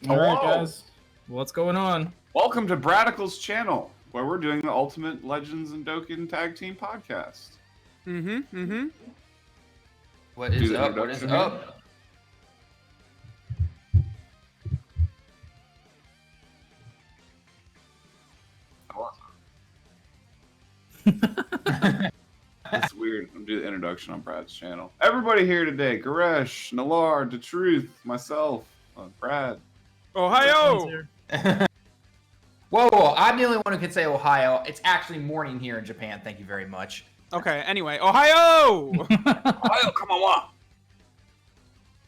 All right, Hello. guys. What's going on? Welcome to Bradical's channel, where we're doing the Ultimate Legends and Dokkan Tag Team podcast. What Do is the up? What is introduction here. up? It's weird. I'm doing the introduction on Brad's channel. Everybody here today: Garesh, Nalar, The Truth, myself, Brad. Ohio! Whoa, I'm the only one who can say Ohio. It's actually morning here in Japan. Thank you very much. Okay, anyway, Ohio! Ohio, come on!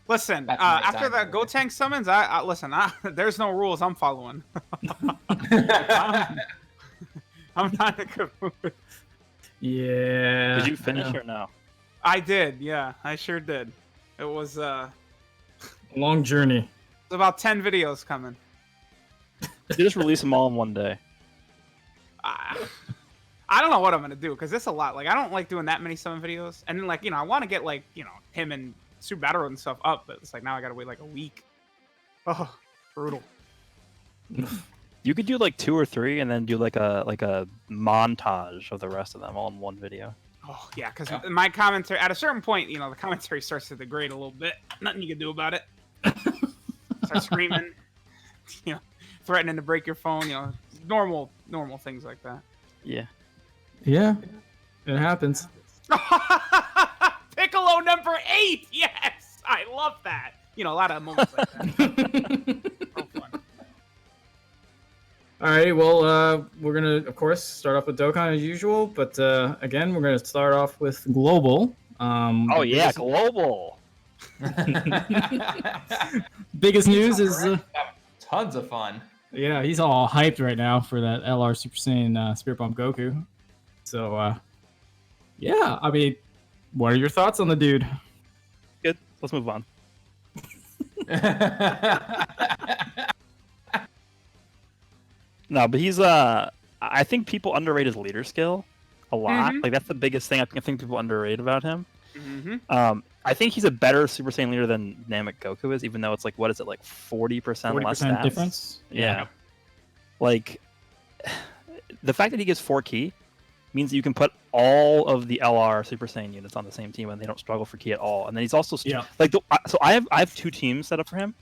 Listen, That's my after time. the Gotenks summons, listen, there's no rules I'm following. I'm not in a good mood. Yeah. Did you finish or no? I did, yeah, I sure did. It was Long journey. about 10 videos coming. You just release them all in one day. I don't know what I'm gonna do, because it's a lot. Like, I don't like doing that many summon videos. And then, like, I want to get, like, him and Super Battle and stuff up, but it's like, now I gotta wait, like, a week. Oh, brutal. You could do like 2 or 3, and then do like a montage of the rest of them all in one video. Oh, yeah, because Yeah. my commentary, at a certain point, the commentary starts to degrade a little bit. Nothing you can do about it. Start screaming, threatening to break your phone, normal things like that. Yeah. Yeah. It happens. Piccolo number 8! Yes! I love that. A lot of moments like that. Oh, fun. All right. Well, we're gonna, of course, start off with Dokkan as usual, but again, we're gonna start off with global. Oh yeah, global. Biggest news is, Having tons of fun. yeah, he's all hyped right now for that LR Super Saiyan Spirit Bomb Goku. So, yeah, I mean, what are your thoughts on the dude? Good. Let's move on. No, but he's I think people underrate his leader skill a lot. Mhm. Like that's the biggest thing I think people underrate about him. Mm-hmm. I think he's a better Super Saiyan leader than Namek Goku is, even though it's like what is it, like 40% less 40% stats? difference. Yeah. Like the fact that he gives 4 ki means that you can put all of the LR Super Saiyan units on the same team and they don't struggle for ki at all. And then he's also Yeah. like so I have 2 teams set up for him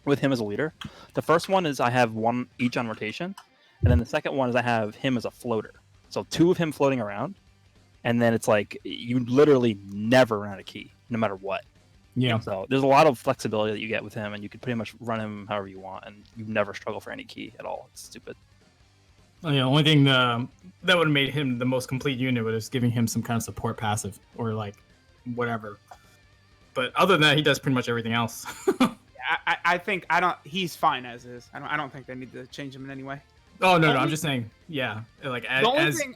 with him as a leader. The first one is I have 1 each on rotation, and then the second one is I have him as a floater. So 2 of him floating around, and then it's like you literally never run out of ki, no matter what. Yeah. So there's a lot of flexibility that you get with him, and you can pretty much run him however you want, and you never struggle for any ki at all. It's stupid. The only thing that would have made him the most complete unit was giving him some kind of support passive or like whatever. But other than that, he does pretty much everything else. I think he's fine as is. I don't think they need to change him in any way. Oh no, I'm just saying, yeah. Like The only thing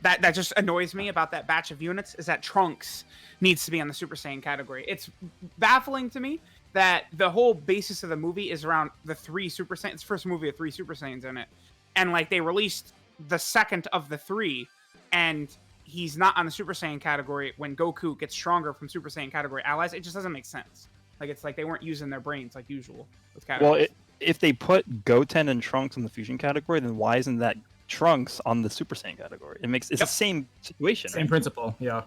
that just annoys me about that batch of units is that Trunks needs to be on the Super Saiyan category. It's baffling to me that the whole basis of the movie is around the 3 Super Saiyans. It's the first movie with 3 Super Saiyans in it, and like they released the second of the 3, and he's not on the Super Saiyan category when Goku gets stronger from Super Saiyan category allies. It just doesn't make sense. Like it's like they weren't using their brains like usual with categories. Well, if they put Goten and Trunks in the fusion category, then why isn't that Trunks on the Super Saiyan category? It's the same situation. same right? principle. Yeah.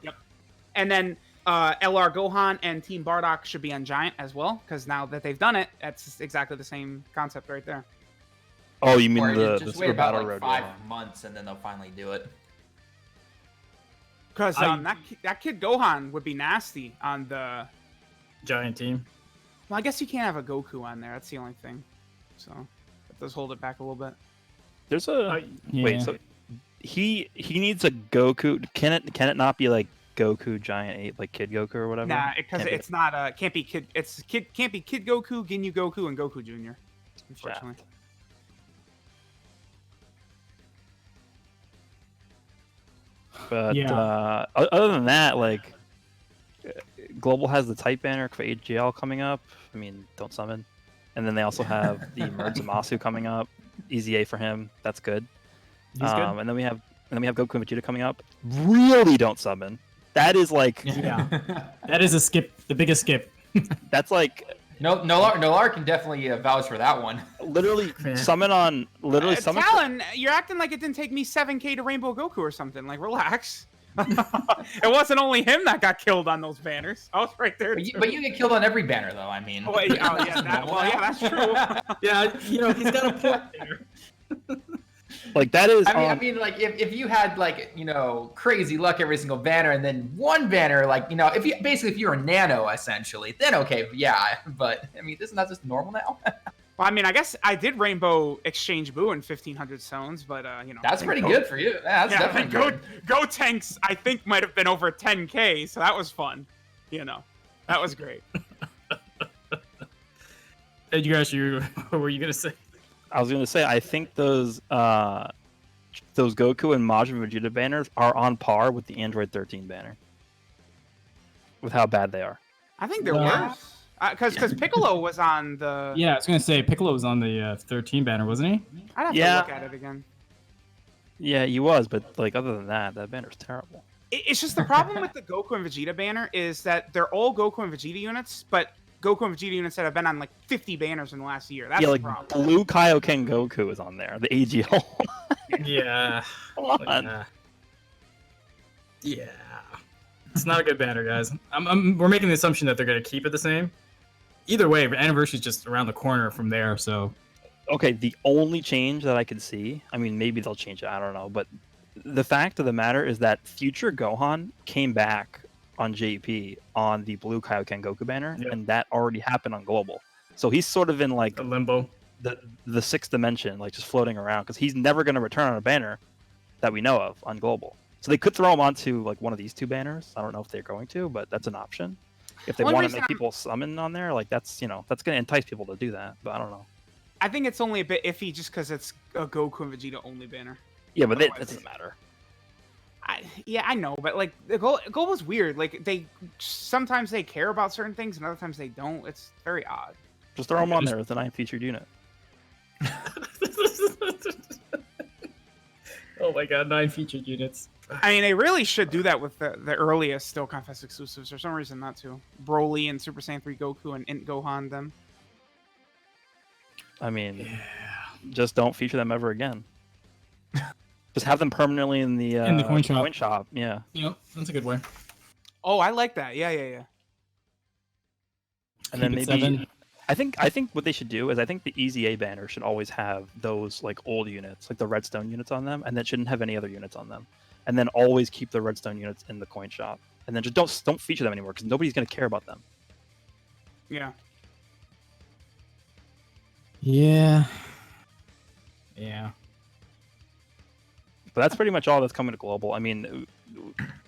And then LR Gohan and Team Bardock should be on Giant as well, because now that they've done it, that's exactly the same concept right there. Oh, you mean Or the just Super wait about Battle like Road? 5 months and then they'll finally do it. Because that kid Gohan would be nasty on the... Giant team. Well, I guess you can't have a Goku on there. That's the only thing. So that does hold it back a little bit. There's a Yeah. wait. So he needs a Goku. Can it not be like Goku Giant 8, like Kid Goku or whatever? Nah, because Can't be it's not can't be kid. It's can't be Kid Goku, Ginyu Goku, and Goku Jr. Unfortunately. But Yeah. other than that, like Global has the type banner for AGL coming up. I mean, don't summon. And then they also have the Merge Zamasu coming up. Easy A for him. That's good. He's good. And then we have Goku and Vegeta coming up. Really don't summon. That is like Yeah. That is a skip. The biggest skip. that's like Nolar can definitely vouch for that one. Literally Yeah. summon on. Literally summon. Talon, you're acting like it didn't take me 7K to Rainbow Goku or something. Like, relax. It wasn't only him that got killed on those banners. I was right there. But you get killed on every banner, though. I mean. Oh, yeah, that's true. Yeah, he's got a point there. Like that is. I mean, like if you had like crazy luck every single banner, and then one banner, like if you're a nano essentially, then okay, yeah. But I mean, isn't that just normal now? Well, I mean, I guess I did Rainbow Exchange Buu in 1500 zones, but That's pretty good for you. Yeah, that's definitely good. Gotenks, I think, might have been over 10K, so that was fun. That was great. Hey, you guys, what were you gonna say? I was gonna say I think those Goku and Majin Vegeta banners are on par with the Android 13 banner. With how bad they are. I think they're Yeah. worse. Because Piccolo was on the... Yeah, I was gonna say Piccolo was on the 13 banner, wasn't he? I'd have to Yeah. look at it again. Yeah, he was, but like other than that banner's terrible. It's just the problem with the Goku and Vegeta banner is that they're all Goku and Vegeta units, but Goku and Vegeta units that have been on like 50 banners in the last year. That's Yeah, the like problem. Blue Kaioken Goku is on there, the AGL. Yeah. Come on. Yeah. It's not a good banner, guys. We're making the assumption that they're gonna keep it the same. Either way, anniversary's just around the corner from there, so. Okay, the only change that I could see, I mean, maybe they'll change it, I don't know, but the fact of the matter is that Future Gohan came back on JP on the Blue Kaioken Goku banner, Yep. and that already happened on Global. So he's sort of in like The limbo. the sixth dimension, like just floating around, because he's never going to return on a banner that we know of on Global. So they could throw him onto like one of these two banners. I don't know if they're going to, but that's an option. If they One want to reason make people summon on there, like that's that's going to entice people to do that. But I don't know. I think it's only a bit iffy just because it's a Goku and Vegeta only banner. Yeah, but that Otherwise- doesn't matter. I know, but like the goal was weird. Like sometimes they care about certain things and other times they don't. It's very odd. Just throw him on there as the 9th featured unit. Oh my god, 9 featured units. I mean, they really should do that with the earliest Still Confess exclusives. For some reason, not to. Broly and Super Saiyan 3 Goku and Int Gohan them. I mean, just don't feature them ever again. Just have them permanently in the coin shop. Coin shop. Yeah. Yep, that's a good way. Oh, I like that. Yeah. And then Keep it maybe 7. I think what they should do is I think the Easy A banner should always have those like old units, like the Redstone units on them, and that shouldn't have any other units on them. And then always keep the Redstone units in the coin shop, and then just don't feature them anymore because nobody's gonna care about them. Yeah. Yeah. Yeah. But that's pretty much all that's coming to Global. I mean,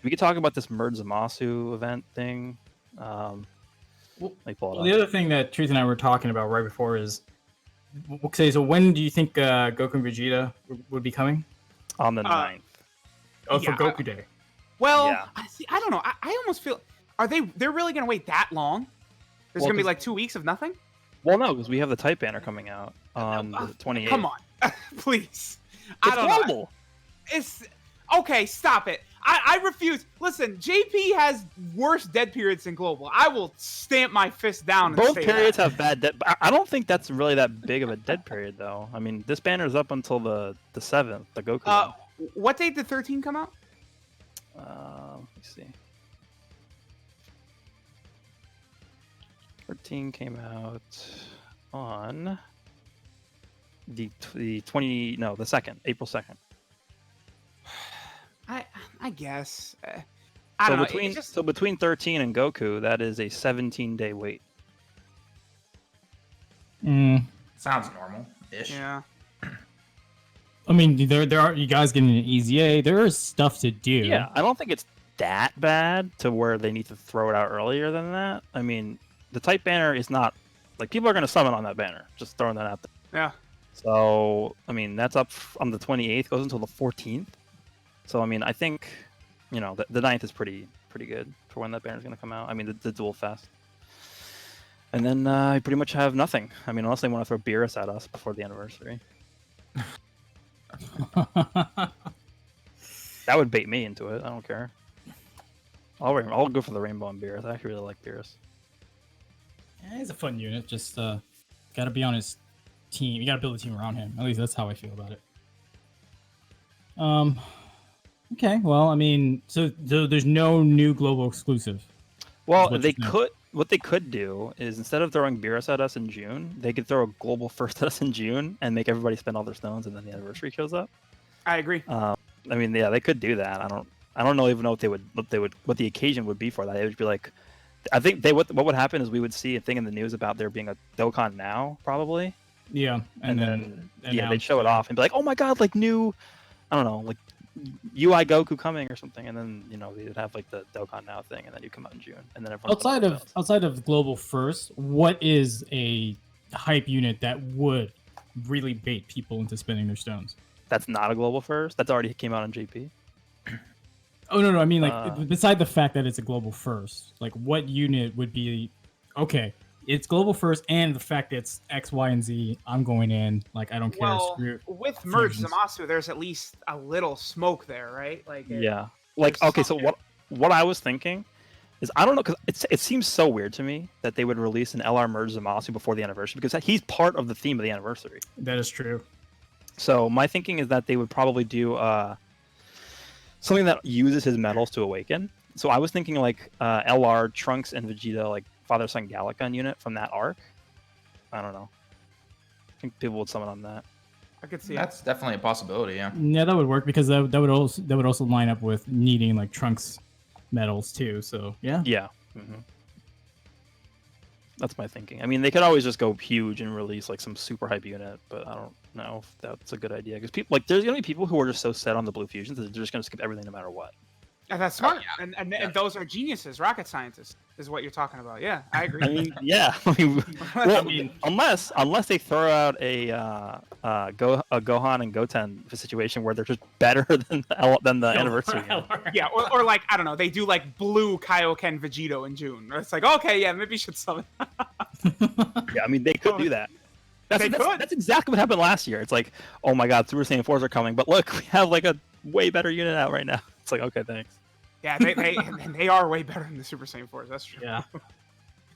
we could talk about this Merge Zamasu event thing. Let me pull it Well, up. the other thing that Truth and I were talking about right before is, okay, so when do you think Goku and Vegeta would be coming? On the 9th. Oh, Yeah, for Goku Day. Well, Yeah. I don't know. I almost feel they're really gonna wait that long? There's Well, gonna be 'cause- like 2 weeks of nothing? Well, no, because we have the Type banner coming out on the 28th. Come on, please. It's I don't know. Global. It's okay. Stop it. I refuse. Listen, JP has worse dead periods than Global. I will stamp my fist down. And Both say periods that. have bad dead. I don't think that's really that big of a dead period, though. I mean, this banner's up until the 7th, the Goku. What date did 13 come out? Let me see. 13 came out on the 2nd, April 2nd. I guess. I don't know. Between It's just, so between 13 and Goku, that is a 17-day wait. Sounds normal-ish. yeah. I mean, there are you guys getting an easy A. There is stuff to do. Yeah, I don't think it's that bad to where they need to throw it out earlier than that. I mean, the Type banner is not like people are going to summon on that banner. Just throwing that out there. Yeah. So I mean, that's up on the 28th, goes until the 14th. So I mean, I think the 9th is pretty good for when that banner is going to come out. I mean, the Duel Fest. And then I pretty much have nothing. I mean, unless they want to throw Beerus at us before the anniversary. That would bait me into it. I don't care. I'll go for the Rainbow and Beerus. I actually really like Beerus. He's a fun unit. Just gotta be on his team. You gotta build a team around him. At least that's how I feel about it. Okay. Well, I mean, so there's no new global exclusive. Well, what they you're saying. could. What they could do is instead of throwing Beerus at us in June, they could throw a global first at us in June and make everybody spend all their stones, and then the anniversary shows up. I agree. I mean, yeah, they could do that. I don't know even know what the occasion would be for that. It would be like, I think what would happen is we would see a thing in the news about there being a Dokkan now probably, Yeah, and then yeah, they'd announce show it off and be like, oh my god, like new, I don't know, like UI Goku coming or something, and then they'd have like the Dokkan now thing, and then you come out in June, and then everyone outside of global first, what is a hype unit that would really bait people into spending their stones? that's not a global first. That's already came out on JP. Oh no, I mean like beside the fact that it's a global first, like what unit would be okay? It's global first, and the fact that it's X, Y, and Z. I'm going in. Like I don't care. Well, Screw with Merge fusions. Zamasu, there's at least a little smoke there, right? Like Yeah. Like there's okay, so something. what I was thinking is I don't know because it seems so weird to me that they would release an LR Merge Zamasu before the anniversary because he's part of the theme of the anniversary. That is true. So my thinking is that they would probably do something that uses his metals to awaken. So I was thinking like LR Trunks and Vegeta, like Father Son Galacon unit from that arc. I don't know. I think people would summon on that. I could see That's definitely a possibility. Yeah. Yeah, that would work because that would also line up with needing like Trunks medals too. So yeah. Yeah. That's my thinking. I mean, they could always just go huge and release like some super hype unit, but I don't know if that's a good idea because people like there's gonna be people who are just so set on the blue fusions that they're just gonna skip everything no matter what. And that's smart. yeah. And those are geniuses, rocket scientists, is what you're talking about. Yeah, I agree. I mean, yeah. I mean, unless they throw out a Gohan and Goten situation where they're just better than the anniversary. Yeah, or like I don't know, they do like blue Kaioken Vegito in June. It's like okay, yeah, maybe you should summon. Yeah, I mean they could do that. They could. That's exactly what happened last year. It's like, oh my God, Super Saiyan 4s are coming, but look, we have like a way better unit out right now. It's like, okay, thanks. Yeah, they are way better than the Super Saiyan 4s. That's true. Yeah.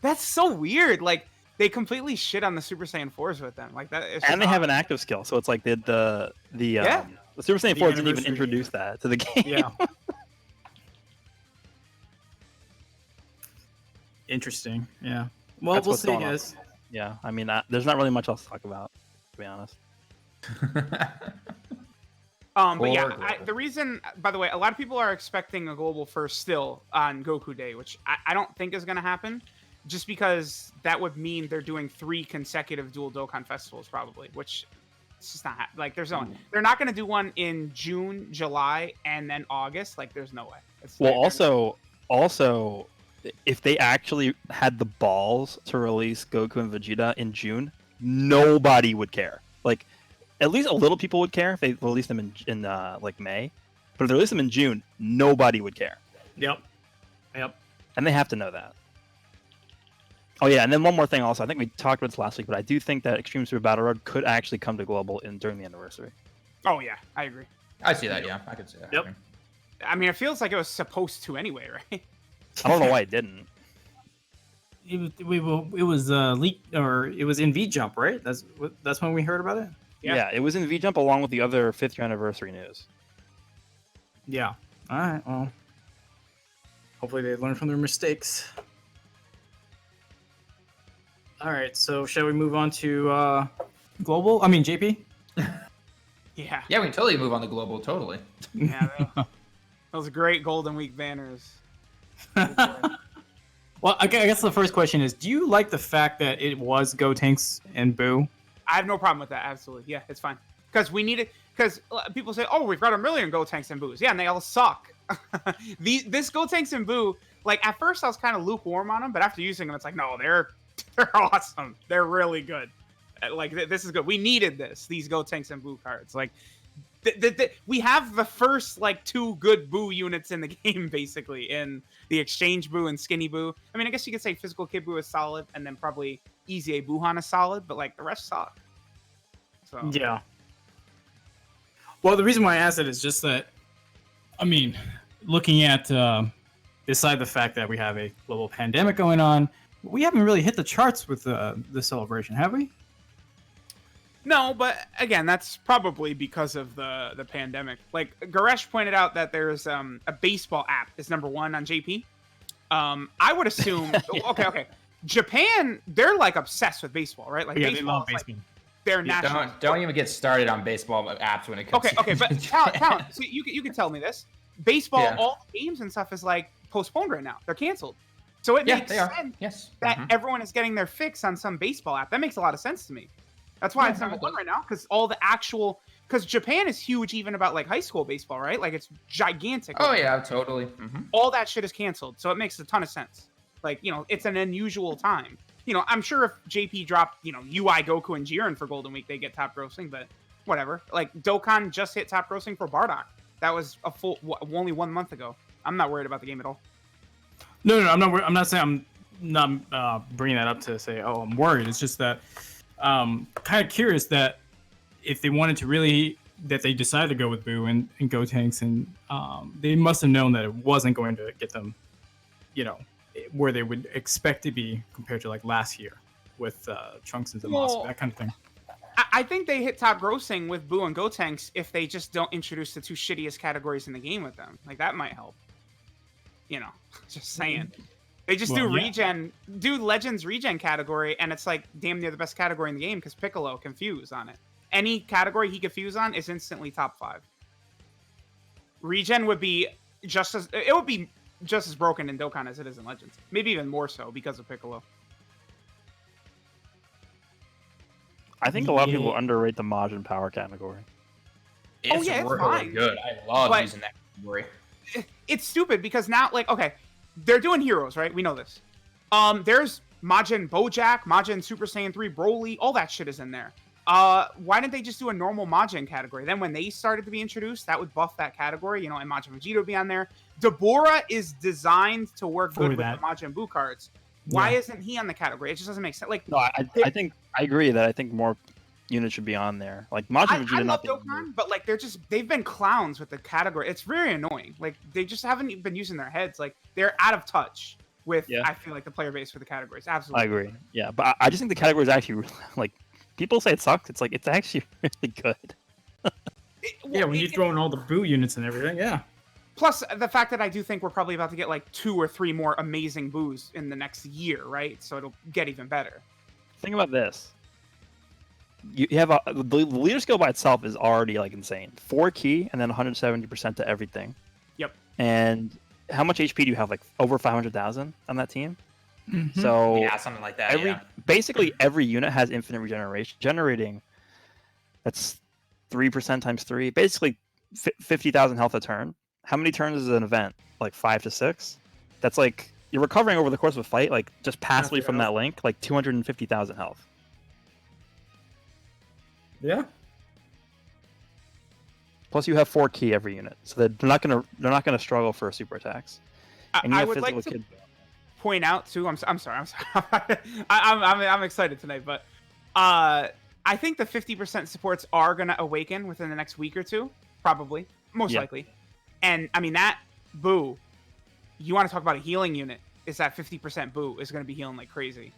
That's so weird. Like they completely shit on the Super Saiyan 4s with them. Like that. It's And just they have odd. an active skill, so it's like the Yeah. Super Saiyan The 4 didn't even anniversary. introduce that to the game. Yeah. Interesting. Yeah. Well, That's we'll what's see, going on. guys. Yeah, I mean, there's not really much else to talk about, to be honest. But yeah, Or- the reason, by the way, a lot of people are expecting a global first still on Goku Day, which I don't think is going to happen, just because that would mean they're doing 3 consecutive dual Dokkan festivals probably, which it's just not like there's no. They're not going to do one in June, July, and then August. Like there's no way. Well, also, if they actually had the balls to release Goku and Vegeta in June, nobody would care. Like, at least a little people would care if they released them in like May. But if they release them in June, nobody would care. Yep. And they have to know that. Oh yeah, and then one more thing also. I think we talked about this last week, but I do think that Extreme Super Battle Road could actually come to global during the anniversary. Oh yeah, I agree. I see that. Yeah, I could see that. Yep. happening. I mean, it feels like it was supposed to anyway, right? I don't know why it didn't. It was leaked, or it was in V Jump, right? That's when we heard about it. Yeah. Yeah, it was in V Jump along with the other 5th year anniversary news. Yeah. All right. Well, hopefully they learn from their mistakes. All right. So shall we move on to global? I mean JP. Yeah. Yeah, we can totally move on to global. Totally. Yeah. Those great Golden Week banners. Well, I guess the first question is: do you like the fact that it was Gotenks and Buu? I have no problem with that. Absolutely. Yeah, it's fine. Because we need it. Because people say, oh, we've got 1 million Gotenks and Boos. Yeah, and they all suck. This Gotenks and Buu, like, at first I was kind of lukewarm on them, but after using them, it's like, no, they're awesome. They're really good. Like, this is good. We needed this, these Gotenks and Buu cards. Like, we have the first, like, 2 good Buu units in the game, basically, in the Exchange Buu and Skinny Buu. I mean, I guess you could say Physical Kid Buu is solid, and then probably Easy A Buhan is solid, but, like, the rest suck. So. Yeah. Well, the reason why I asked it is just that, I mean, looking at beside the fact that we have a global pandemic going on, We haven't really hit the charts with the celebration, have we? No, but again, that's probably because of the pandemic. Like Garesh pointed out that there's a baseball app is #1 on JP. I would assume okay. Japan, they're like obsessed with baseball, right? Like Yeah, baseball they love is, like, baseball. their national. Don't even get started on baseball apps when it comes. Okay, but talent. So you can tell me this. Baseball, Yeah. all the games and stuff is like postponed right now. They're canceled. So it makes sense Yes. that everyone is getting their fix on some baseball app. That makes a lot of sense to me. That's why it's #1 right now, because all the actual, because Japan is huge even about like high school baseball, right? Like it's gigantic. Oh yeah, totally. All that shit is canceled, so it makes a ton of sense. Like, you know, it's an unusual time. You know, I'm sure if JP dropped, you know, UI, Goku, and Jiren for Golden Week, they get top grossing, but whatever. Like Dokkan just hit top grossing for Bardock. That was only 1 month ago. I'm not worried about the game at all. No, I'm not saying I'm not bringing that up to say, oh, I'm worried. It's just that kind of curious that if they wanted to really, that they decided to go with Buu and Gotenks, and they must have known that it wasn't going to get them, you know, where they would expect to be compared to like last year with Trunks and Zamasu, that kind of thing. I think they hit top grossing with Buu and Gotenks if they just don't introduce the 2 shittiest categories in the game with them. Like, that might help. You know, just saying. They just do Legends regen category, and it's like damn near the best category in the game because Piccolo can fuse on it. Any category he could fuse on is instantly top 5. Regen would be just as broken in Dokkan as it is in Legends. Maybe even more so because of Piccolo. I think a lot of people underrate the Majin Power category. It's it's really fine. good. I love using that category. It's stupid because now, like, okay, they're doing heroes, right? We know this. There's Majin Bojack, Majin Super Saiyan 3 Broly, all that shit is in there. Why didn't they just do a normal Majin category? Then when they started to be introduced, that would buff that category, you know, and Majin Vegeta would be on there. Deborah is designed to work good with the Majin Buu cards. Why isn't he on the category? It just doesn't make sense. Like, no, I think I agree that I think more units should be on there. Like Majin Vegeta, I love Dokkan, but like they've been clowns with the category. It's very annoying. Like they just haven't been using their heads. Like they're out of touch with I feel like the player base for the categories. Absolutely, I agree. Yeah, but I just think the category is actually like people say it sucks. It's like it's actually really good. When you throw in all the Buu units and everything, Plus, the fact that I do think we're probably about to get like 2 or 3 more amazing Boos in the next year, right? So it'll get even better. Think about this. You have the leader skill by itself is already like insane. 4 key and then 170% to everything. Yep. And how much HP do you have? Like over 500,000 on that team. Mm-hmm. So yeah, something like that. Basically every unit has infinite regeneration, generating. That's 3% times 3. Basically 50,000 health a turn. How many turns is an event? Like 5 to 6? That's like you're recovering over the course of a fight, like just passively from that link, like 250,000 health. Yeah. Plus you have 4 key every unit, so they're not gonna struggle for super attacks. And I would like to point out too. I'm sorry. I'm excited tonight, but I think the 50% supports are gonna awaken within the next week or two, probably, most likely. And I mean that Buu, you want to talk about a healing unit? Is that 50% Buu is going to be healing like crazy?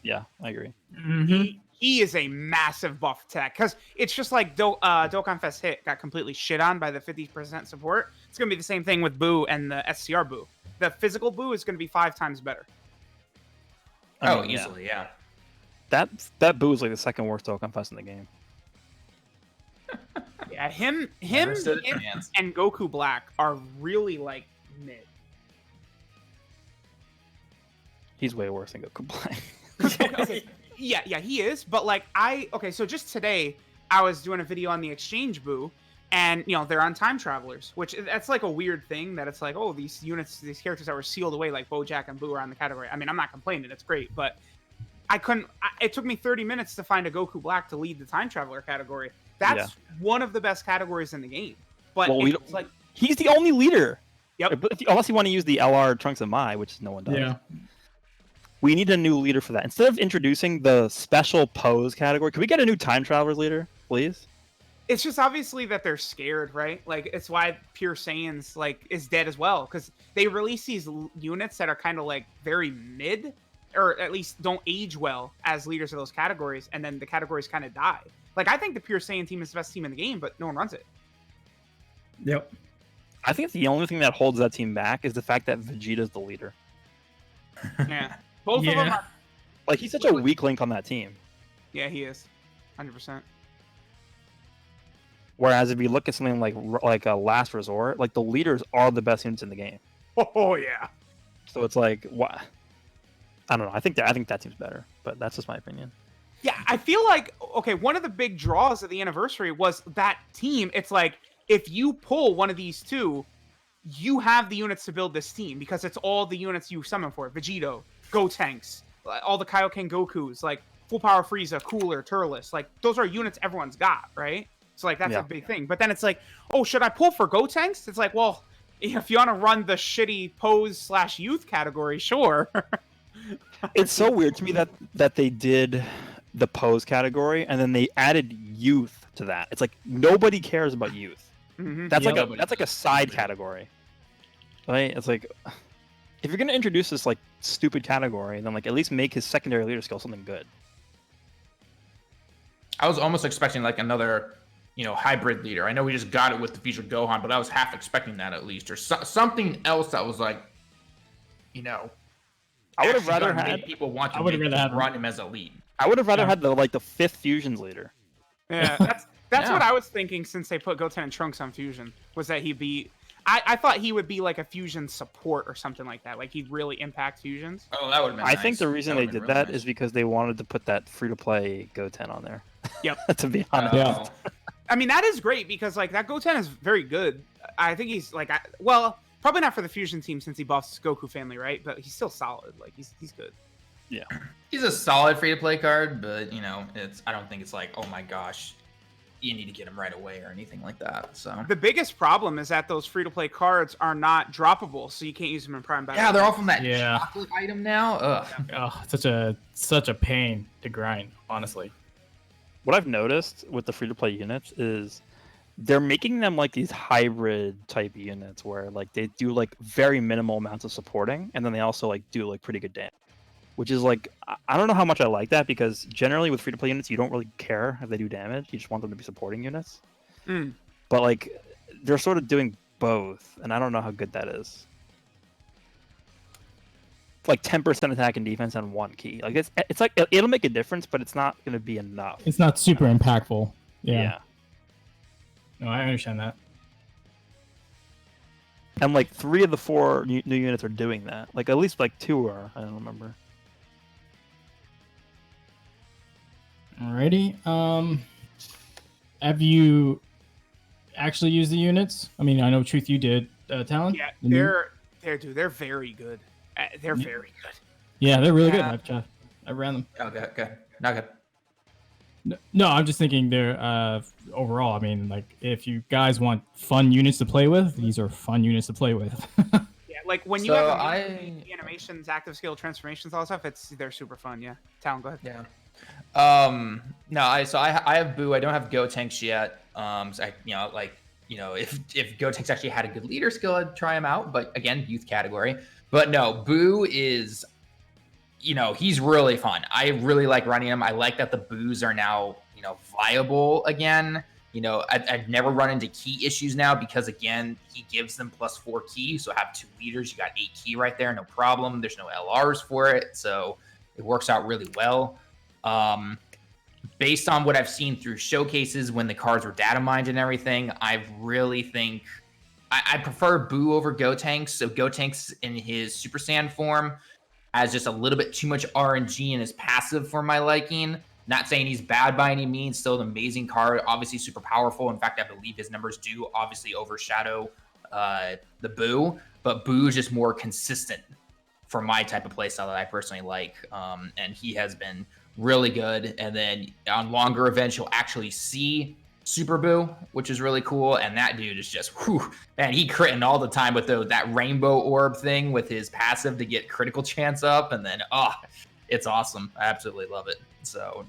Yeah, I agree. Mm-hmm. He is a massive buff tech because it's just like Dokkan Fest Hit got completely shit on by the 50% support. It's going to be the same thing with Buu and the SCR Buu. The physical Buu is going to be 5 times better. I mean, easily, yeah. That Buu is like the second worst Dokkan Fest in the game. Yeah, him and Goku Black are really like mid. He's way worse than Goku Black. Okay. Yeah, he is. But like so just today I was doing a video on the Exchange Buu, and you know they're on time travelers, which that's like a weird thing that it's like, oh, these units, these characters that were sealed away like Bojack and Buu are on the category. I mean, I'm not complaining, it's great, but I couldn't. It took me 30 minutes to find a Goku Black to lead the time traveler category. That's one of the best categories in the game. But it's like he's the only leader. Yep. Unless you want to use the LR Trunks and Mai, which no one does. Yeah. We need a new leader for that. Instead of introducing the special pose category, could we get a new time travelers leader, please? It's just obviously that they're scared, right? Like it's why Pure Saiyans like is dead as well, because they release these units that are kind of like very mid, or at least don't age well as leaders of those categories, and then the categories kind of die. Like, I think the Pure Saiyan team is the best team in the game, but no one runs it. Yep. I think the only thing that holds that team back is the fact that Vegeta's the leader. Yeah. Both of them are. Like, he's such a weak link on that team. Yeah, he is. 100%. Whereas if you look at something like a Last Resort, like the leaders are the best units in the game. Oh, yeah. So it's like, what? I don't know. I think that team's better, but that's just my opinion. Yeah, I feel like, okay, one of the big draws of the anniversary was that team. It's like, if you pull one of these two, you have the units to build this team because it's all the units you summon for. Vegito, Gotenks, all the Kaioken Gokus, like Full Power Frieza, Cooler, Turles. Like, those are units everyone's got, right? So, like, that's a big thing. But then it's like, oh, should I pull for Gotenks? It's like, well, if you want to run the shitty pose/youth category, sure. It's so weird to me that they did the pose category and then they added youth to that. It's like nobody cares about youth. Mm-hmm. That's like a side category, right? It's like if you're gonna introduce this like stupid category, then like at least make his secondary leader skill something good. I was almost expecting like another, hybrid leader. I know we just got it with the featured Gohan, but I was half expecting that at least, or something else that was like, I would have rather had people want to run him as a lead. I would have rather had the fifth fusions leader. Yeah, that's what I was thinking since they put Goten and Trunks on Fusion, was that he'd be... I thought he would be like a Fusion support or something like that. Like, he'd really impact Fusions. Oh, that would have been nice. I think the reason they did that is because they wanted to put that free-to-play Goten on there. Yep. To be honest. Yeah. I mean, that is great because, like, that Goten is very good. I think he's, like... probably not for the Fusion team since he buffs Goku family, right? But he's still solid. Like, he's good. Yeah. He's a solid free-to-play card, but, I don't think it's like, oh my gosh, you need to get him right away or anything like that. So the biggest problem is that those free-to-play cards are not droppable, so you can't use them in Prime Battle. Yeah, they're all from that chocolate item now. Ugh. Oh, such a pain to grind, honestly. What I've noticed with the free-to-play units is they're making them like these hybrid type units where like they do like very minimal amounts of supporting and then they also like do like pretty good damage, which is like, I don't know how much I like that because generally with free-to-play units you don't really care if they do damage, you just want them to be supporting units. But like they're sort of doing both and I don't know how good that is. Like 10% attack and defense and 1 key, like it's like it'll make a difference but it's not going to be enough. It's not super impactful. Yeah. No, I understand that. And like 3 of the 4 new units are doing that. Like at least like 2 are. I don't remember. Alrighty. Have you actually used the units? I mean, I know Truth you did, Talon. Yeah, they're very good. They're very good. Yeah, they're really good. I ran them. Okay. Not good. No, I'm just thinking they're overall. I mean, like if you guys want fun units to play with, these are fun units to play with. Yeah, like when you have the animations, active skill transformations, all that stuff, they're super fun. Yeah, Talon, go ahead. Yeah. No, I have Buu. I don't have Gotenks yet. So if Gotenks actually had a good leader skill, I'd try him out. But again, youth category. But no, Buu is, he's really fun. I really like running him. I like that the Boos are now, viable again. I've never run into key issues now because again, he gives them +4 key. So I have 2 leaders. You got 8 key right there. No problem. There's no LRs for it. So it works out really well. Based on what I've seen through showcases when the cards were data mined and everything, I really think I prefer Buu over Gotenks. So Gotenks in his Super Saiyan form has just a little bit too much RNG in his passive for my liking. Not saying he's bad by any means, still an amazing card, obviously super powerful. In fact, I believe his numbers do obviously overshadow the Buu, but Buu is just more consistent for my type of playstyle that I personally like. And he has been really good. And then on longer events, you'll actually see Super Buu, which is really cool. And that dude is just, man, he critting all the time with that rainbow orb thing with his passive to get critical chance up. And then, it's awesome. I absolutely love it. So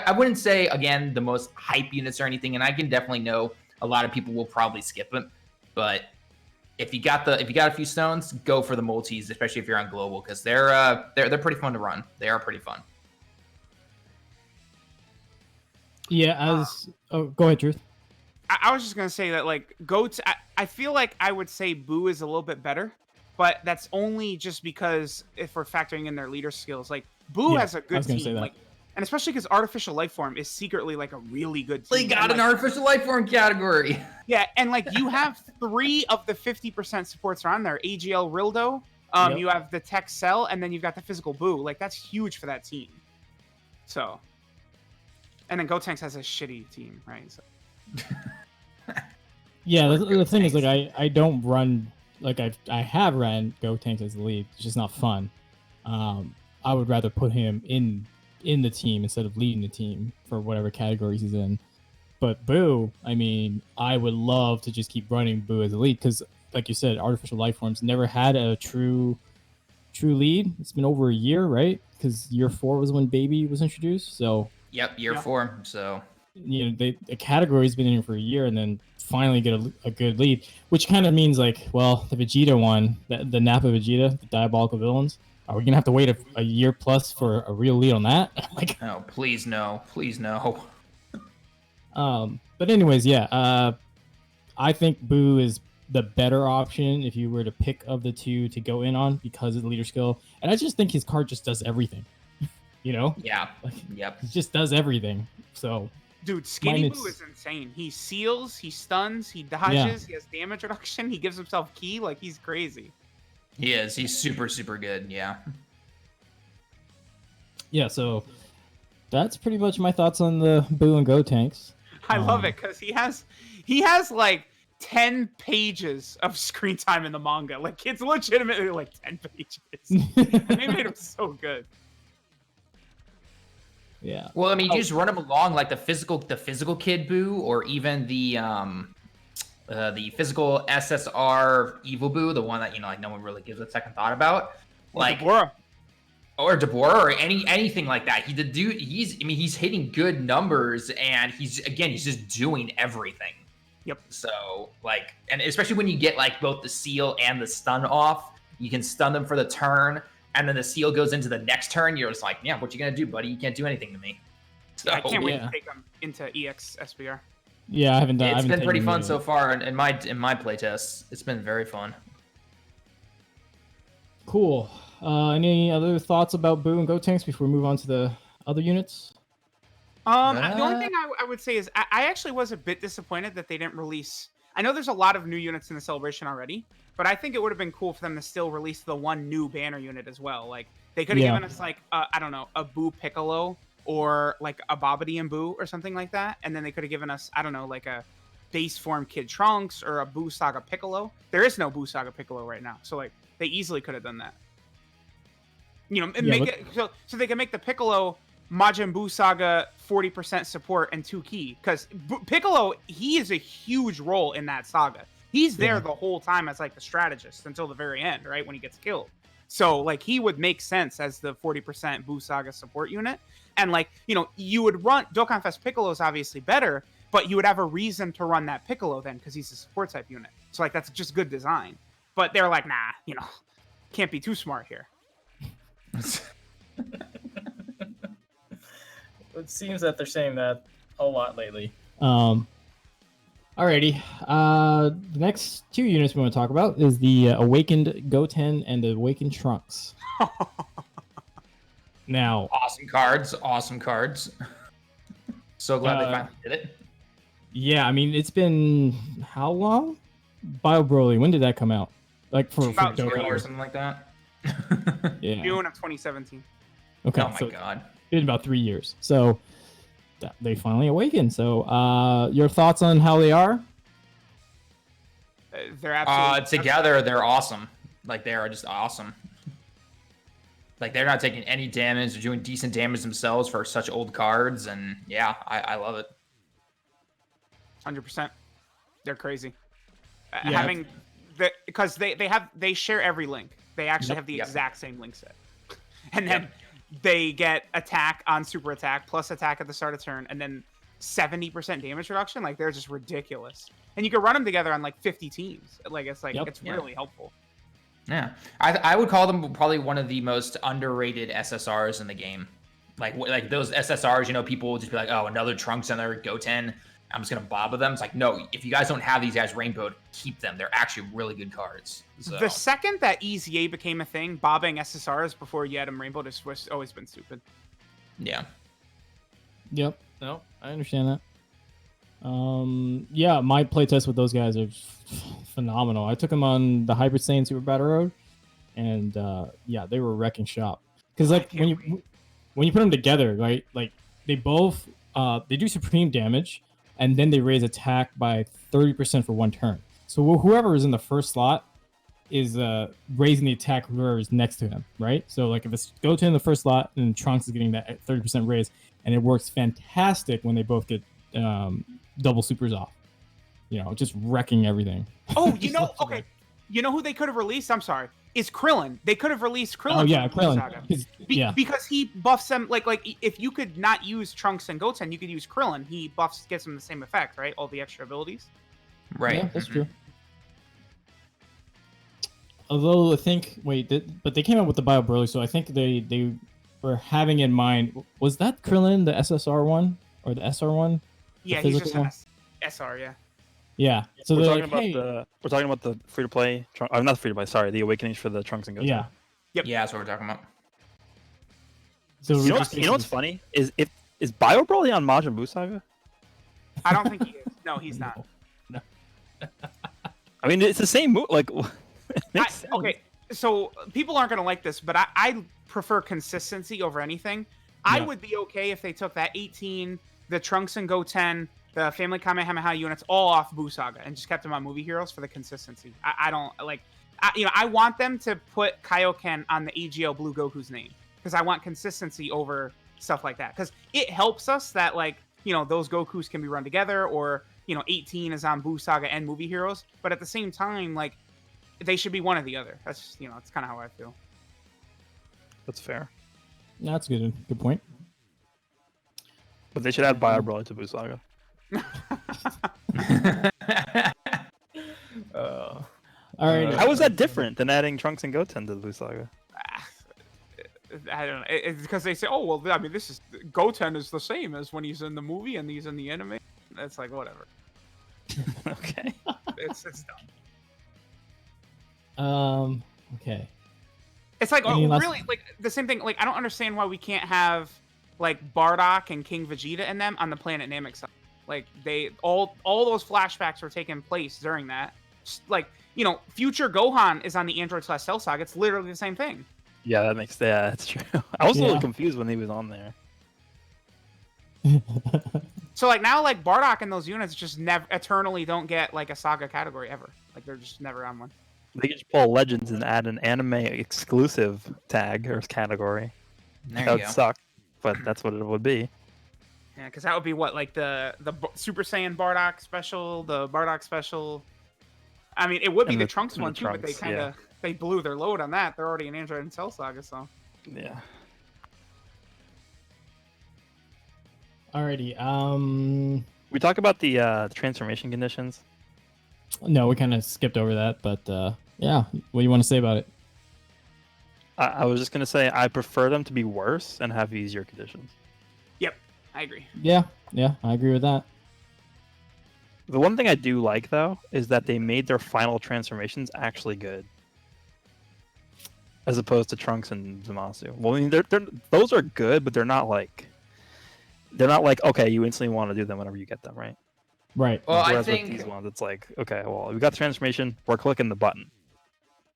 I wouldn't say, again, the most hype units or anything. And I can definitely know a lot of people will probably skip it. But if you got a few stones, go for the multis, especially if you're on global, because they're pretty fun to run. They are pretty fun. Yeah, go ahead, Truth. I was just gonna say that like I feel like I would say Buu is a little bit better, but that's only just because if we're factoring in their leader skills, like Buu has a good team, like, and especially because artificial life form is secretly like a really good team. They got an artificial life form category. Yeah, and like you have 3 of the 50% supports are on there. AGL Rildo, you have the Tech Cell, and then you've got the physical Buu. Like that's huge for that team. So, and then Gotenks has a shitty team, right? So. Yeah, the thing is, like, I don't run, like, I have ran Gotenks as the lead. It's just not fun. I would rather put him in the team instead of leading the team for whatever categories he's in. But Buu, I mean, I would love to just keep running Buu as a lead because, like you said, artificial life forms never had a true lead. It's been over a year, right? Because year 4 was when Baby was introduced. So Yep, year 4. So the category's been in here for a year and then finally get a good lead, which kind of means like, well, the Vegeta one, the Nappa Vegeta, the Diabolical Villains, are we gonna have to wait a year plus for a real lead on that? Like, no, please no. But anyways, yeah, I think Buu is the better option if you were to pick of the two to go in on because of the leader skill, and I just think his card just does everything. You know? Yeah. Like, Yep. he just does everything. So. Dude, Skinny Buu is insane. He seals, he stuns, he dodges, he has damage reduction, he gives himself ki, like he's crazy. He is. He's super, super good, yeah. Yeah, so that's pretty much my thoughts on the Buu and Gotenks. I love it because he has like 10 pages of screen time in the manga. Like it's legitimately like 10 pages. And they made him so good. Yeah. Well, I mean, you just run him along like the physical Kid Buu, or even the physical SSR Evil Buu, the one that like no one really gives a second thought about, like Deborah. or anything like that. He's hitting good numbers, and he's just doing everything. Yep. So like, and especially when you get like both the seal and the stun off, you can stun them for the turn. And then the seal goes into the next turn. You're just like, yeah, what you gonna do, buddy? You can't do anything to me. So, I can't wait to take them into EX SBR. Yeah, I haven't done. It's been pretty fun so far in my playtests. It's been very fun. Cool. Any other thoughts about Buu and Gotenks before we move on to the other units? The only thing I would say is I actually was a bit disappointed that they didn't release. I know there's a lot of new units in the celebration already, but I think it would have been cool for them to still release the one new banner unit as well. Like they could have given us like I don't know, a Buu Piccolo or like a Babidi and Buu or something like that, and then they could have given us, I don't know, like a base form Kid Trunks or a Buu Saga Piccolo. There is no Buu Saga Piccolo right now, so like they easily could have done that. You know, and make it so they can make the Piccolo Majin Buu Saga 40% support and 2 ki, because Piccolo, he is a huge role in that saga. He's there the whole time as like the strategist until the very end, right, when he gets killed. So like he would make sense as the 40% Buu Saga support unit. And like, you know, you would run Dokkan Fest Piccolo is obviously better, but you would have a reason to run that Piccolo then because he's a support type unit. So like that's just good design. But they're like, nah, you know, can't be too smart here. It seems that they're saying that a lot lately. Alrighty. The next two units we want to talk about is the Awakened Goten and the Awakened Trunks. Now, awesome cards. So glad they finally did it. Yeah, I mean, it's been how long? Bio Broly, when did that come out? Like for about 2 Dokkan or something like that. Yeah. June of 2017. Okay. Oh my god. It's been about 3 years. So they finally awakened. So your thoughts on how they are? They're absolutely together. They're awesome. Like they are just awesome. Like they're not taking any damage. They're doing decent damage themselves for such old cards, and yeah, I love it. 100%. They're crazy. Yeah. Having because they share every link. They actually have the exact same link set, and then they get attack on super attack plus attack at the start of turn, and then 70% damage reduction. Like they're just ridiculous. And you can run them together on like 50 teams. Like it's really helpful. Yeah, I would call them probably one of the most underrated SSRs in the game. Like those SSRs, you know, people will just be like, oh, another Trunks and another Goten. I'm just gonna bob with them. It's like, no, if you guys don't have these guys rainbowed, keep them. They're actually really good cards. So. The second that EZA became a thing, bobbing SSRs before you had them rainbowed has always been stupid. Yeah. Yep. No, I understand that. Yeah, my playtest with those guys are phenomenal. I took them on the Hybrid Saiyan Super Battle Road, and yeah, they were wrecking shop. Because like when you put them together, right? Like they both they do supreme damage, and then they raise attack by 30% for one turn. So whoever is in the first slot is raising the attack whoever is next to him, right? So like if it's Goten in the first slot, and Trunks is getting that 30% raise, and it works fantastic when they both get double supers off. You know, just wrecking everything. Oh, you know, okay. You know who they could have released? I'm sorry. Is Krillin. They could have released Krillin. Oh yeah, from Blue Krillin. Saga. Because he buffs them like if you could not use Trunks and Goten, you could use Krillin. He gives them the same effect, right? All the extra abilities. Right. Yeah, that's true. Although I think but they came out with the Bio Broly, so I think they were having in mind, was that Krillin the SSR one or the SR one? Yeah, he's just an SR, yeah. Yeah. So we're they're talking about the free to play. Not free to play. Sorry, the Awakenings for the Trunks and Goten. Yeah. Yep. Yeah, that's what we're talking about. So you know what's funny is Bio Broly on Majin Buu Saga? I don't think he is. No, he's not. No. I mean, it's the same move. Like, okay, so people aren't gonna like this, but I prefer consistency over anything. I would be okay if they took that 18, the Trunks and Goten, the Family Kamehameha units all off Buu Saga and just kept them on Movie Heroes for the consistency. I don't like, I want them to put Kaioken on the AGL Blue Goku's name because I want consistency over stuff like that because it helps us that like, you know, those Gokus can be run together or, you know, 18 is on Buu Saga and Movie Heroes, but at the same time, like, they should be one or the other. That's just, you know, that's kind of how I feel. That's fair. No, that's good. Good point. But they should add Bio Broly to Buu Saga. All right. How is that different than adding Trunks and Goten to the Buu Saga? I don't know. It's because they say, oh, well, I mean, this is Goten is the same as when he's in the movie and he's in the anime. It's like, whatever. Okay. It's dumb. Okay. It's like Any really like the same thing. Like I don't understand why we can't have like Bardock and King Vegeta in them on the Planet Namek side. Like they all those flashbacks were taking place during that. Like, you know, future Gohan is on the Android / Cell Saga. It's literally the same thing. Yeah, that's true. I was a little confused when he was on there. So like now, like Bardock and those units just never eternally don't get like a Saga category ever. Like they're just never on one. They could just pull Legends and add an anime exclusive tag or category. That would suck, but that's what it would be. Yeah, because that would be what, like the Super Saiyan Bardock special, the Bardock special. I mean, it would be the Trunks one too, but they kind of they blew their load on that. They're already in Android and Cell Saga, so. Yeah. Alrighty. We talk about the transformation conditions. No, we kind of skipped over that, but yeah, what do you want to say about it? I was just gonna say I prefer them to be worse and have easier conditions. Yep, I agree. Yeah, I agree with that. The one thing I do like though is that they made their final transformations actually good, as opposed to Trunks and Zamasu. Well, I mean, they're those are good, but they're not like okay, you instantly want to do them whenever you get them, right? Right. Well, Whereas I think with these ones, it's like, okay, well, we got the transformation, we're clicking the button.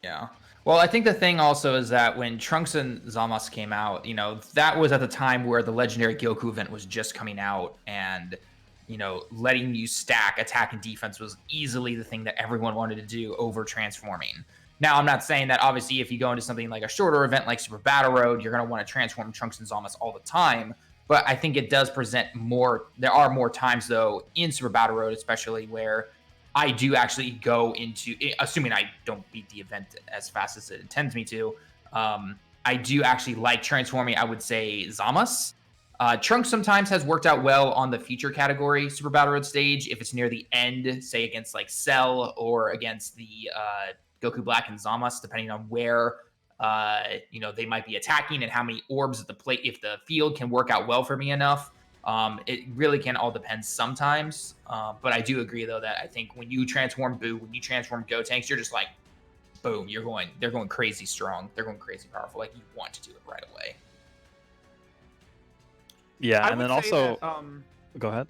Yeah. Well, I think the thing also is that when Trunks and Zamasu came out, you know, that was at the time where the legendary Goku event was just coming out, and you know, letting you stack attack and defense was easily the thing that everyone wanted to do over transforming. Now, I'm not saying that obviously if you go into something like a shorter event like Super Battle Road, you're going to want to transform Trunks and Zamasu all the time. But I think it does present more. There are more times, though, in Super Battle Road, especially where I do actually go into, assuming I don't beat the event as fast as it intends me to, I do actually like transforming, I would say, Zamasu. Trunks sometimes has worked out well on the feature category Super Battle Road stage if it's near the end, say against like Cell or against the Goku Black and Zamasu, depending on where they might be attacking and how many orbs at the plate. If the field can work out well for me enough, it really can all depend sometimes. But I do agree though that I think when you transform Buu, when you transform Gotenks, you're just like, boom, they're going crazy strong, they're going crazy powerful. Like you want to do it right away. Yeah, I and would then say also, that, go ahead.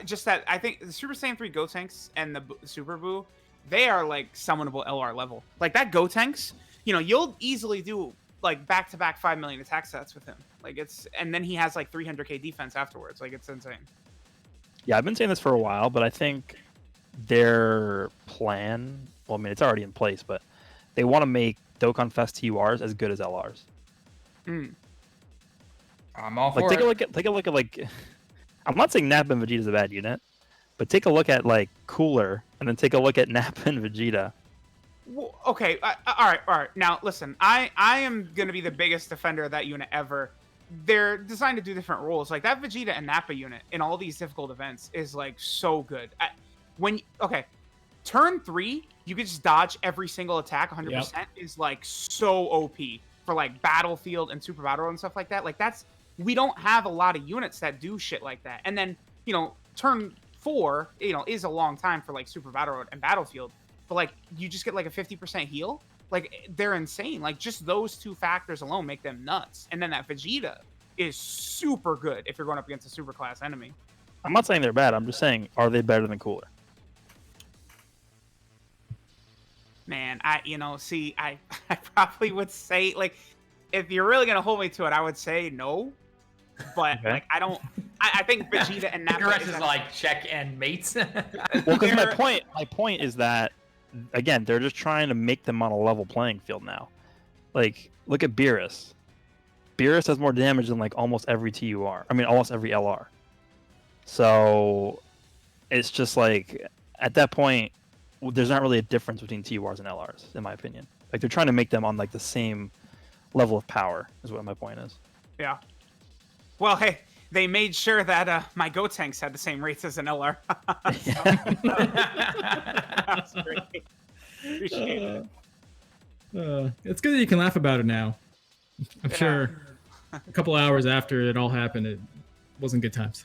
just that I think the Super Saiyan 3 Gotenks and the Super Buu, they are like summonable LR level. Like that Gotenks, you'll easily do like back-to-back 5 million attack sets with him. Like and then he has like 300k defense afterwards. Like it's insane. Yeah, I've been saying this for a while, but I think their plan, well, I mean, it's already in place, but they want to make Dokkan Fest TURs as good as LRs. I'm all Like for take it. a look at like, I'm not saying Nappa and Vegeta's a bad unit, but take a look at like Cooler, and then take a look at Nappa and Vegeta. Well, okay, all right. Now listen, I am gonna be the biggest defender of that unit ever. They're designed to do different roles. Like that Vegeta and Nappa unit in all these difficult events is like so good. Turn 3, you can just dodge every single attack 100% is like so OP for like Battlefield and Super Battle and stuff like that. Like we don't have a lot of units that do shit like that. And then, turn 4, is a long time for like Super Battle Road and Battlefield. But like you just get like a 50% heal. Like they're insane. Like just those two factors alone make them nuts. And then that Vegeta is super good if you're going up against a super class enemy. I'm not saying they're bad. I'm just saying, are they better than Cooler? Man, I probably would say, like, if you're really gonna hold me to it, I would say no. But Okay. like I think Vegeta and Nappa Goresh is like check and mates. Well, because my point is that, again, they're just trying to make them on a level playing field now. Like, look at Beerus. Beerus has more damage than like almost every TUR. I mean, almost every LR. So it's just like, at that point, there's not really a difference between TURs and LRs, in my opinion. Like, they're trying to make them on like the same level of power, is what my point is. Yeah. Well, hey, they made sure that my Gotenks had the same rates as an LR. That's great. Appreciate it. It's good that you can laugh about it now. I'm sure a couple hours after it all happened, it wasn't good times.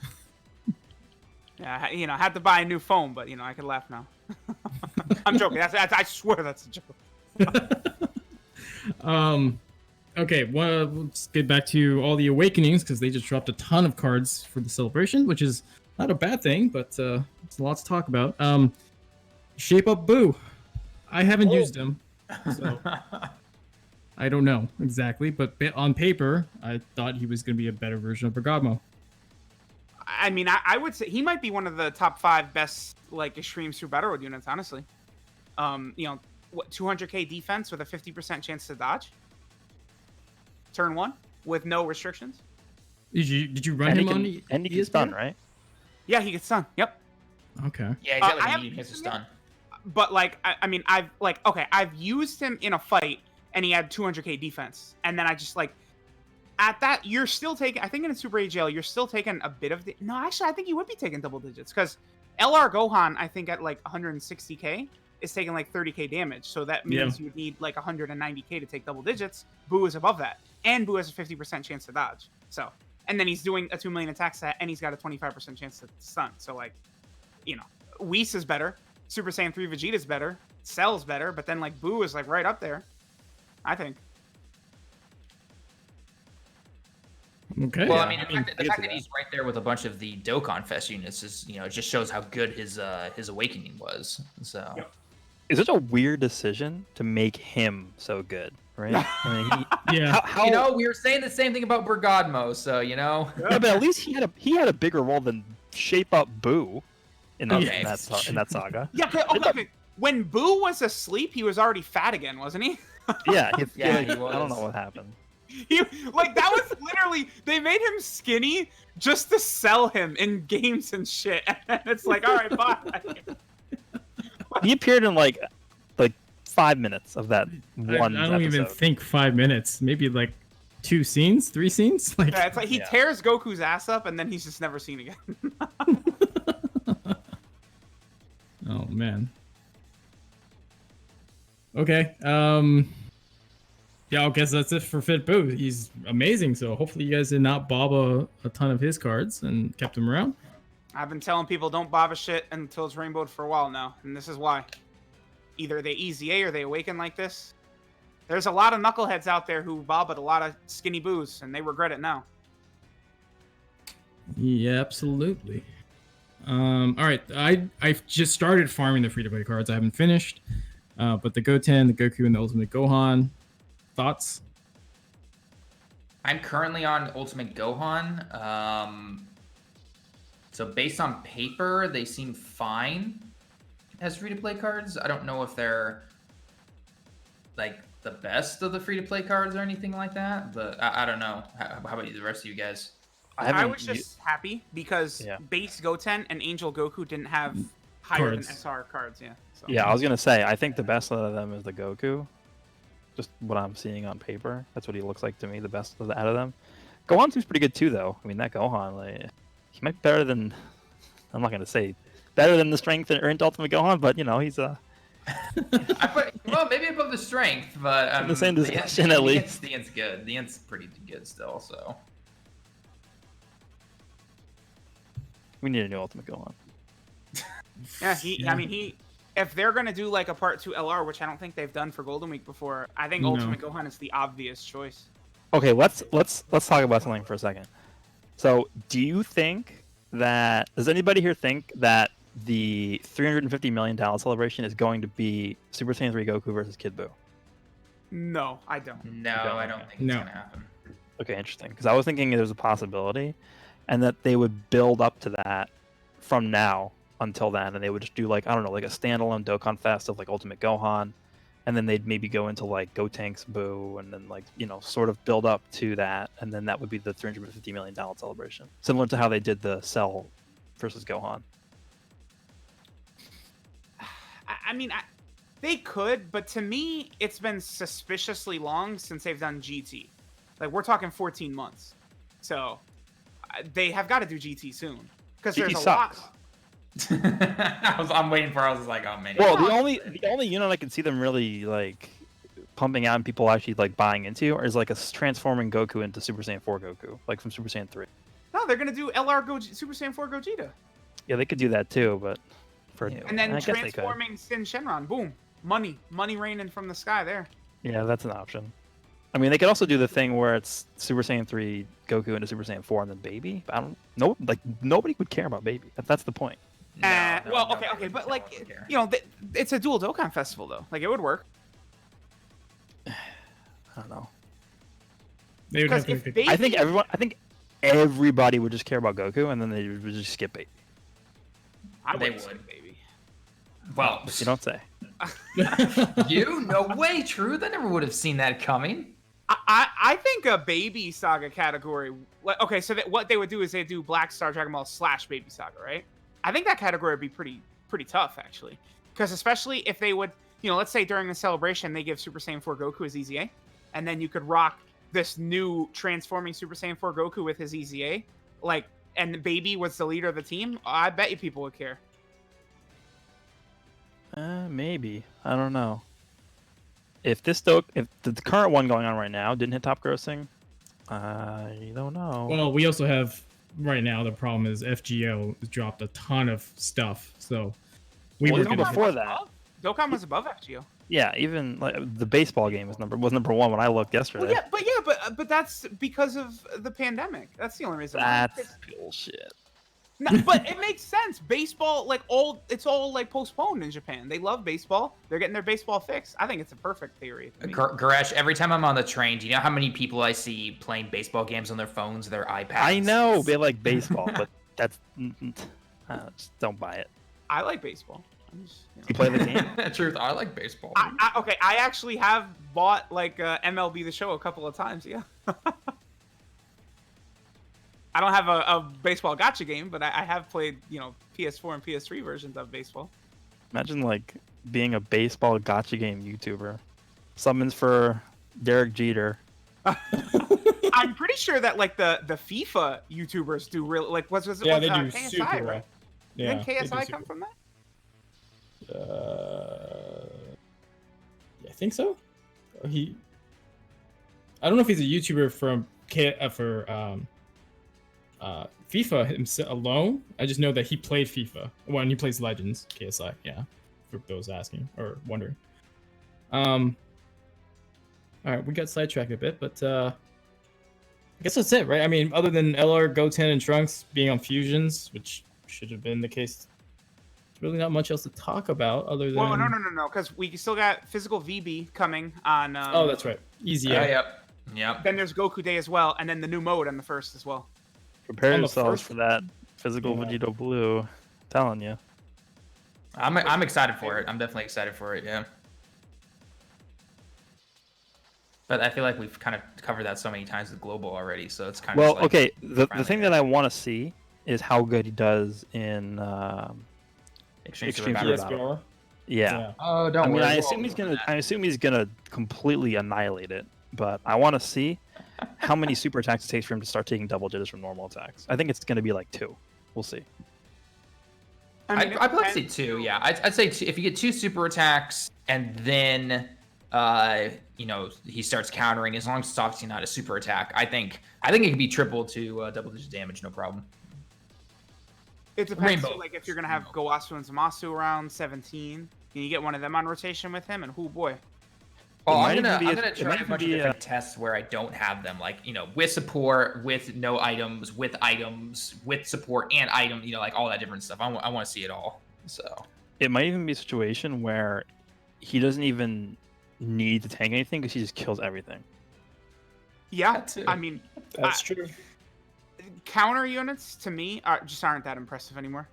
Yeah, had to buy a new phone, but I can laugh now. I'm joking. I swear that's a joke. Okay, well, let's get back to all the awakenings, because they just dropped a ton of cards for the celebration, which is not a bad thing, but it's a lot to talk about. Shape Up Buu. I haven't used him, so I don't know exactly, but on paper, I thought he was going to be a better version of Bergamo. I mean, I would say he might be one of the top 5 best like extreme Super Battle Road units, honestly. 200k defense with a 50% chance to dodge. Turn 1 with no restrictions. Did you run him on? And he gets stun, right? Yeah, he gets stun. Yep. Okay. Yeah, he's got like a medium hits of stun. But like, I've used him in a fight and he had 200k defense, and then I just like, at that, you're still taking, I think in a Super AGL, you're still taking a bit of no, actually, I think you would be taking double digits, because LR Gohan, I think at like 160k, is taking like 30k damage. So that means you would need like 190k to take double digits. Buu is above that. And Buu has a 50% chance to dodge. So, and then he's doing a 2 million attack set, and he's got a 25% chance to stun. So like, Whis is better. Super Saiyan 3 Vegeta is better. Cell's better. But then like Buu is like right up there, I think. Okay. Well, I mean, the fact that he's right there with a bunch of the Dokkan Fest units is, it just shows how good his awakening was. So, It's such a weird decision to make him so good, right? I mean, yeah. we were saying the same thing about Bergadmo, so Yeah, but at least he had a bigger role than Shape Up Buu in that saga. Yeah. Okay. When Buu was asleep, he was already fat again, wasn't he? Yeah. he was. I don't know what happened. That was literally, they made him skinny just to sell him in games and shit. And it's like, all right, bye. He appeared in like 5 minutes of that one. I don't even think 5 minutes. Maybe like 2 scenes, 3 scenes. Like, Yeah, it's like he tears Goku's ass up, and then he's just never seen again. oh man. Okay. Yeah, I guess that's it for Fit Boo. He's amazing. So hopefully you guys did not bob a ton of his cards and kept him around. I've been telling people don't bob a shit until it's rainbowed for a while now, and this is why. Either they EZA or they awaken like this. There's a lot of knuckleheads out there who bob at a lot of skinny boos, and they regret it now. Yeah, absolutely. All right, I've just started farming the free-to-play cards. I haven't finished, but the Goten, the Goku, and the Ultimate Gohan. Thoughts? I'm currently on Ultimate Gohan. So based on paper, they seem fine as free-to-play cards. I don't know if they're like the best of the free-to-play cards or anything like that, but I don't know. How about the rest of you guys? I was just happy because base Goten and Angel Goku didn't have higher than SR cards. Yeah. So. Yeah, I was gonna say I think the best of them is the Goku. Just what I'm seeing on paper, that's what he looks like to me. The best out of them. Gohan seems pretty good too, though. I mean, that Gohan, like, he might be better than. I'm not gonna say better than the strength or into Ultimate Gohan, but you know, he's well, maybe above the strength, but in the same discussion at least. The Int's good. The Int's pretty good still. So we need a new Ultimate Gohan. Yeah, I mean, if they're gonna do like a Part 2 LR, which I don't think they've done for Golden Week before, I think Ultimate Gohan is the obvious choice. Okay, let's talk about something for a second. So, do you think that does anybody here think that the $350 million celebration is going to be Super Saiyan 3 Goku versus Kid Buu? No, I don't. No, I don't think it's gonna happen. Okay, interesting. Because I was thinking there's a possibility, and that they would build up to that from now until then, and they would just do like, I don't know, like a standalone Dokkan Fest of like Ultimate Gohan, and then they'd maybe go into like Gotenks Buu, and then like, you know, sort of build up to that, and then that would be the $350 million celebration, similar to how they did the Cell versus Gohan. I mean, they could, but to me, it's been suspiciously long since they've done GT. Like, we're talking 14 months. So, they have got to do GT soon. Because there's a lot. I'm waiting for. I was like, oh man. Well, the only unit I can see them really like pumping out and people actually like buying into is like a transforming Goku into Super Saiyan 4 Goku, like from Super Saiyan 3. No, they're gonna do LR Super Saiyan 4 Gogeta. Yeah, they could do that too, but for and then transforming Sin Shenron, boom, money raining from the sky there. Yeah, that's an option. I mean, they could also do the thing where it's Super Saiyan 3 Goku into Super Saiyan 4 and then Baby. But I don't know, like nobody would care about Baby. That's the point. Okay, but like, you know, it's a dual Dokkan festival though. Like, it would work. I don't know. I think everybody would just care about Goku, and then they would just skip Baby. They would, Baby. Well, but you don't say. No way, True. They never would have seen that coming. I think a Baby Saga category. Okay, so what they would do is they do Black Star Dragon Ball / Baby Saga, right? I think that category would be pretty tough, actually. Because especially if they would, you know, let's say during the celebration, they give Super Saiyan 4 Goku his EZA, and then you could rock this new transforming Super Saiyan 4 Goku with his EZA, like, and Baby was the leader of the team, I bet you people would care. Maybe. I don't know. If the current one going on right now didn't hit top grossing, I don't know. Well, we also have right now the problem is FGO has dropped a ton of stuff, so we were even before that. Dokkan was above FGO. Yeah, even like the baseball game was number one when I looked yesterday. Well, but that's because of the pandemic. That's the only reason. That's bullshit. No, but it makes sense. Baseball, it's all like postponed in Japan. They love baseball. They're getting their baseball fix. I think it's a perfect theory. Goresh, every time I'm on the train, do you know how many people I see playing baseball games on their phones, their iPads? I know they like baseball, but that's just don't buy it. I like baseball. You play the game? Truth, I like baseball. Okay, I actually have bought like MLB The Show a couple of times. Yeah. I don't have a baseball gotcha game, but I have played, you know, PS4 and PS3 versions of baseball. Imagine like being a baseball gotcha game YouTuber. Summons for Derek Jeter. I'm pretty sure that like the FIFA YouTubers do really like what's it? Yeah, what's, they do KSI, super right? well. Yeah, Didn't they do KSI super come from that? I think so. I don't know if he's a YouTuber from FIFA himself alone. I just know that he played FIFA when he plays Legends. KSI, yeah, for those asking or wondering. All right, we got sidetracked a bit, but I guess that's it, right? I mean, other than LR, Goten, and Trunks being on fusions, which should have been the case, there's really not much else to talk about other than. Well, no, because we still got physical VB coming on. Oh, that's right. Easy. Yep. Then there's Goku Day as well, and then the new mode on the 1st as well. Prepare On the yourselves first- for that physical Yeah. Vegito Blue. I'm telling you. I'm excited for it. I'm definitely excited for it. Yeah. But I feel like we've kind of covered that so many times with Global already, so it's kind of Well, like okay. The finally thing there. that I want to see is how good he does in Extreme Extreme Super Super Battle. Battle. Yeah. Oh, don't I mean, worry. I we'll assume he's go gonna. for I that. assume he's gonna completely annihilate it. But I want to see how many super attacks it takes for him to start taking double jitters from normal attacks. I think it's gonna be like 2. We'll see. I mean, I'd like to depends. say 2. Yeah, I'd say if you get 2 super attacks and then he starts countering, as long as it's obviously not a super attack. I think it can be triple to double-digit damage, no problem. It depends. Rainbow. Like if you're gonna have Goasu and Zamasu around 17, can you get one of them on rotation with him? And oh boy. Well, might I'm even be gonna it try might a even bunch of be different tests where I don't have them, like with support, with no items, with items, with support and item, like all that different stuff. I want to see it all. So It might even be a situation where he doesn't even need to tank anything because he just kills everything. Yeah, That too. I mean, That's true. counter units to me aren't that impressive anymore.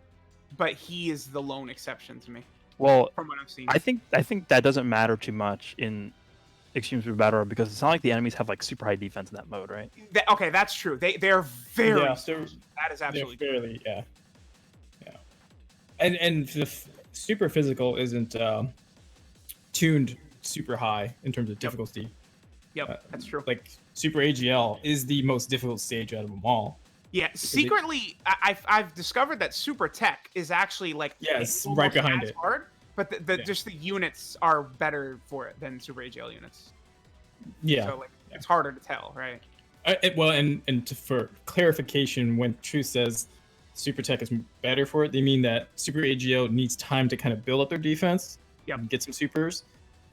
But he is the lone exception to me Well, from what I've seen. I think that doesn't matter too much in Extreme Super Battle because it's not like the enemies have like super high defense in that mode, right? Okay, that's true. They're very. Yeah, strong. That is They're absolutely. fairly, yeah. And the super physical isn't tuned super high in terms of difficulty. Yep, that's true. Like Super AGL is the most difficult stage out of them all. Yeah, secretly, I've discovered that Super Tech is actually like Yes, almost right behind as it. hard, but just the units are better for it than Super AGL units. Yeah. So like it's harder to tell, right? For clarification, when True says Super Tech is better for it, they mean that Super AGL needs time to kind of build up their defense, and get some supers,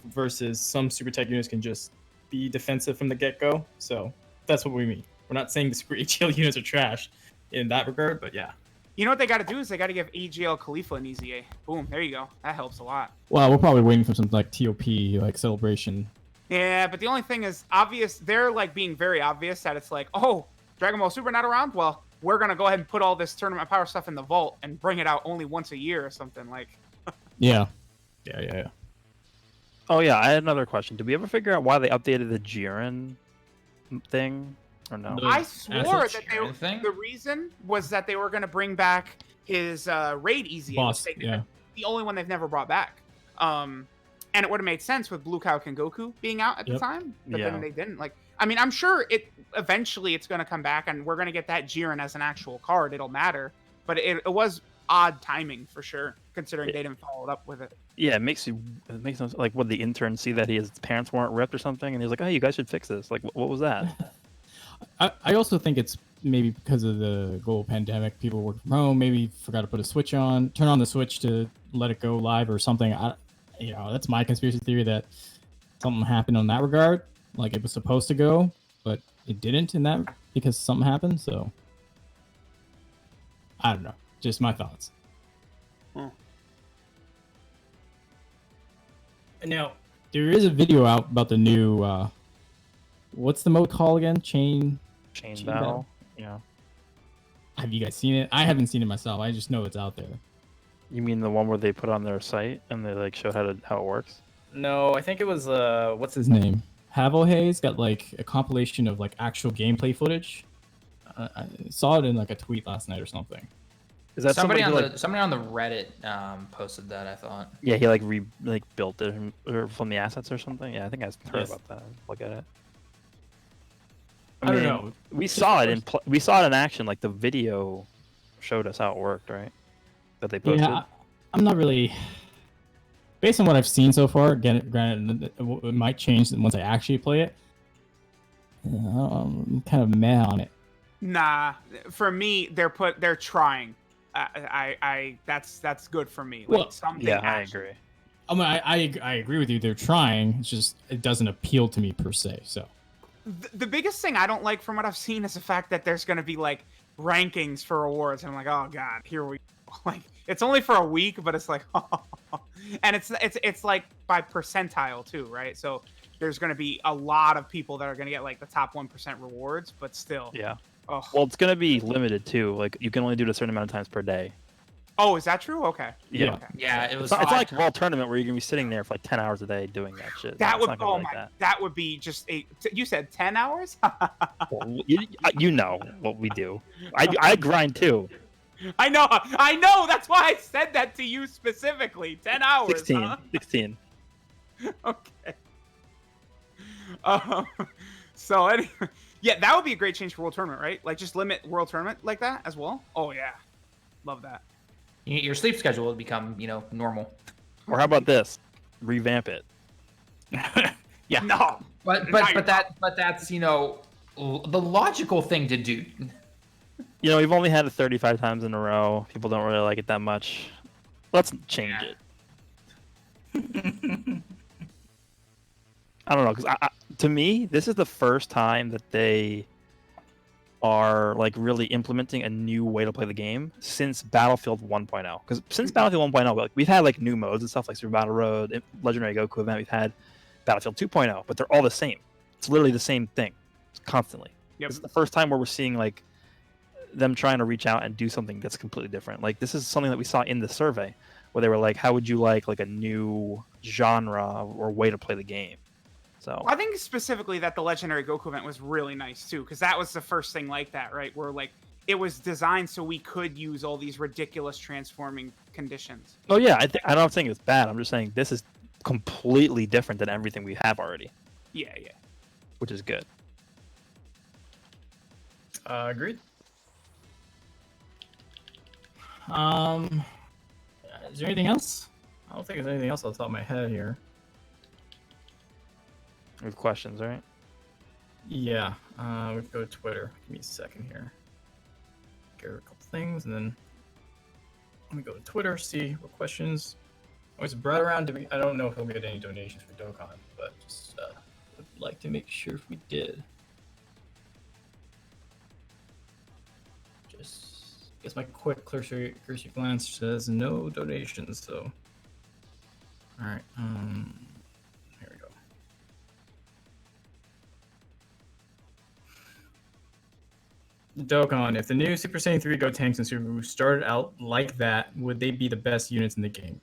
versus some Super Tech units can just be defensive from the get-go. So that's what we mean. We're not saying the Super AGL units are trash in that regard, but yeah. You know what they got to do is they got to give AGL Khalifa an easy A. Boom, there you go. That helps a lot. Well, we're probably waiting for some like TOP like celebration. Yeah, but the only thing is obvious. They're like being very obvious that it's like, oh, Dragon Ball Super not around. Well, we're gonna go ahead and put all this tournament power stuff in the vault and bring it out only once a year or something like. Yeah. Oh yeah, I had another question. Did we ever figure out why they updated the Jiren thing or no? The I swore asset that sharing thing? the reason was that they were gonna bring back his raid easy. Boss, yeah. The only one they've never brought back. And it would have made sense with Blue Cow Kengoku being out at the time, but Yeah. then they didn't. Like, I mean, I'm sure eventually it's going to come back, and we're going to get that Jiren as an actual card. It'll matter, but it was odd timing for sure, considering they didn't follow it up with it. Yeah, it makes no like would the intern see that his parents weren't ripped or something, and he's like, "Oh, you guys should fix this." Like, what was that? I also think it's maybe because of the global pandemic, people work from home, maybe forgot to put a switch on, turn on the switch to let it go live or something. That's my conspiracy theory that something happened on that regard. Like it was supposed to go, but it didn't in that because something happened. So I don't know. Just my thoughts. Now, there is a video out about the new what's the mode called again? Chain Battle. Yeah. Have you guys seen it? I haven't seen it myself. I just know it's out there. You mean the one where they put on their site and they like show how it works? No, I think it was what's his name? Havelhay's got like a compilation of like actual gameplay footage. I saw it in like a tweet last night or something. Is that somebody on who, the somebody on the Reddit posted that, I thought. Yeah, he like built it or from the assets or something. Yeah, I think I heard Yes. about that. Look at it. I don't know. We saw it we saw it in action. Like the video showed us how it worked, right? That they posted. Yeah, I'm not really. Based on what I've seen so far, again, granted, it might change once I actually play it. I'm kind of mad on it. Nah, for me, they're trying. That's good for me. Like Well, something. Yeah, I actual. agree. I mean, I agree with you. They're trying. It's just it doesn't appeal to me per se. So The biggest thing I don't like from what I've seen is the fact that there's gonna be like rankings for awards, and I'm like, oh god, here we go. Like it's only for a week, but it's like, and it's like by percentile too, right? So there's gonna be a lot of people that are gonna get like the top 1% rewards, but still. Yeah. Oh. Well, it's gonna be limited too. Like you can only do it a certain amount of times per day. Oh, is that true? Okay. Yeah. Okay. Yeah, it was. It's not like World Tournament where you're gonna be sitting there for like 10 hours a day doing that shit. That It's would not gonna be like my that would be just you said 10 hours? Well, you know what we do. I grind too. I know. That's why I said that to you specifically. 10 hours. 16. Huh? 16. Okay. So anyway, yeah, that would be a great change for World Tournament, right? Like just limit World Tournament like that as well. Oh yeah, love that. Your sleep schedule will become, normal. Or how about this? Revamp it. yeah, No, But that's the logical thing to do. You know, we've only had it 35 times in a row. People don't really like it that much. Let's change it. I don't know, because to me, this is the first time that they are like really implementing a new way to play the game since Battlefield 1.0. Because since Battlefield 1.0, like, we've had like new modes and stuff like Super Battle Road, Legendary Goku event. We've had Battlefield 2.0, but they're all the same. It's literally the same thing, constantly. Yep. This is the first time where we're seeing like them trying to reach out and do something that's completely different. Like this is something that we saw in the survey where they were like, how would you like a new genre or way to play the game? So I think specifically that the Legendary Goku event was really nice too, because that was the first thing like that, right? Where like it was designed so we could use all these ridiculous transforming conditions. Oh yeah, I'm not saying it's bad. I'm just saying this is completely different than everything we have already. Yeah. Which is good. Agreed. Is there anything else? I don't think there's anything else off the top of my head here. With questions, right? Yeah, we can go to Twitter. Give me a second here. Get a couple things, and then let me go to Twitter, see what questions. Was Brad around? I don't know if he'll get any donations for Dokkan, but just would like to make sure if we did. Just guess my quick cursory glance says no donations. So, all right. Here we go. Dokkan, if the new Super Saiyan 3 Gotenks and Super Buu started out like that, would they be the best units in the game?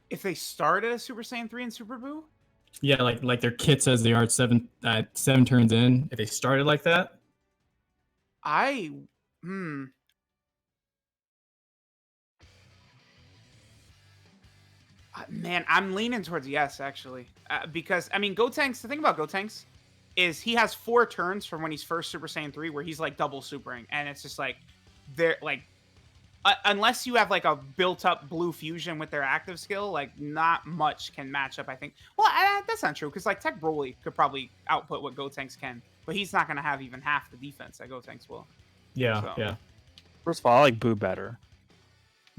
If they started as Super Saiyan 3 and Super Buu? Yeah, like their kit says they are at seven turns in. If they started like that, Man, I'm leaning towards yes, actually, because I mean, Gotenks. The thing about Gotenks is he has 4 turns from when he's first Super Saiyan 3, where he's like double supering, and it's just like they're like, unless you have like a built-up blue fusion with their active skill, like not much can match up. I think. Well, that's not true because like Tech Broly could probably output what Gotenks can, but he's not going to have even half the defense that Gotenks will. yeah, So. yeah. First of all, I like Buu better.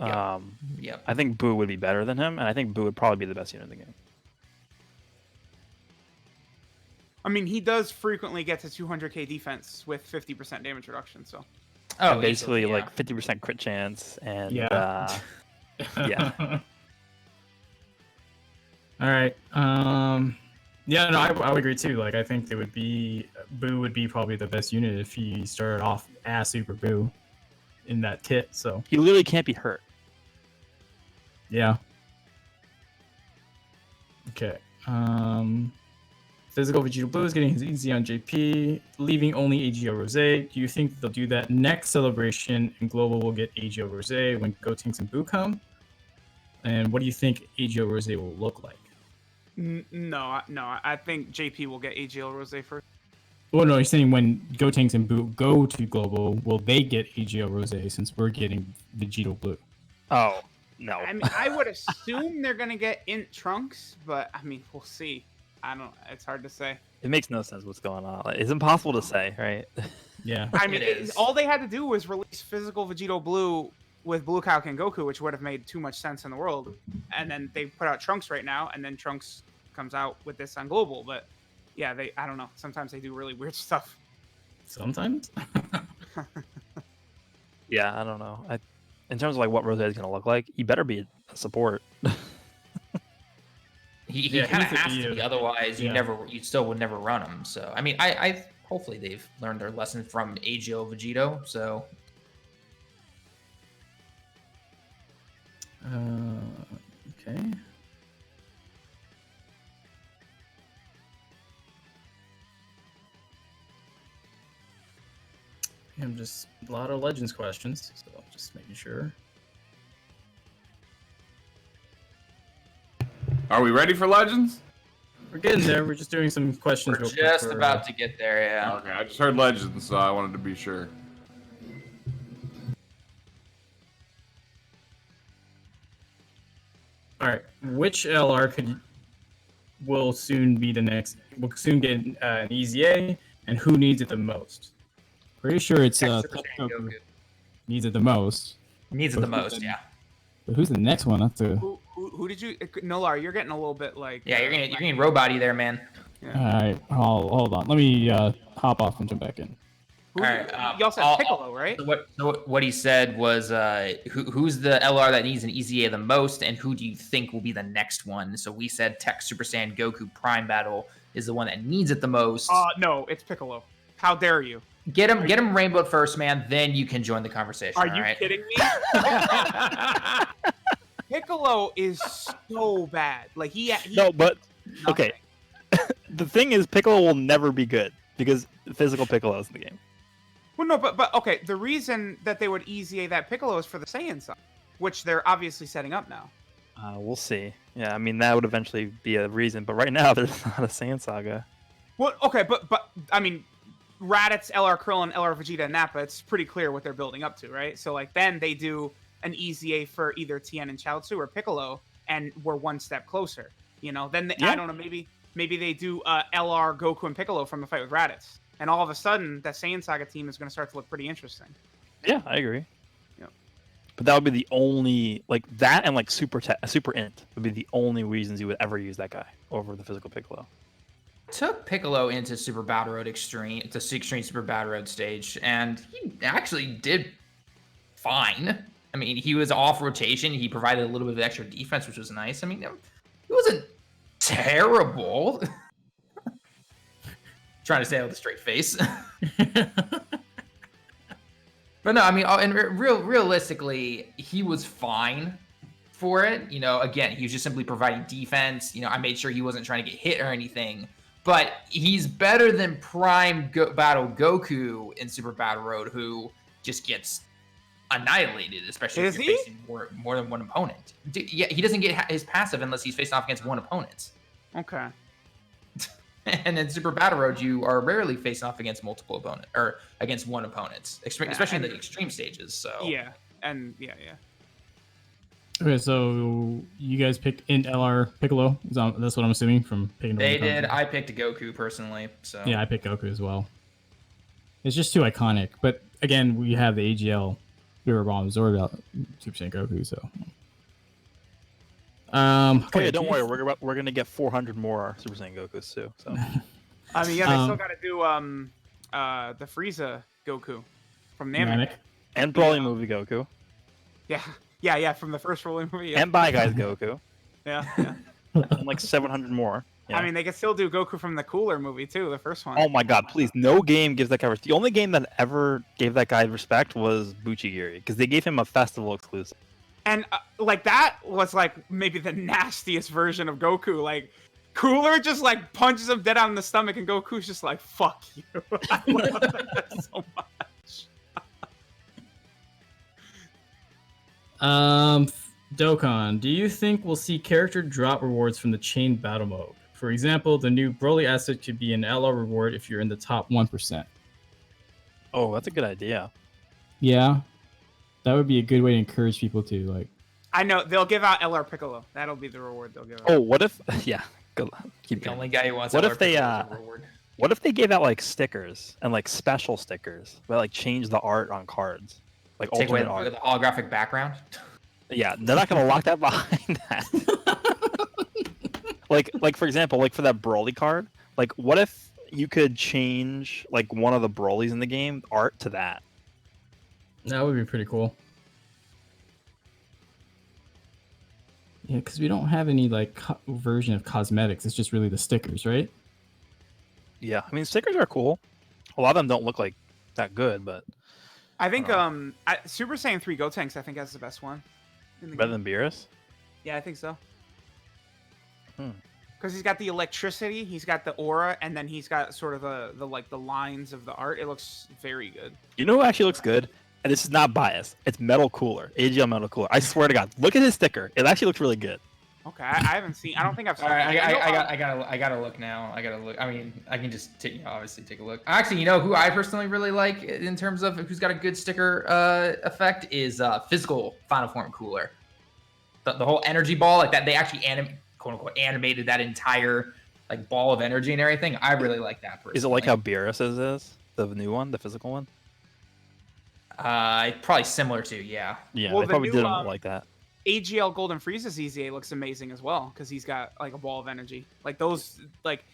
Yep. I think Buu would be better than him, and I think Buu would probably be the best unit in the game. I mean, he does frequently get to 200k defense with 50% damage reduction, so. And basically easily, like 50% crit chance, and Yeah. yeah. All right. Yeah, no, I would agree too. Like, I think Buu would be probably the best unit if he started off as Super Buu in that kit. So He literally can't be hurt. yeah. Okay. Physical Vegeta Blue is getting his easy on JP, leaving only AGO Rose. Do you think they'll do that next celebration and Global will get AGO Rose when Gotenks and Buu come? And what do you think AGO Rose will look like? No, I think JP will get AGL Rose first. Well, no, you're saying when Gotenks and Buu go to global, will they get AGL Rose since we're getting Vegito Blue? Oh no. I mean, I would assume they're gonna get Int Trunks, but I mean, we'll see. I don't. It's hard to say. It makes no sense what's going on. Like, it's impossible to say, right? Yeah. I mean, It is. all they had to do was release physical Vegito Blue with Blue Kaioken Goku, which would have made too much sense in the world. And then they put out Trunks right now, and then Trunks comes out with this on global. But yeah, I don't know. Sometimes they do really weird stuff. Sometimes. Yeah, I don't know. In terms of like what Rose is gonna look like, he better be a support. He Yeah, kind of he's a has to be, idiot. otherwise Yeah. you still would never run him. So I mean, I hopefully they've learned their lesson from AGO Vegito. So Okay. I'm just a lot of Legends questions, so just making sure. Are we ready for Legends? We're getting there. We're just doing some questions. we're real quick just for, about to get there. Yeah. Okay, I just heard Legends, so I wanted to be sure. All right. Which LR will soon be the next? Will soon get an EZA, and who needs it the most? Pretty sure it's Super Saiyan Goku Goku. needs it the most. Needs it the most. Yeah. But who's the next one? That's a. Who did you? Nolar, you're getting a little bit like. Yeah, you're getting robot-y there, man. All right. Hold on. Let me hop off and jump back in. Who, All right, you also have Piccolo, right? So what he said was, who's the LR that needs an EZA the most, and who do you think will be the next one? So we said Tech Super Saiyan Goku Prime Battle is the one that needs it the most. No, it's Piccolo. How dare you? Get him rainbowed first, man. Then you can join the conversation. Are all you right? kidding me? Piccolo is so bad. Like he No, but nothing. okay. The thing is, Piccolo will never be good because physical Piccolo is in the game. Well, no, but okay. The reason that they would EZA that Piccolo is for the Saiyan side, which they're obviously setting up now. We'll see. Yeah, I mean that would eventually be a reason, but right now there's not a Saiyan Saga. Well, okay, but I mean, Raditz, LR Krillin, LR Vegeta, and Nappa. It's pretty clear what they're building up to, right? So like then they do an EZA for either Tien and Chaozu or Piccolo, and we're one step closer. You know, then I don't know, maybe they do LR Goku and Piccolo from the fight with Raditz, and all of a sudden that Saiyan Saga team is going to start to look pretty interesting. Yeah, I agree. Yeah. But that would be the only that and Super Int would be the only reasons you would ever use that guy over the physical Piccolo. Took Piccolo into Super Battle Road Extreme, to Extreme Super Battle Road stage, and he actually did fine. I mean, he was off rotation. He provided a little bit of extra defense, which was nice. I mean, he wasn't terrible. Trying to say it with a straight face. But no, I mean, and realistically, he was fine for it. You know, again, he was just simply providing defense. You know, I made sure he wasn't trying to get hit or anything. But he's better than Prime Battle Goku in Super Battle Road, who just gets annihilated, especially if you're facing more than one opponent. Yeah, he doesn't get his passive unless he's facing off against one opponent. Okay. And in Super Battle Road, you are rarely facing off against multiple opponents or against one opponent, especially in the extreme stages. So yeah. Okay, so you guys picked Int LR Piccolo. That's what I'm assuming from picking. they did. I picked a Goku personally. So yeah, I picked Goku as well. It's just too iconic. But again, we have the AGL Hero Bomb Zord out Super Saiyan Goku. So Oh yeah, don't worry. We're gonna get 400 more Super Saiyan Gokus too. So I mean, yeah, they still got to do the Frieza Goku from Namek. and Broly movie Goku. Yeah, from the first Broly movie. Yeah. And Bye Guys Goku. yeah. And 700 more. Yeah. I mean, they could still do Goku from the Cooler movie too, the first one. Oh my God! Please, no game gives that guy. The only game that ever gave that guy respect was Buchigiri, because they gave him a festival exclusive. And that was maybe the nastiest version of Goku. Like Cooler just punches him dead on the stomach, and Goku's just like, "Fuck you." I love that so much. Dokkan, do you think we'll see character drop rewards from the chain battle mode For example, the new Broly asset could be an LR reward if you're in the top 1%. Oh, that's a good idea. Yeah, that would be a good way to encourage people to like. I know they'll give out LR Piccolo. That'll be the reward they'll give out. Oh, what if? Yeah, good. Keep The going. only guy who wants What LR if they, Piccolo is a reward. What if they gave out like stickers and like special stickers, but like change the art on cards, like Take away alternate the art? holographic background. Yeah, they're not gonna lock that behind that. like for example, like for that Broly card, like what if you could change like one of the Brolys in the game art to that? That would be pretty cool. Yeah, because we don't have any like version of cosmetics. It's just really the stickers, right? Yeah, I mean stickers are cool. A lot of them don't look like that good, but I think Super Saiyan 3 Gotenks I think has the best one. In the better game. than Beerus. Yeah, I think so. Hmm. Because he's got the electricity, he's got the aura, and then he's got sort of the like the lines of the art. It looks very good. You know who actually looks good? And this is not biased. It's Metal Cooler, AGL Metal Cooler. I swear to God, look at his sticker. It actually looks really good. Okay, I haven't seen. I don't think I've seen. All right, it. I gotta look now. I gotta look. I mean, I can just obviously take a look. Actually, you know who I personally really like in terms of who's got a good sticker effect is physical Final Form Cooler. The whole energy ball like that. They actually quote unquote animated that entire like ball of energy and everything. I really like that. Personally. Is it like how Beerus's is? The new one, the physical one? Probably similar to yeah. Yeah, Well, they the probably new, didn't like that. AGL Golden Frieza's EZA looks amazing as well because he's got like a ball of energy. Like those, like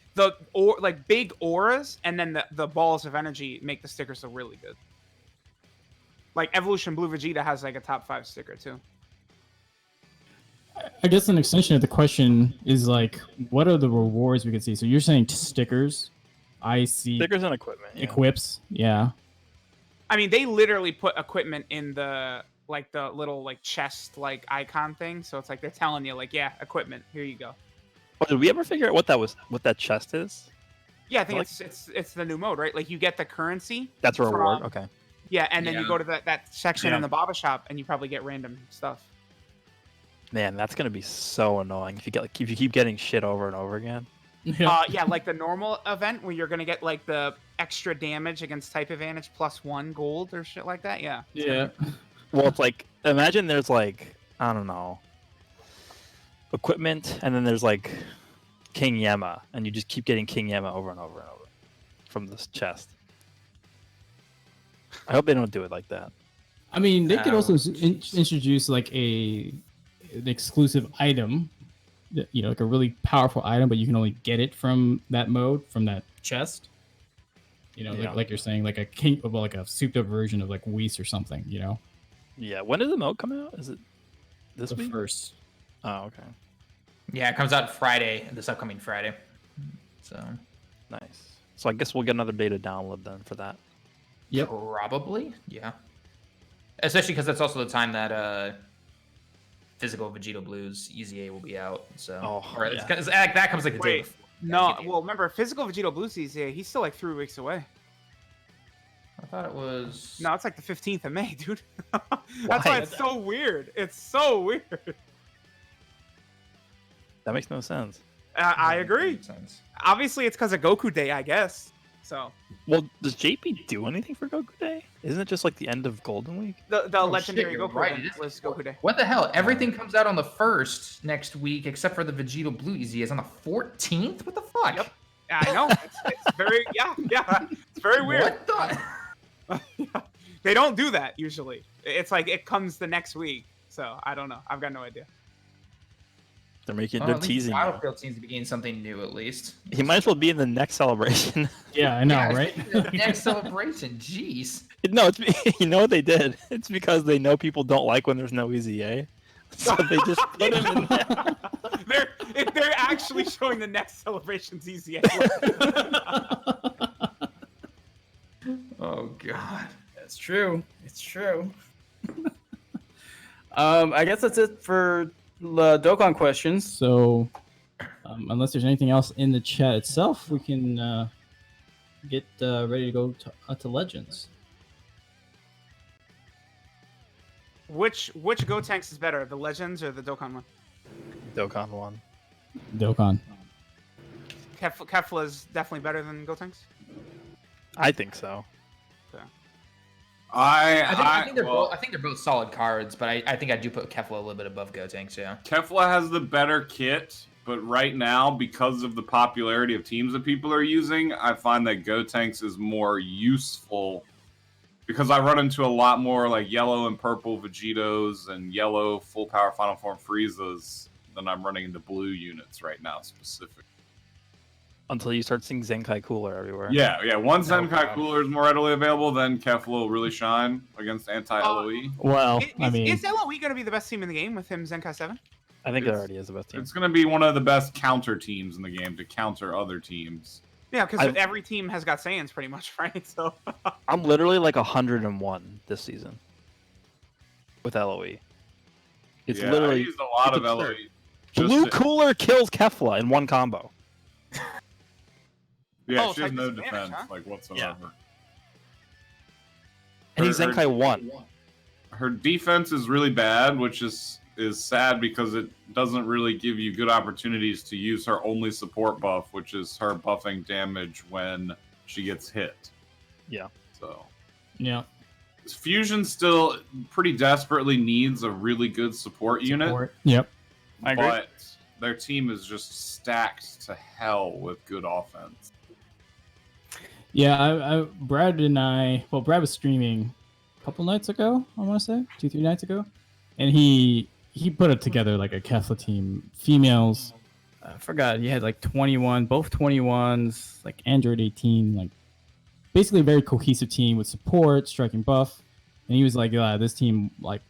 like big auras, and then the balls of energy make the stickers look really good. Like Evolution Blue Vegeta has like a top 5 sticker too. I guess an extension of the question is like, what are the rewards we could see? So you're saying stickers, I see Stickers and equipment. Yeah. equips, yeah. I mean, they literally put equipment in the little like chest like icon thing. So it's like they're telling you like, yeah, equipment. Here you go. Oh, did we ever figure out what that chest is? Yeah, I think Like- it's the new mode, right? Like you get the currency. That's a reward. from- Okay. Yeah, and then you Yeah. go to that section Yeah. in the Baba shop, and you probably get random stuff. Man, that's gonna be so annoying if you keep getting shit over and over again. Yeah, like the normal event where you're gonna get like the extra damage against type advantage +1 gold or shit like that. Yeah. Yeah. Well, it's like imagine there's like I don't know equipment, and then there's like King Yemma, and you just keep getting King Yemma over and over and over from this chest. I hope they don't do it like that. I mean, they could also introduce like an exclusive item, you know, like a really powerful item, but you can only get it from that mode, from that chest. You know, Yeah. like you're saying, like a king, well, like a souped up version of like Whis or something. You know, Yeah. When does the mode come out? Is it this the week? first. Oh, okay. Yeah, it comes out Friday, this upcoming Friday. So Nice. So I guess we'll get another beta download then for that. Yep. probably, yeah. Especially because that's also the time that physical Vegeta Blues EZA will be out. So Oh, yeah. that comes like the day Wait, before. No, well, remember physical Vegito Blue EZA, he's still like 3 weeks away. I thought it was. No, it's like the 15th of May, dude. That's why it's so weird. It's so weird. That makes no sense. I agree. Makes sense. Obviously, it's because of Goku Day, I guess. So Well, does JP do anything for Goku Day? Isn't it just like the end of Golden Week? the legendary Shit, you're Goku right, event it is was Goku Day. What the hell? Everything comes out on the 1st next week except for the Vegeta Blue EZA is on the 14th? What the fuck? Yep. I know. It's very yeah. It's very weird. What the? They don't do that usually. It's like it comes the next week. So I don't know. I've got no idea. They're making, Well, they're at least teasing. you. Battlefield seems to be getting something new at least. He might as well be in the next celebration. Yeah, I know, Yeah, right? the next celebration. Jeez. No, it's you know what they did? It's because they know people don't like when there's no EZA, so they just put him in there. they're actually showing the next celebration's EZA. Oh god. That's true. It's true. I guess that's it for the Dokkan questions. So, unless there's anything else in the chat itself, we can get ready to go to Legends. Which Gotenks is better, the Legends or the Dokkan one? Dokkan one. Dokkan. Kefla is definitely better than Gotenks? I think so. I think they're both solid cards, but I think I do put Kefla a little bit above Gotenks. Yeah. Kefla has the better kit, but right now, because of the popularity of teams that people are using, I find that Gotenks is more useful because I run into a lot more like yellow and purple Vegetos and yellow full power Final Form Friezas than I'm running into blue units right now specifically. Until you start seeing Zenkai Cooler everywhere. Yeah. Once Zenkai Cooler is more readily available, then Kefla will really shine against anti-LOE. Well, Is LOE going to be the best team in the game with him Zenkai 7? I think it already is the best team. It's going to be one of the best counter teams in the game to counter other teams. Yeah, because every team has got Saiyans pretty much, right? So I'm literally like 101 this season with LOE. It's literally I used a lot of LOE. Blue Cooler kills Kefla in one combo. Yeah, Oh, she has type no disadvantage, defense huh? like whatsoever. And he's Zenkai 1. Her defense is really bad, which is sad because it doesn't really give you good opportunities to use her only support buff, which is her buffing damage when she gets hit. Yeah. So yeah. Fusion still pretty desperately needs a really good support unit. Yep. I agree. But their team is just stacked to hell with good offense. Yeah, Brad was streaming a couple nights ago, I want to say, 2-3 nights ago, and he put it together like a Kefla team, females. I forgot, he had like 21, both 21s, like Android 18, like basically a very cohesive team with support, striking buff, and he was like, this team like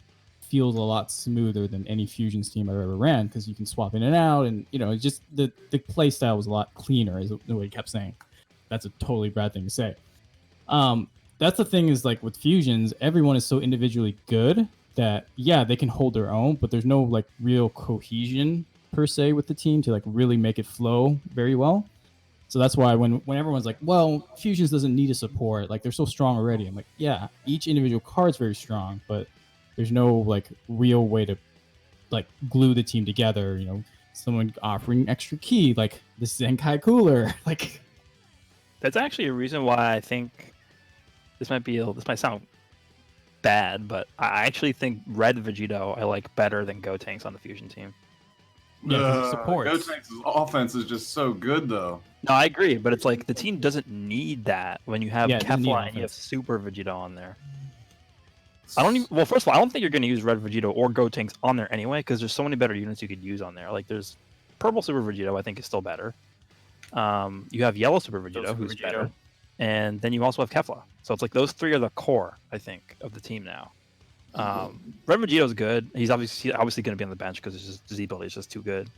feels a lot smoother than any Fusions team I've ever ran because you can swap in and out, and it's just the play style was a lot cleaner, is the way he kept saying. That's a totally bad thing to say. That's the thing is like with Fusions, everyone is so individually good that they can hold their own, but there's no like real cohesion per se with the team to like really make it flow very well. So that's why when everyone's like, well, Fusions doesn't need a support, like they're so strong already. I'm like, yeah, each individual card's very strong, but there's no like real way to like glue the team together. Someone offering extra key, like the Zenkai Cooler, like. That's actually a reason why I think this might sound bad, but I actually think Red Vegeto I like better than Gotenks on the Fusion team. Yeah, 'cause it supports. Gotenks' offense is just so good, though. No, I agree, but it's like the team doesn't need that when you have it doesn't need Kefla and you have offense. Super Vegeto on there. Well, first of all, I don't think you're going to use Red Vegeto or Gotenks on there anyway, because there's so many better units you could use on there. Like there's Purple Super Vegeto, I think is still better. You have Yellow Super Vegeto, who's better, and then you also have Kefla. So it's like those three are the core, I think, of the team now. Red Vegeto's good. He's obviously going to be on the bench because it's just Z ability is just too good.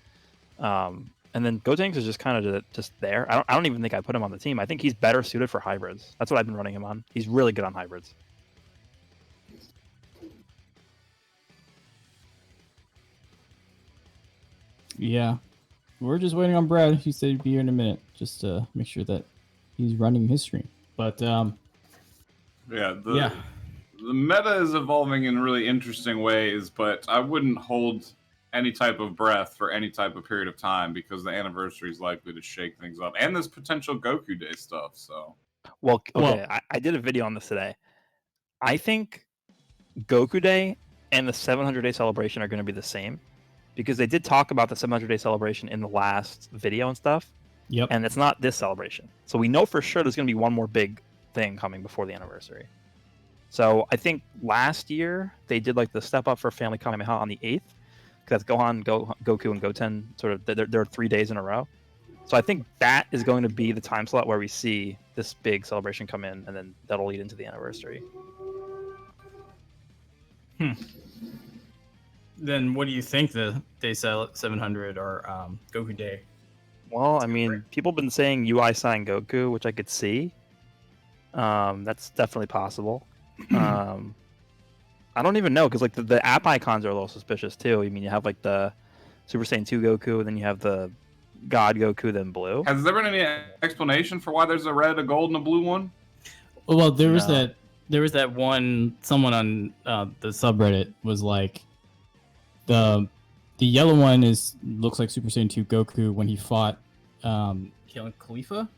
And then Gotenks is just kind of just there. I don't even think I put him on the team. I think he's better suited for hybrids. That's what I've been running him on. He's really good on hybrids. Yeah. We're just waiting on Brad. He said he'd be here in a minute just to make sure that he's running his stream. But The meta is evolving in really interesting ways, but I wouldn't hold any type of breath for any type of period of time because the anniversary is likely to shake things up, and this potential Goku Day stuff. So, well, I did a video on this today. I think Goku Day and the 700 Day celebration are going to be the same because they did talk about the 700 Day celebration in the last video and stuff. Yep. And it's not this celebration, so we know for sure there's going to be one more big thing coming before the anniversary. So I think last year they did like the step up for Family Kamehameha on the 8th. Because Gohan, Goku, and Goten sort of there are 3 days in a row. So I think that is going to be the time slot where we see this big celebration come in, and then that'll lead into the anniversary. Then what do you think the Day 700 or Goku Day? Well, I mean, people have been saying UI sign Goku, which I could see. That's definitely possible. I don't even know because like the app icons are a little suspicious too. I mean, you have like the Super Saiyan 2 Goku, and then you have the God Goku, then blue. has there been any explanation for why there's a red, a gold, and a blue one? well, there was that one someone on the subreddit was like the yellow one looks like Super Saiyan 2 Goku when he fought killing Khalifa,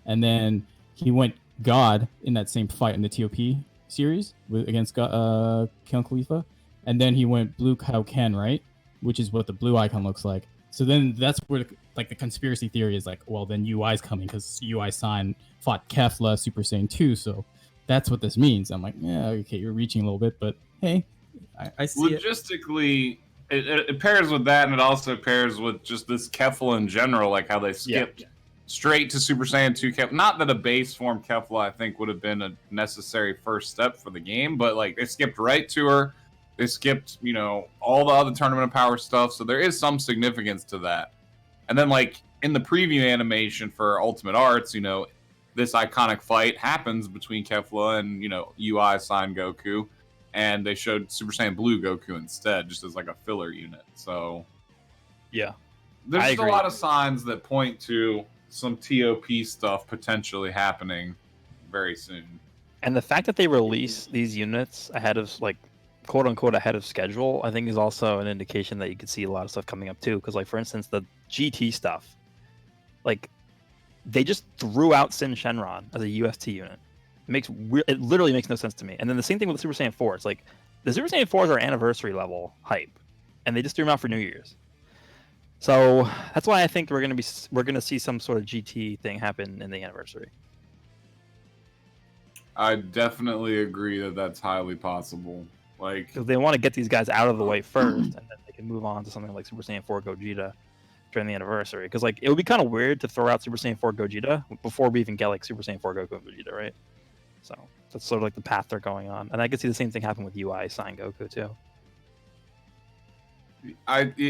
and then he went God in that same fight in the TOP series against killing Khalifa, and then he went blue Kaioken, right, which is what the blue icon looks like. So then that's where like the conspiracy theory is like, well, then UI's coming because UI Sign fought Kefla Super Saiyan 2, so that's what this means. I'm like, yeah, okay, you're reaching a little bit, but hey, I see logistically, it pairs with that, and it also pairs with just this Kefla in general, like how they skipped straight to Super Saiyan 2 Kefla. Not that a base form Kefla, I think, would have been a necessary first step for the game, but like they skipped right to her. They skipped, you know, all the other Tournament of Power stuff, so there is some significance to that. And then, like, in the preview animation for Ultimate Arts, you know, this iconic fight happens between Kefla and, you know, UI Sign Goku, and they showed Super Saiyan Blue Goku instead, just as, like, a filler unit. So, yeah. There's just a lot of signs that point to some TOP stuff potentially happening very soon. And the fact that they release these units ahead of, like, quote unquote ahead of schedule, I think is also an indication that you could see a lot of stuff coming up too. Because, like, for instance, the GT stuff, like, they just threw out Sin Shenron as a UST unit. It literally makes no sense to me. And then the same thing with the Super Saiyan 4. It's like the Super Saiyan 4s are anniversary level hype, and they just threw them out for New Year's. So that's why I think we're gonna see some sort of GT thing happen in the anniversary. I definitely agree that that's highly possible. Like, because they want to get these guys out of the way first, and then they can move on to something like Super Saiyan 4 Gogeta during the anniversary. Because, like, it would be kind of weird to throw out Super Saiyan 4 Gogeta before we even get, like, Super Saiyan 4 Goku and Vegeta, right? So that's sort of like the path they're going on, and I could see the same thing happen with UI Sign Goku too.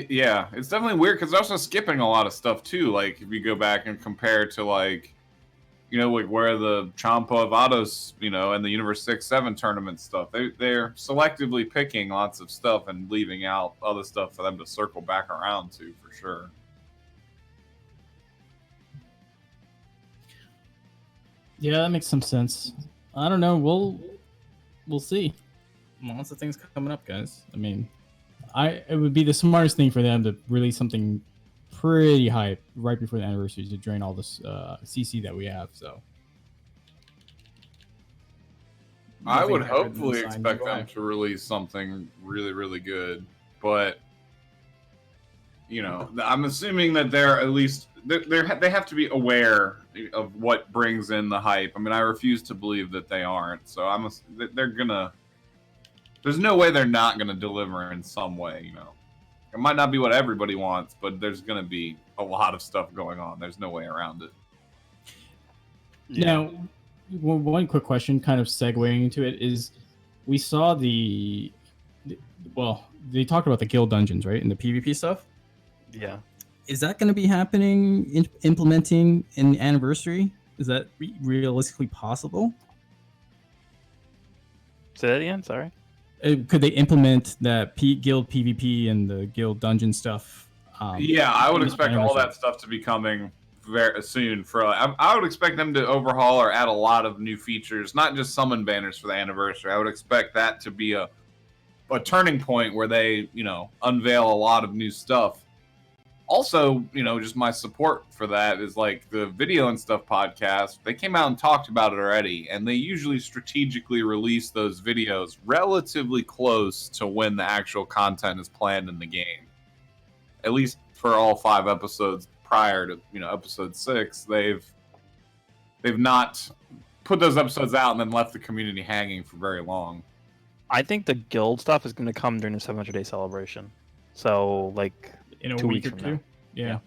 Yeah, it's definitely weird because they're also skipping a lot of stuff too. Like, if you go back and compare to, like, you know, like where the Champa of Ados, you know, and the Universe 6-7 tournament stuff, they're selectively picking lots of stuff and leaving out other stuff for them to circle back around to, for sure. Yeah, that makes some sense. I don't know. We'll see. Lots of things coming up, guys. I mean, it would be the smartest thing for them to release something pretty hype right before the anniversary to drain all this CC that we have. So I would hopefully expect them to release something really, really good, but you know, I'm assuming that they're at least they have to be aware of what brings in the hype. I mean, I refuse to believe that they aren't. So they're gonna. There's no way they're not gonna deliver in some way. You know, it might not be what everybody wants, but there's gonna be a lot of stuff going on. There's no way around it. Now, one quick question, kind of segueing into it, is we saw they talked about the guild dungeons, right, and the PvP stuff. Yeah. Is that going to be happening, implementing in the anniversary? Is that realistically possible? Say that again, sorry. Could they implement that guild PvP and the guild dungeon stuff? Yeah, I would expect all that stuff to be coming very soon. I would expect them to overhaul or add a lot of new features, not just summon banners for the anniversary. I would expect that to be a turning point where they, you know, unveil a lot of new stuff. Also, you know, just my support for that is like the Video and Stuff podcast. They came out and talked about it already, and they usually strategically release those videos relatively close to when the actual content is planned in the game. At least for all 5 episodes prior to, you know, episode 6, they've not put those episodes out and then left the community hanging for very long. I think the guild stuff is going to come during the 700-day celebration. So, like, in a 2 week weeks or from two. now. Yeah.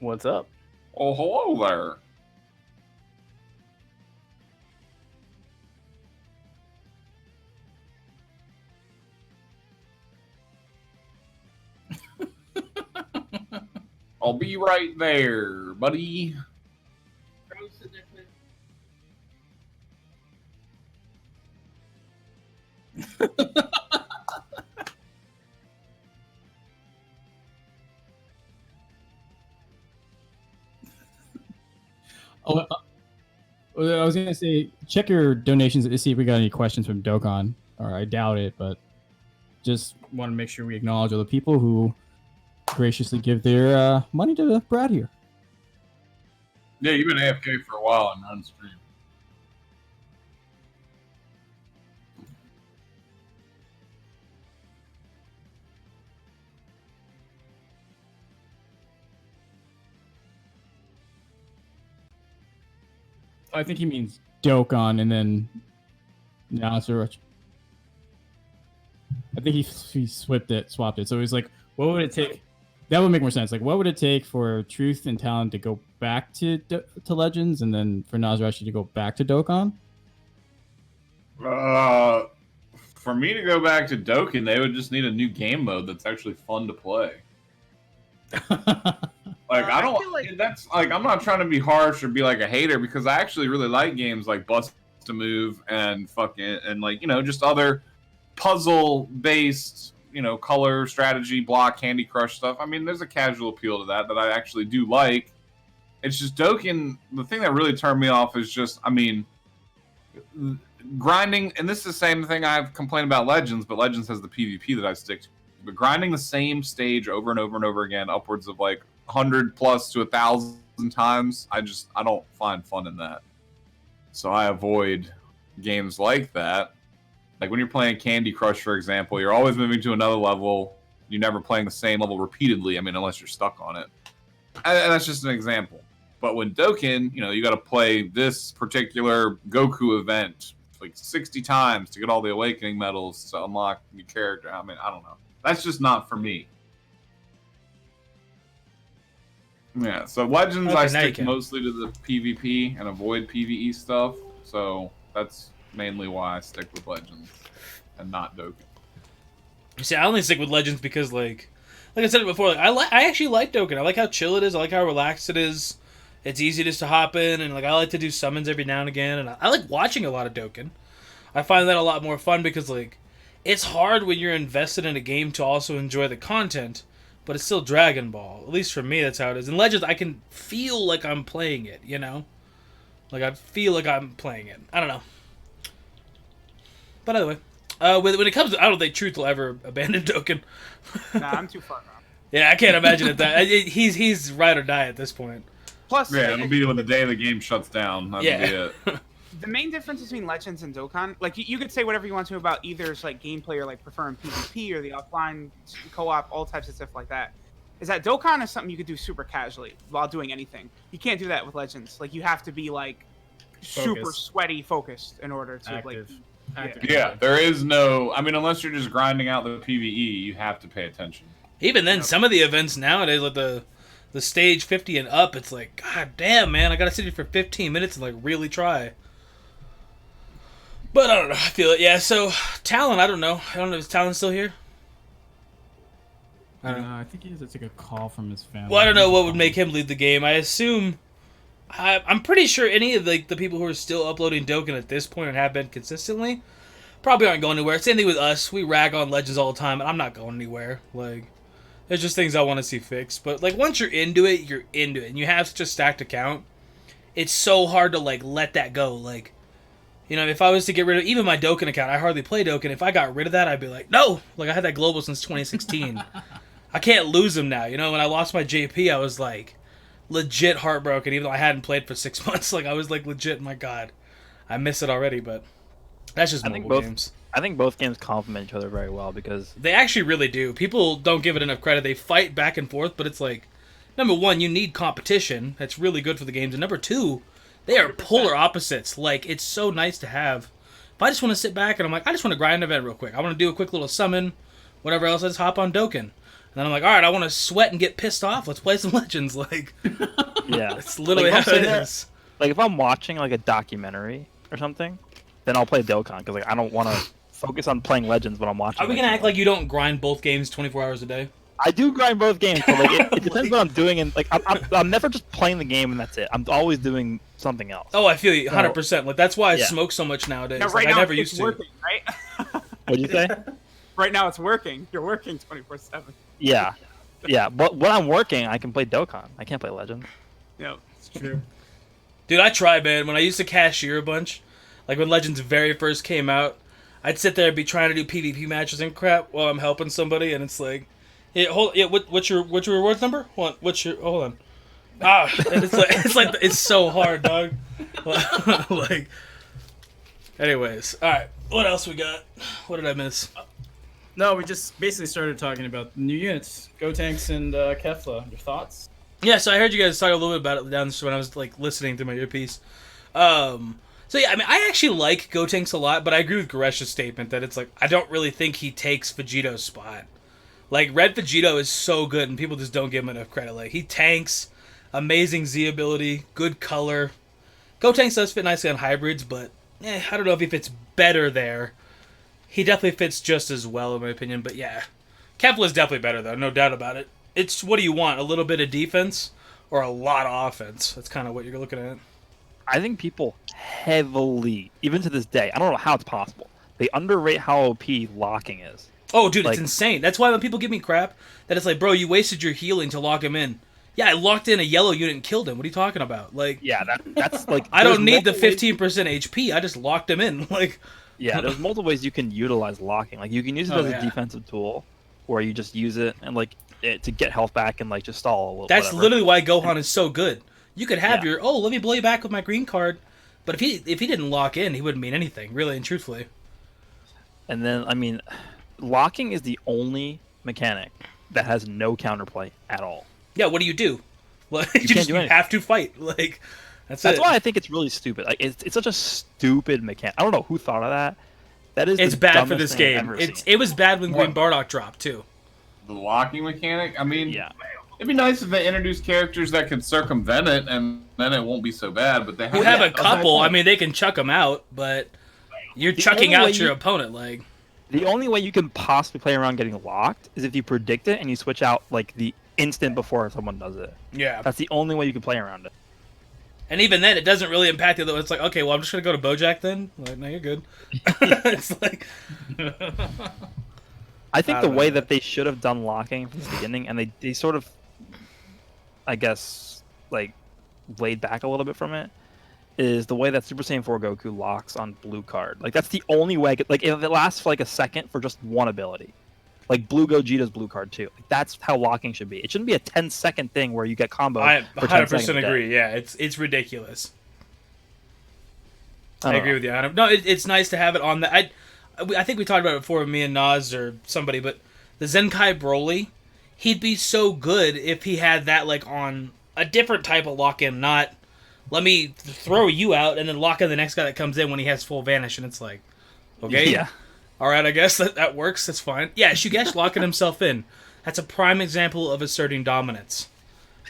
What's up? Oh, hello there. I'll be right there, buddy. I was gonna say, check your donations to see if we got any questions from Dokkan. Or I doubt it, but just want to make sure we acknowledge all the people who graciously give their money to Brad here. Yeah, you've been AFK for a while and on stream. I think he means Dokkan and then Nazareth. I think he swapped it. So he's like, what would it take? That would make more sense. Like, what would it take for Truth and Talon to go back to Legends, and then for Nazareth to go back to Dokkan? For me to go back to Dokkan, they would just need a new game mode that's actually fun to play. Like I don't. That's like I'm not trying to be harsh or be like a hater because I actually really like games like Bust a Move and like just other puzzle based color strategy block Candy Crush stuff. I mean, there's a casual appeal to that I actually do like. It's just Dokkan. The thing that really turned me off is just grinding, and this is the same thing I've complained about Legends, but Legends has the PvP that I stick to. But grinding the same stage over and over and over again, upwards of like 100 plus to 1,000 times, I don't find fun in that. So I avoid games like that. Like when you're playing Candy Crush, for example, you're always moving to another level. You're never playing the same level repeatedly. I mean, unless you're stuck on it. And that's just an example. But when Dokkan, you got to play this particular Goku event like 60 times to get all the awakening medals to unlock your character. I mean, I don't know. That's just not for me. Yeah, so Legends I stick mostly to the PvP and avoid PvE stuff. So that's mainly why I stick with Legends and not Dokkan. See, I only stick with Legends because like I said it before, I actually like Dokkan. I like how chill it is. I like how relaxed it is. It's easy just to hop in, and like I like to do summons every now and again, and I like watching a lot of Dokkan. I find that a lot more fun because like it's hard when you're invested in a game to also enjoy the content, but it's still Dragon Ball. At least for me, that's how it is. In Legends, I can feel like I'm playing it, Like I feel like I'm playing it. I don't know. But anyway, when it comes to, I don't think Truth will ever abandon Dokkan. Nah, I'm too far now. Yeah, I can't imagine it. He's ride or die at this point. Plus, yeah, it'll be when the day the game shuts down. That'll be it. The main difference between Legends and Dokkan, like you could say whatever you want to about either's like gameplay or like preferring PvP or the offline co-op, all types of stuff like that, is that Dokkan is something you could do super casually while doing anything. You can't do that with Legends. Like you have to be like super sweaty focused in order to active. Yeah, there is no. I mean, unless you're just grinding out the PvE, you have to pay attention. Even then, some of the events nowadays, like the stage 50 and up, it's like, God damn, man, I gotta sit here for 15 minutes and like really try. But I don't know, I feel it. Yeah, so Talon, I don't know. Is Talon still here? I don't know. I think he has to take a call from his family. Well, I don't know what would make him lead the game. I assume. I'm pretty sure any of the people who are still uploading Dokkan at this point and have been consistently probably aren't going anywhere. Same thing with us. We rag on Legends all the time, and I'm not going anywhere. Like, there's just things I want to see fixed. But like once you're into it, and you have such a stacked account. It's so hard to like let that go. Like, if I was to get rid of even my Dokkan account, I hardly play Dokkan. If I got rid of that, I'd be like, no. Like I had that global since 2016. I can't lose him now. When I lost my JP, I was like legit heartbroken. Even though I hadn't played for 6 months, like I was like legit. My God, I miss it already. But that's just mobile games. I think both games complement each other very well because they actually really do. People don't give it enough credit. They fight back and forth, but it's like, number one, you need competition. That's really good for the games. And number two, they are 100%. Polar opposites. Like, it's so nice to have. If I just want to sit back and I'm like, I just want to grind an event real quick. I want to do a quick little summon, whatever else, I just hop on Dokkan. And then I'm like, all right, I want to sweat and get pissed off. Let's play some Legends. Like, yeah, it's literally how it is. Like, if I'm watching like a documentary or something, then I'll play Dokkan because like I don't want to focus on playing Legends when I'm watching. Are we gonna act like you don't grind both games 24 hours a day? I do grind both games, but like it depends what I'm doing, and like I'm never just playing the game and that's it. I'm always doing something else. Oh, I feel you 100%. Like that's why I smoke so much nowadays. Now, right like, now I never it's used to. Working, right? What'd you say? Right now it's working. You're working 24/7. Yeah, but when I'm working, I can play Dokkan. I can't play Legends. Yep, it's true. Dude, I try, man. When I used to cashier a bunch, like when Legends very first came out, I'd sit there and be trying to do PvP matches and crap while I'm helping somebody, and it's like, What's your reward number? Hold on. It's so hard, dog. Like, anyways, all right. What else we got? What did I miss? No, we just basically started talking about new units, Gotenks and Kefla. Your thoughts? Yeah, so I heard you guys talk a little bit about it down when I was like listening to my earpiece. So yeah, I mean, I actually like Gotenks a lot, but I agree with Goresh's statement that it's like I don't really think he takes Vegito's spot. Like Red Vegito is so good, and people just don't give him enough credit. Like he tanks, amazing Z ability, good color. Gotenks does fit nicely on hybrids, but I don't know if he fits better there. He definitely fits just as well, in my opinion. But yeah, Kefla's definitely better though, no doubt about it. It's what do you want? A little bit of defense or a lot of offense? That's kind of what you're looking at. I think people heavily, even to this day, I don't know how it's possible, they underrate how OP locking is. Oh, dude, it's insane. That's why when people give me crap, that it's like, bro, you wasted your healing to lock him in. Yeah, I locked in a yellow unit and killed him. What are you talking about? Like, yeah, that's like I don't need the 15% HP. I just locked him in. Like, yeah, there's multiple ways you can utilize locking. Like, you can use it as a defensive tool, where you just use it and like to get health back and like just stall a little. That's literally why Gohan is so good. You could have your let me blow you back with my green card, but if he didn't lock in, he wouldn't mean anything, really and truthfully. And then I mean, locking is the only mechanic that has no counterplay at all. Yeah, what do you do? Like, you have to fight. Like, that's why I think it's really stupid. Like, it's such a stupid mechanic. I don't know who thought of that. That is it's bad for this game. It was bad when Green Bardock dropped too. The locking mechanic. I mean, it'd be nice if they introduced characters that could circumvent it, and then it won't be so bad. But they have a couple. I mean, they can chuck them out, but you're chucking out your opponent. Like, the only way you can possibly play around getting locked is if you predict it and you switch out like the instant before someone does it. Yeah, that's the only way you can play around it. And even then, it doesn't really impact it. It's like, okay, well, I'm just gonna go to Bojack then. Like, no, you're good. It's like, I think the way that they should have done locking from the beginning, and they sort of, I guess, like laid back a little bit from it, is the way that Super Saiyan 4 Goku locks on blue card. Like, that's the only way. Like, if it lasts for like a second for just one ability. Like Blue Gogeta's blue card too. Like, that's how locking should be. It shouldn't be a 10-second thing where you get combo. I 100% agree. Yeah, it's ridiculous. I agree with you, Adam. No, it's nice to have it on the. I think we talked about it before with me and Nas or somebody, but the Zenkai Broly, he'd be so good if he had that like on a different type of lock-in, not let me throw you out and then lock in the next guy that comes in when he has full vanish, and it's like, okay, yeah. All right, I guess that works. That's fine. Yeah, Shugesh locking himself in. That's a prime example of asserting dominance.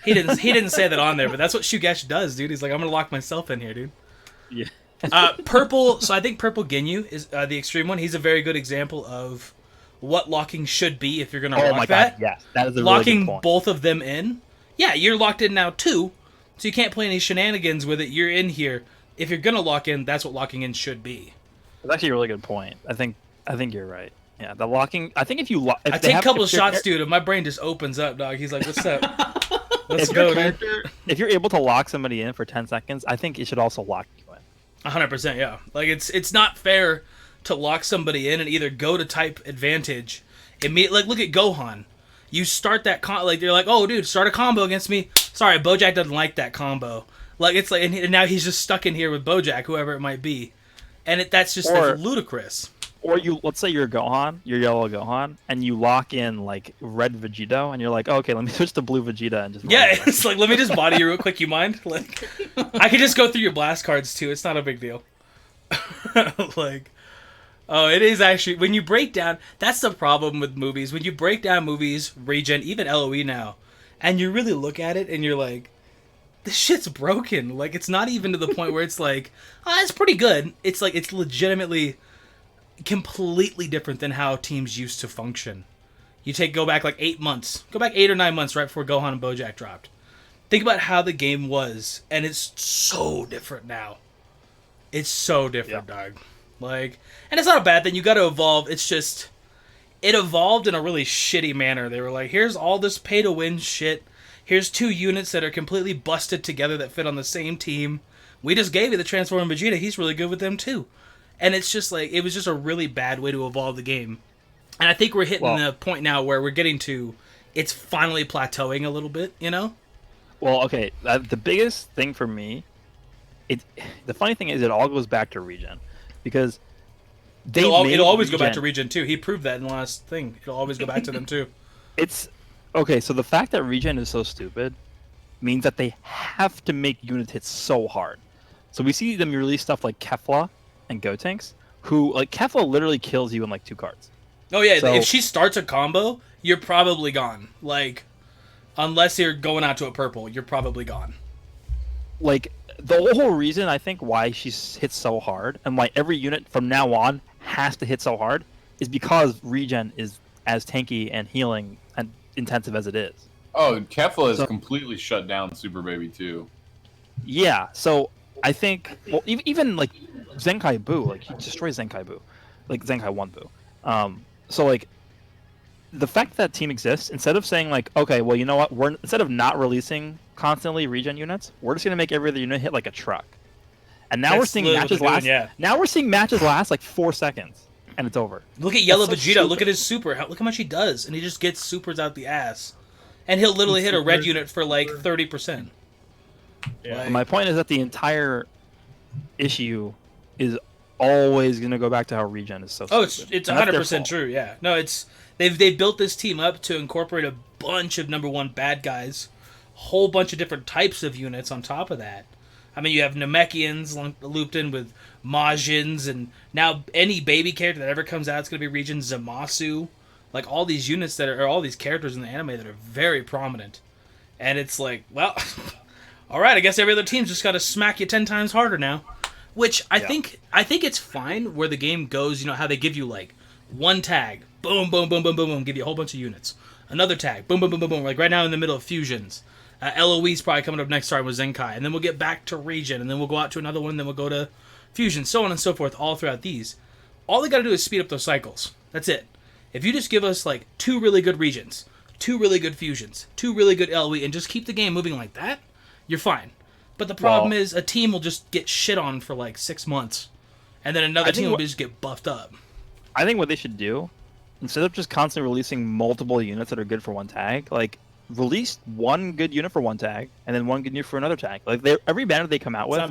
He didn't say that on there, but that's what Shugesh does, dude. He's like, I'm gonna lock myself in here, dude. Yeah. Purple. So I think Purple Ginyu is the extreme one. He's a very good example of what locking should be if you're gonna lock that. God, yes, that is a locking really good point. Both of them in. Yeah, you're locked in now too, so you can't play any shenanigans with it. You're in here. If you're gonna lock in, that's what locking in should be. That's actually a really good point. I think you're right. Yeah, the locking. I think if you lock, I take a couple shots, dude, and my brain just opens up, dog. He's like, "What's up? Let's go, dude." If you're able to lock somebody in for 10 seconds, I think it should also lock you in. 100%, yeah. Like it's not fair to lock somebody in and either go to type advantage. Like look at Gohan. You start that like they're like, "Oh, dude, start a combo against me." Sorry, Bojack doesn't like that combo. Like it's like, and now he's just stuck in here with Bojack, whoever it might be, and that's just like, ludicrous. Or let's say you're Gohan, you're yellow Gohan, and you lock in like red Vegito, and you're like, oh, okay, let me switch to blue Vegeta and just it's like, let me just body you real quick. You mind? Like, I can just go through your blast cards too. It's not a big deal. Like, oh, it is actually when you break down. That's the problem with movies. When you break down movies, regen, even LOE now, and you really look at it, and you're like, this shit's broken. Like, it's not even to the point where it's like, it's pretty good. It's like it's legitimately completely different than how teams used to function. Go back like 8 months. Go back 8 or 9 months right before Gohan and Bojack dropped. Think about how the game was, and it's so different now. It's so different, dog. Like, and it's not a bad thing. You got to evolve. It's just, it evolved in a really shitty manner. They were like, here's all this pay-to-win shit. Here's 2 units that are completely busted together that fit on the same team. We just gave you the Transform Vegeta. He's really good with them, too. And it's just like, it was just a really bad way to evolve the game. And I think we're hitting the point now where we're getting to, it's finally plateauing a little bit, you know? Well, okay. The biggest thing for me, the funny thing is, it all goes back to regen, because it'll always go back to regen too. He proved that in the last thing. It'll always go back to them too. It's okay. So the fact that regen is so stupid means that they have to make unit hits so hard. So we see them release stuff like Kefla and Gotenks, who like Kefla literally kills you in like 2 cards. Oh yeah, So, if she starts a combo, you're probably gone. Like, unless you're going out to a purple, you're probably gone. like the whole reason I think why she's hit so hard and why every unit from now on has to hit so hard is because regen is as tanky and healing and intensive as it is. Oh, Kefla is completely shut down Super Baby too. Yeah, so I think even like Zenkai Buu, like he destroys Zenkai Buu, like Zenkai 1 Buu. So like the fact that team exists, instead of saying like, okay, well you know what, instead of not releasing constantly regen units, we're just gonna make every other unit hit like a truck. And now we're seeing matches last. Now we're seeing matches last like 4 seconds, and it's over. Look at Yellow Vegeta. Look at his super. Look how much he does, and he just gets supers out the ass, and he'll literally hit a red unit for like 30%. Yeah. Like, My point is that the entire issue is always gonna go back to how regen is so. oh, stupid. it's And that's their 100% fault. true. Yeah, no, it's they've built this team up to incorporate a bunch of #1 bad guys, whole bunch of different types of units on top of that. I mean, you have Namekians looped in with Majins, and now any baby character that ever comes out is going to be Regen Zamasu. Like, all these units or all these characters in the anime that are very prominent. And it's like, well, alright, I guess every other team's just got to smack you 10 times harder now. Which, I think it's fine where the game goes, you know, how they give you, like, one tag, boom, boom, boom, boom, boom, boom, give you a whole bunch of units. Another tag, boom, boom, boom, boom, boom, like right now in the middle of fusions. LOE's probably coming up next, starting with Zenkai, and then we'll get back to Regen, and then we'll go out to another one, and then we'll go to Fusion, so on and so forth, all throughout these. All they gotta do is speed up those cycles. That's it. If you just give us, like, 2 really good Regens, 2 really good Fusions, 2 really good LOE, and just keep the game moving like that, you're fine. But the problem is, a team will just get shit on for, like, 6 months, and then another team will just get buffed up. I think what they should do, instead of just constantly releasing multiple units that are good for one tag, like release 1 good unit for one tag and then 1 good unit for another tag. Like every banner they come out with have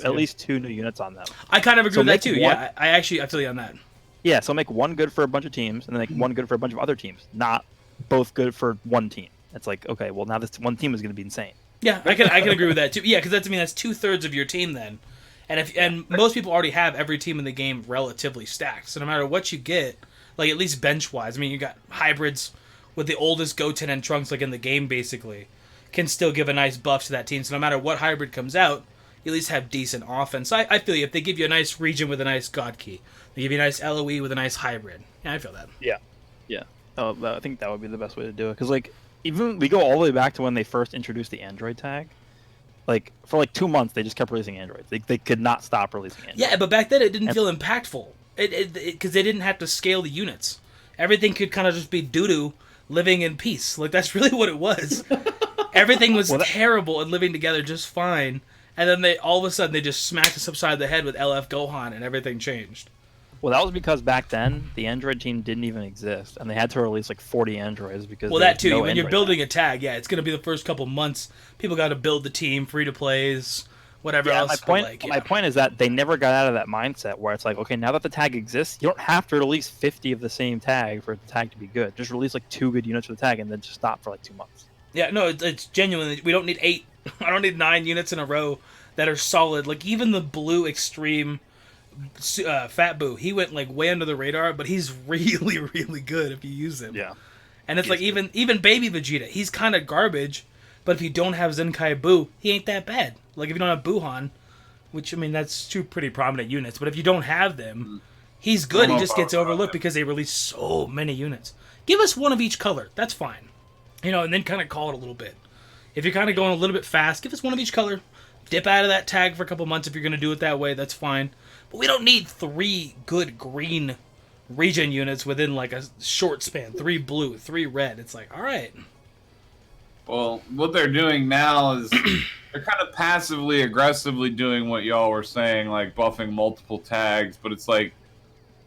at least 2 new units on them. I kind of agree with that too. Yeah, I feel you on that. Yeah, so make 1 good for a bunch of teams and then make 1 good for a bunch of other teams, not both good for one team. It's like, okay, well now this one team is going to be insane. Yeah, I can agree with that too. Yeah, because that's 2/3 of your team then. And most people already have every team in the game relatively stacked. So no matter what you get, like at least bench wise, I mean you got hybrids with the oldest Goten and Trunks like in the game basically, can still give a nice buff to that team. So no matter what hybrid comes out, you at least have decent offense. So I feel you. If they give you a nice region with a nice God Key, they give you a nice LOE with a nice hybrid. Yeah, I feel that. Yeah. I think that would be the best way to do it. Because like even we go all the way back to when they first introduced the Android tag. Like for like 2 months they just kept releasing Androids. They could not stop releasing Androids. Yeah, but back then it didn't feel impactful. Because they didn't have to scale the units. Everything could kind of just be doo-doo living in peace. Like, that's really what it was. Everything was terrible and living together just fine. And then all of a sudden, they just smacked us upside the head with LF Gohan, and everything changed. Well, that was because back then, the Android team didn't even exist, and they had to release like 40 Androids because well, that too. When you're building a tag, yeah, it's going to be the first couple months. People got to build the team, free-to-plays, whatever else. My point is that they never got out of that mindset where it's like, okay, now that the tag exists, you don't have to release 50 of the same tag for the tag to be good. Just release like 2 good units for the tag and then just stop for like 2 months. Yeah, no, it's genuinely, we don't need 8. I don't need 9 units in a row that are solid. Like, even the blue extreme Fat Boo, he went like way under the radar, but he's really, really good if you use him. Yeah. And it's like, even Baby Vegeta, he's kind of garbage, but if you don't have Zenkai Buu, he ain't that bad. Like, if you don't have Buhan, which, I mean, that's 2 pretty prominent units, but if you don't have them, he's good. He just gets overlooked because they release so many units. Give us 1 of each color. That's fine. You know, and then kind of call it a little bit. If you're kind of going a little bit fast, give us 1 of each color. Dip out of that tag for a couple months if you're going to do it that way. That's fine. But we don't need 3 good green regen units within, like, a short span. 3 blue, 3 red. It's like, all right. Well, what they're doing now is they're kind of passively aggressively doing what y'all were saying, like buffing multiple tags, but it's like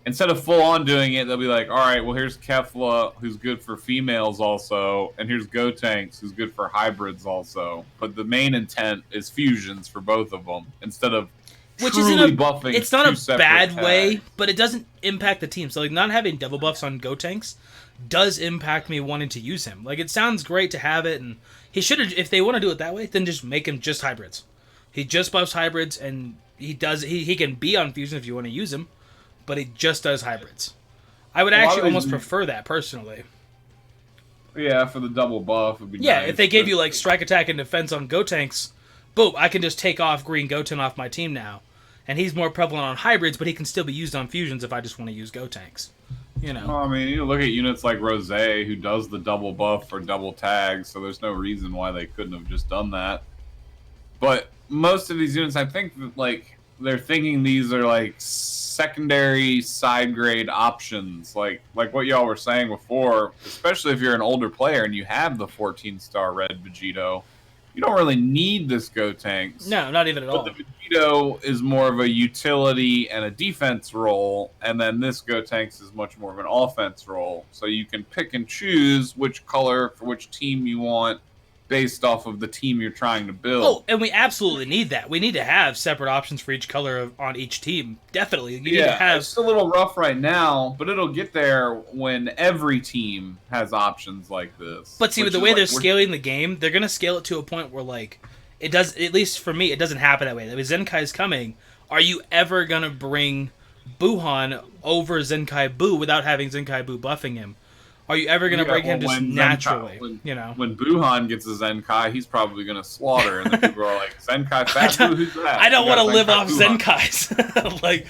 instead of full on doing it, they'll be like, all right, well, here's Kefla, who's good for females also, and here's Gotenks, who's good for hybrids also. But the main intent is fusions for both of them instead of truly buffing. It's not a bad tags. way, but it doesn't impact the team. So like not having double buffs on Gotenks does impact me wanting to use him. Like it sounds great to have it, and he should have. If they want to do it that way, then just make him just hybrids. He just buffs hybrids, and he can be on fusion if you want to use him, but he just does hybrids. I would actually almost prefer that personally. Yeah, for the double buff would be nice, if they gave but... you like strike, attack, and defense on Gotenks, boom, I can just take off Green Goten off my team now. And he's more prevalent on hybrids, but he can still be used on fusions if I just want to use Gotenks. You know. Well, I mean, you look at units like Rose, who does the double buff or double tag, so there's no reason why they couldn't have just done that. But most of these units, I think, that, like, they're thinking these are like secondary side grade options, like what y'all were saying before. Especially if you're an older player and you have the 14-star red Vegito. You don't really need this Gotenks. No, not even at all. But the Vegito is more of a utility and a defense role, and then this Gotenks is much more of an offense role. So you can pick and choose which color for which team you want based off of the team you're trying to build. Oh, and we absolutely need that. We need to have separate options for each color on each team. Definitely. You need to have... It's a little rough right now, but it'll get there when every team has options like this. But see, with the way they're scaling the game, they're going to scale it to a point where, like, it does, at least for me, it doesn't happen that way. If Zenkai's coming, are you ever going to bring Buhan over Zenkai Buu without having Zenkai Buu buffing him? Are you ever going to bring him just naturally? When Buhan gets a Zenkai, he's probably going to slaughter, and then people are like, Zenkai Fat Buu, who's that? I don't want to live off Zenkais. Like,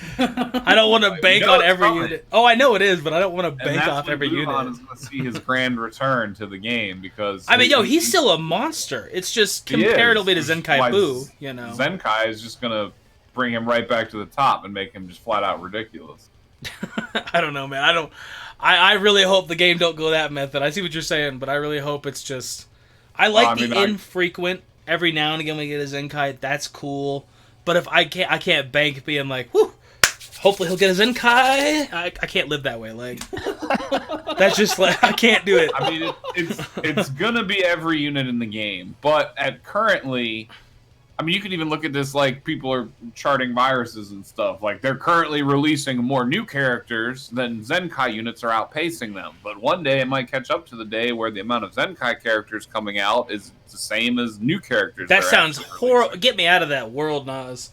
I don't want to bank on every unit. Oh, I know it is, but I don't want to bank off every unit. Buhan is going to see his grand return to the game because... I mean, he's still a monster. It's just comparatively to Zenkai Buu, you know. Zenkai is just going to bring him right back to the top and make him just flat out ridiculous. I don't know, man. I really hope the game don't go that method. I see what you're saying, but I really hope it's just... I like infrequent, every now and again we get a Zenkai, that's cool. But if I can't bank being like, whew, hopefully he'll get a Zenkai. I can't live that way. Like, that's just like, I can't do it. I mean, it's going to be every unit in the game, but currently... I mean, you can even look at this like people are charting viruses and stuff. Like, they're currently releasing more new characters than Zenkai units are outpacing them. But one day it might catch up to the day where the amount of Zenkai characters coming out is the same as new characters. That sounds horrible. Get me out of that world, Nas.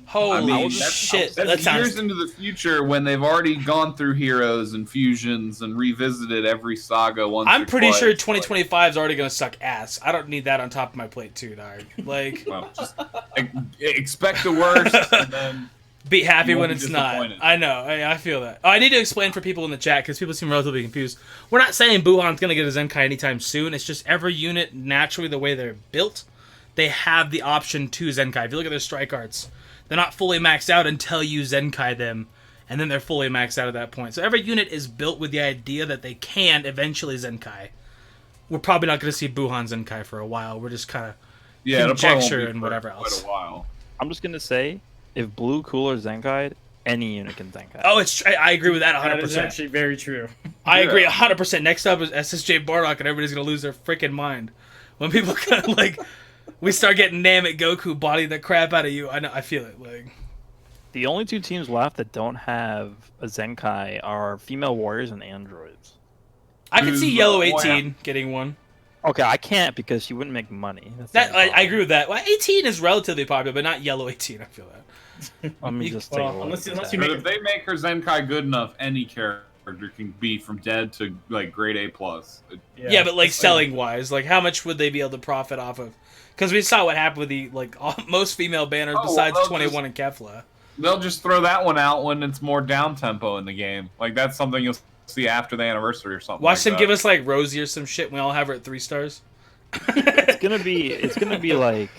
Holy shit. That's years into the future when they've already gone through Heroes and Fusions and revisited every saga once I'm pretty sure 2025 is already going to suck ass. I don't need that on top of my plate too, dog. Like, well, just expect the worst and then be happy when it's not. I know. I feel that. Oh, I need to explain for people in the chat because people seem relatively confused. We're not saying Buhan's going to get a Zenkai anytime soon. It's just every unit, naturally the way they're built, they have the option to Zenkai. If you look at their strike arts, they're not fully maxed out until you Zenkai them, and then they're fully maxed out at that point. So every unit is built with the idea that they can eventually Zenkai. We're probably not going to see Buhan Zenkai for a while. We're just kind of conjecture and whatever else. Quite a while. I'm just going to say, if Blue Cooler Zenkai, any unit can Zenkai. Oh, I agree with that 100%. That is actually very true. I agree 100%. Next up is SSJ Bardock, and everybody's going to lose their freaking mind. When people kind of like... We start getting Namek Goku body the crap out of you. I know, I feel it. Like, the only two teams left that don't have a Zenkai are female warriors and androids. I could see Yellow 18 getting one. Okay, I can't because she wouldn't make money. I agree with that. Well, 18 is relatively popular, but not Yellow 18. I feel that. Let me just take a look. Unless you but if they make her Zenkai good enough, any character can be from dead to like grade A+. Yeah, but like selling wise, like how much would they be able to profit off of? Because we saw what happened with the most female banners besides 21 and Kefla. They'll just throw that one out when it's more down tempo in the game. Like that's something you'll see after the anniversary or something. Watch them give us like Rosie or some shit. And we all have her at 3 stars. It's gonna be like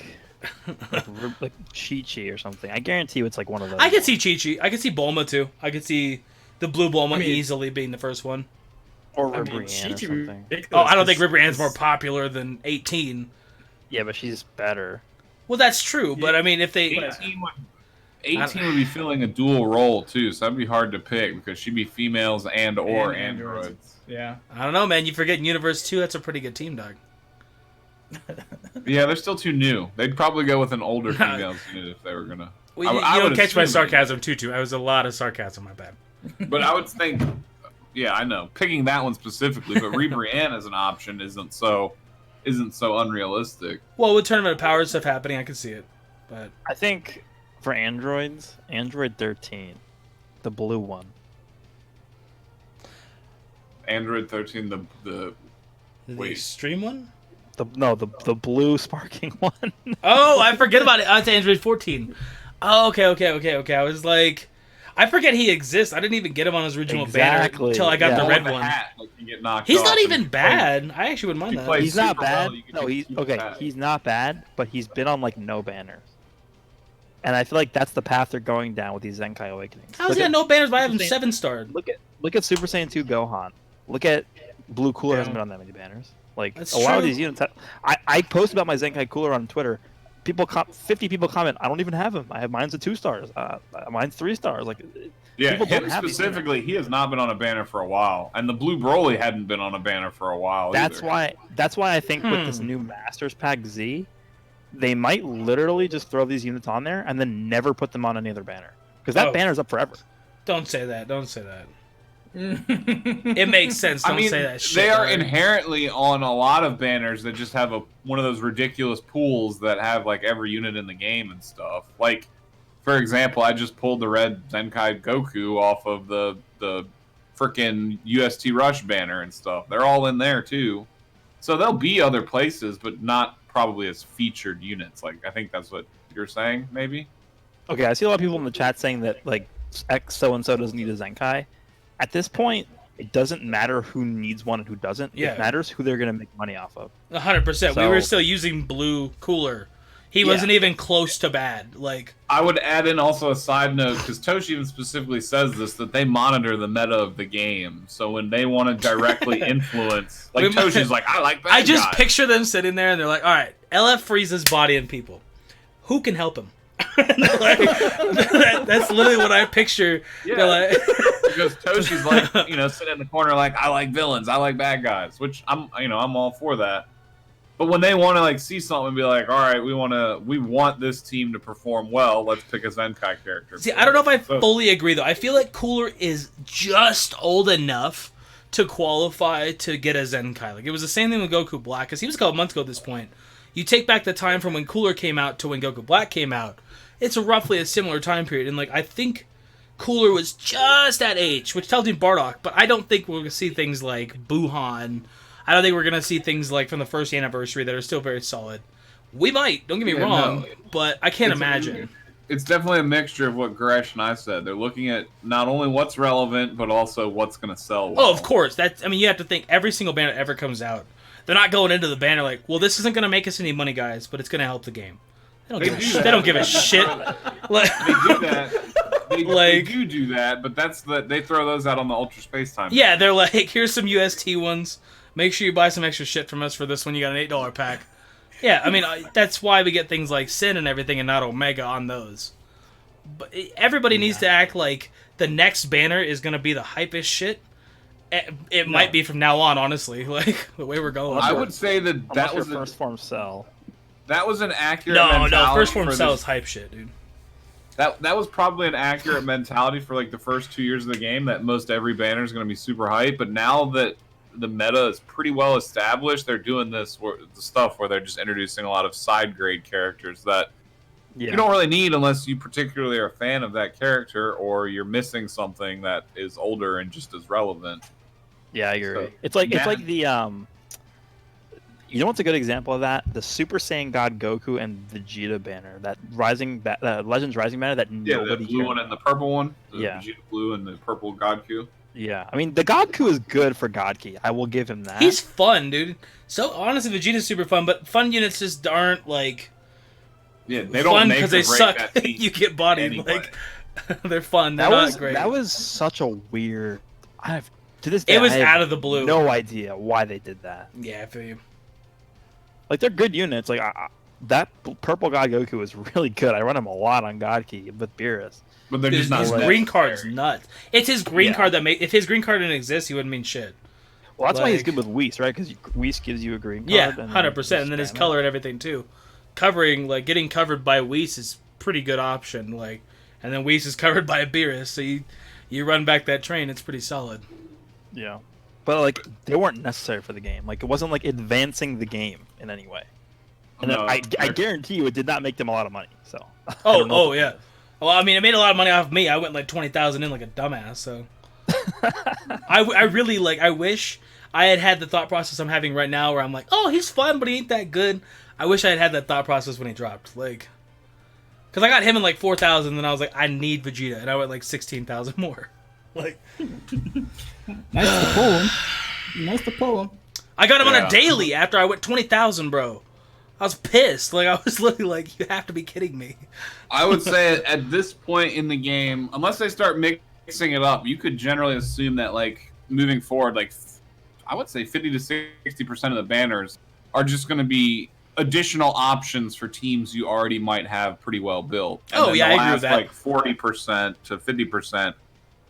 Chi-Chi or something. I guarantee you, it's like one of those. I could see Chi-Chi. I could see Bulma too. I could see the blue Bulma easily being the first one. Or Ribrianne or something. Oh, I don't think Ribrianne's more popular than 18. Yeah, but she's better. Well, that's true, but I mean, if they... 18 would be filling a dual role too, so that'd be hard to pick because she'd be females or And androids. Yeah. I don't know, man. You forget Universe 2, that's a pretty good team, dog. Yeah, they're still too new. They'd probably go with an older female unit if they were gonna. Well, I you would don't catch my assume sarcasm too. I was a lot of sarcasm, my bad. But I would think, yeah, I know. Picking that one specifically, but Rebrianne as an option isn't so unrealistic. Well, with Tournament of Power stuff happening, I can see it. But I think for androids, Android 13, the blue one. Android 13, the the Wait. extreme one? The blue sparking one. Oh, I forget about it. Oh, it's Android 14. Oh, okay. I was like, I forget he exists. I didn't even get him on his original banner until I got Yeah. the one red with the one. hat, like, you get knocked He's off not and even you bad. I actually wouldn't mind you that. play He's not super well, bad. you can No, just he's keep okay. that. He's not bad, but he's been on like no banners, and I feel like that's the path they're going down with these Zenkai Awakenings. How's he got no banners, but I have him Super Saiyan- 7-starred? Look at Super Saiyan 2 Gohan. Look at Blue Cooler Yeah. hasn't been on that many banners. Like That's a lot of true. these units. I post about my Zenkai Cooler on Twitter. 50 people comment. I don't even have him. I have mine's a 2 stars. Mine's 3 stars. Like Yeah, people don't him have these specifically, he has not been on a banner for a while, and the Blue Broly hadn't been on a banner for a while. That's either. why I think with this new Masters Pack Z, they might literally just throw these units on there and then never put them on any other banner because that Oh. banner's up forever. Don't say that. It makes sense. Don't I mean, say that shit. they are dog. inherently on a lot of banners that just have one of those ridiculous pools that have like every unit in the game and stuff. Like, for example, I just pulled the red Zenkai Goku off of the frickin' UST Rush banner and stuff. They're all in there too. So they'll be other places, but not probably as featured units. Like, I think that's what you're saying, maybe? Okay, I see a lot of people in the chat saying that like X so and so doesn't need a Zenkai. At this point, it doesn't matter who needs one and who doesn't. Yeah. It matters who they're gonna make money off of. 100%. We So- were still using Blue Cooler. He Yeah. wasn't even close to bad. Like, I would add in also a side note, because Toshi even specifically says this, that they monitor the meta of the game. So when they want to directly influence, like We might- Toshi's like, I like bad I just guys. picture them sitting there and they're like, all right, LF freezes body and people. Who can help him? Like, that's literally what I picture. Yeah. They're like, Because Toshi's like, sitting in the corner like, I like villains, I like bad guys, which I'm all for that. But when they want to like see something and be like, all right, we want this team to perform well, let's pick a Zenkai character. see, I don't know if I So- fully agree, though. I feel like Cooler is just old enough to qualify to get a Zenkai. Like, it was the same thing with Goku Black, because he was a couple months ago at this point. You take back the time from when Cooler came out to when Goku Black came out, it's roughly a similar time period. And, like, I think Cooler was just that age, which tells me Bardock, but I don't think we're going to see things like Buhan. I don't think we're going to see things like from the first anniversary that are still very solid. We might, don't get me Yeah, wrong, no. but I can't It's- imagine. It's definitely a mixture of what Gresh and I said. They're looking at not only what's relevant, but also what's going to sell well. Oh, of course. You have to think every single banner that ever comes out. They're not going into the banner like, well, this isn't going to make us any money, guys, but it's going to help the game. They don't give a shit. Like, They do that. They Like- do that, but they throw those out on the Ultra Space Time. yeah, they're like, here's some UST ones. Make sure you buy some extra shit from us for this one. You got an $8 pack. Yeah, I mean, that's why we get things like Sin and everything and not Omega on those. But everybody needs to act like the next banner is going to be the hypest shit. It might be from now on, honestly, like the way we're going. I would say that Unless was your first form cell. that was an accurate no, mentality first form for cell this- is hype shit, dude. That was probably an accurate mentality for like the first 2 years of the game, that most every banner is going to be super hype. But now that the meta is pretty well established, they're doing the stuff where they're just introducing a lot of side grade characters that Yeah. you don't really need unless you particularly are a fan of that character or you're missing something that is older and just as relevant. Yeah, I agree. So, it's like that- the you know what's a good example of that? The Super Saiyan God Goku and Vegeta banner, that Legends Rising banner that Yeah, the nobody blue cared one about. and the purple one. The Yeah. Vegeta blue and the purple Godku. Yeah, I mean the Godku is good for Godki. I will give him that. He's fun, dude. So honestly, Vegeta's super fun, but fun units just aren't like Yeah, they don't fun make because or they break suck. that team You get bodied. anyway. Like they're fun. They're not great. That was such a weird. To this day, It was I have out of the blue. No idea why they did that. Yeah, I feel you. Like they're good units. Like that purple God Goku is really good. I run him a lot on God Key with Beerus. But they're His just not green necessary. card's nuts. It's his green Yeah. card that make. If his green card didn't exist, he wouldn't mean shit. Well, that's why he's Like- good with Whis, right? Because Whis gives you a green card. Yeah, and then 100%. you And then his spam it. color and everything too. Covering, like getting covered by Whis is pretty good option. Like, and then Whis is covered by a Beerus, so you run back that train. It's pretty solid. Yeah, but like they weren't necessary for the game. Like it wasn't like advancing the game in any way. And No, I guarantee you, it did not make them a lot of money. So. I Oh, don't know oh what yeah. Well, I mean, it made a lot of money off of me. I went like 20,000 in like a dumbass. So I really like. I wish I had the thought process I'm having right now, where I'm like, oh, he's fun, but he ain't that good. I wish I had that thought process when he dropped, like, because I got him in like 4,000, and I was like, I need Vegeta, and I went like 16,000 more. Like, Nice to pull him. Nice to pull him. I got him on Yeah. a daily after I went 20,000, bro. I was pissed. Like, I was literally like, you have to be kidding me. I would say at this point in the game, unless they start mixing it up, you could generally assume that like moving forward, like I would say 50 to 60% of the banners are just going to be additional options for teams you already might have pretty well built. And Oh, then yeah, the I agree with last, that. like 40% to 50%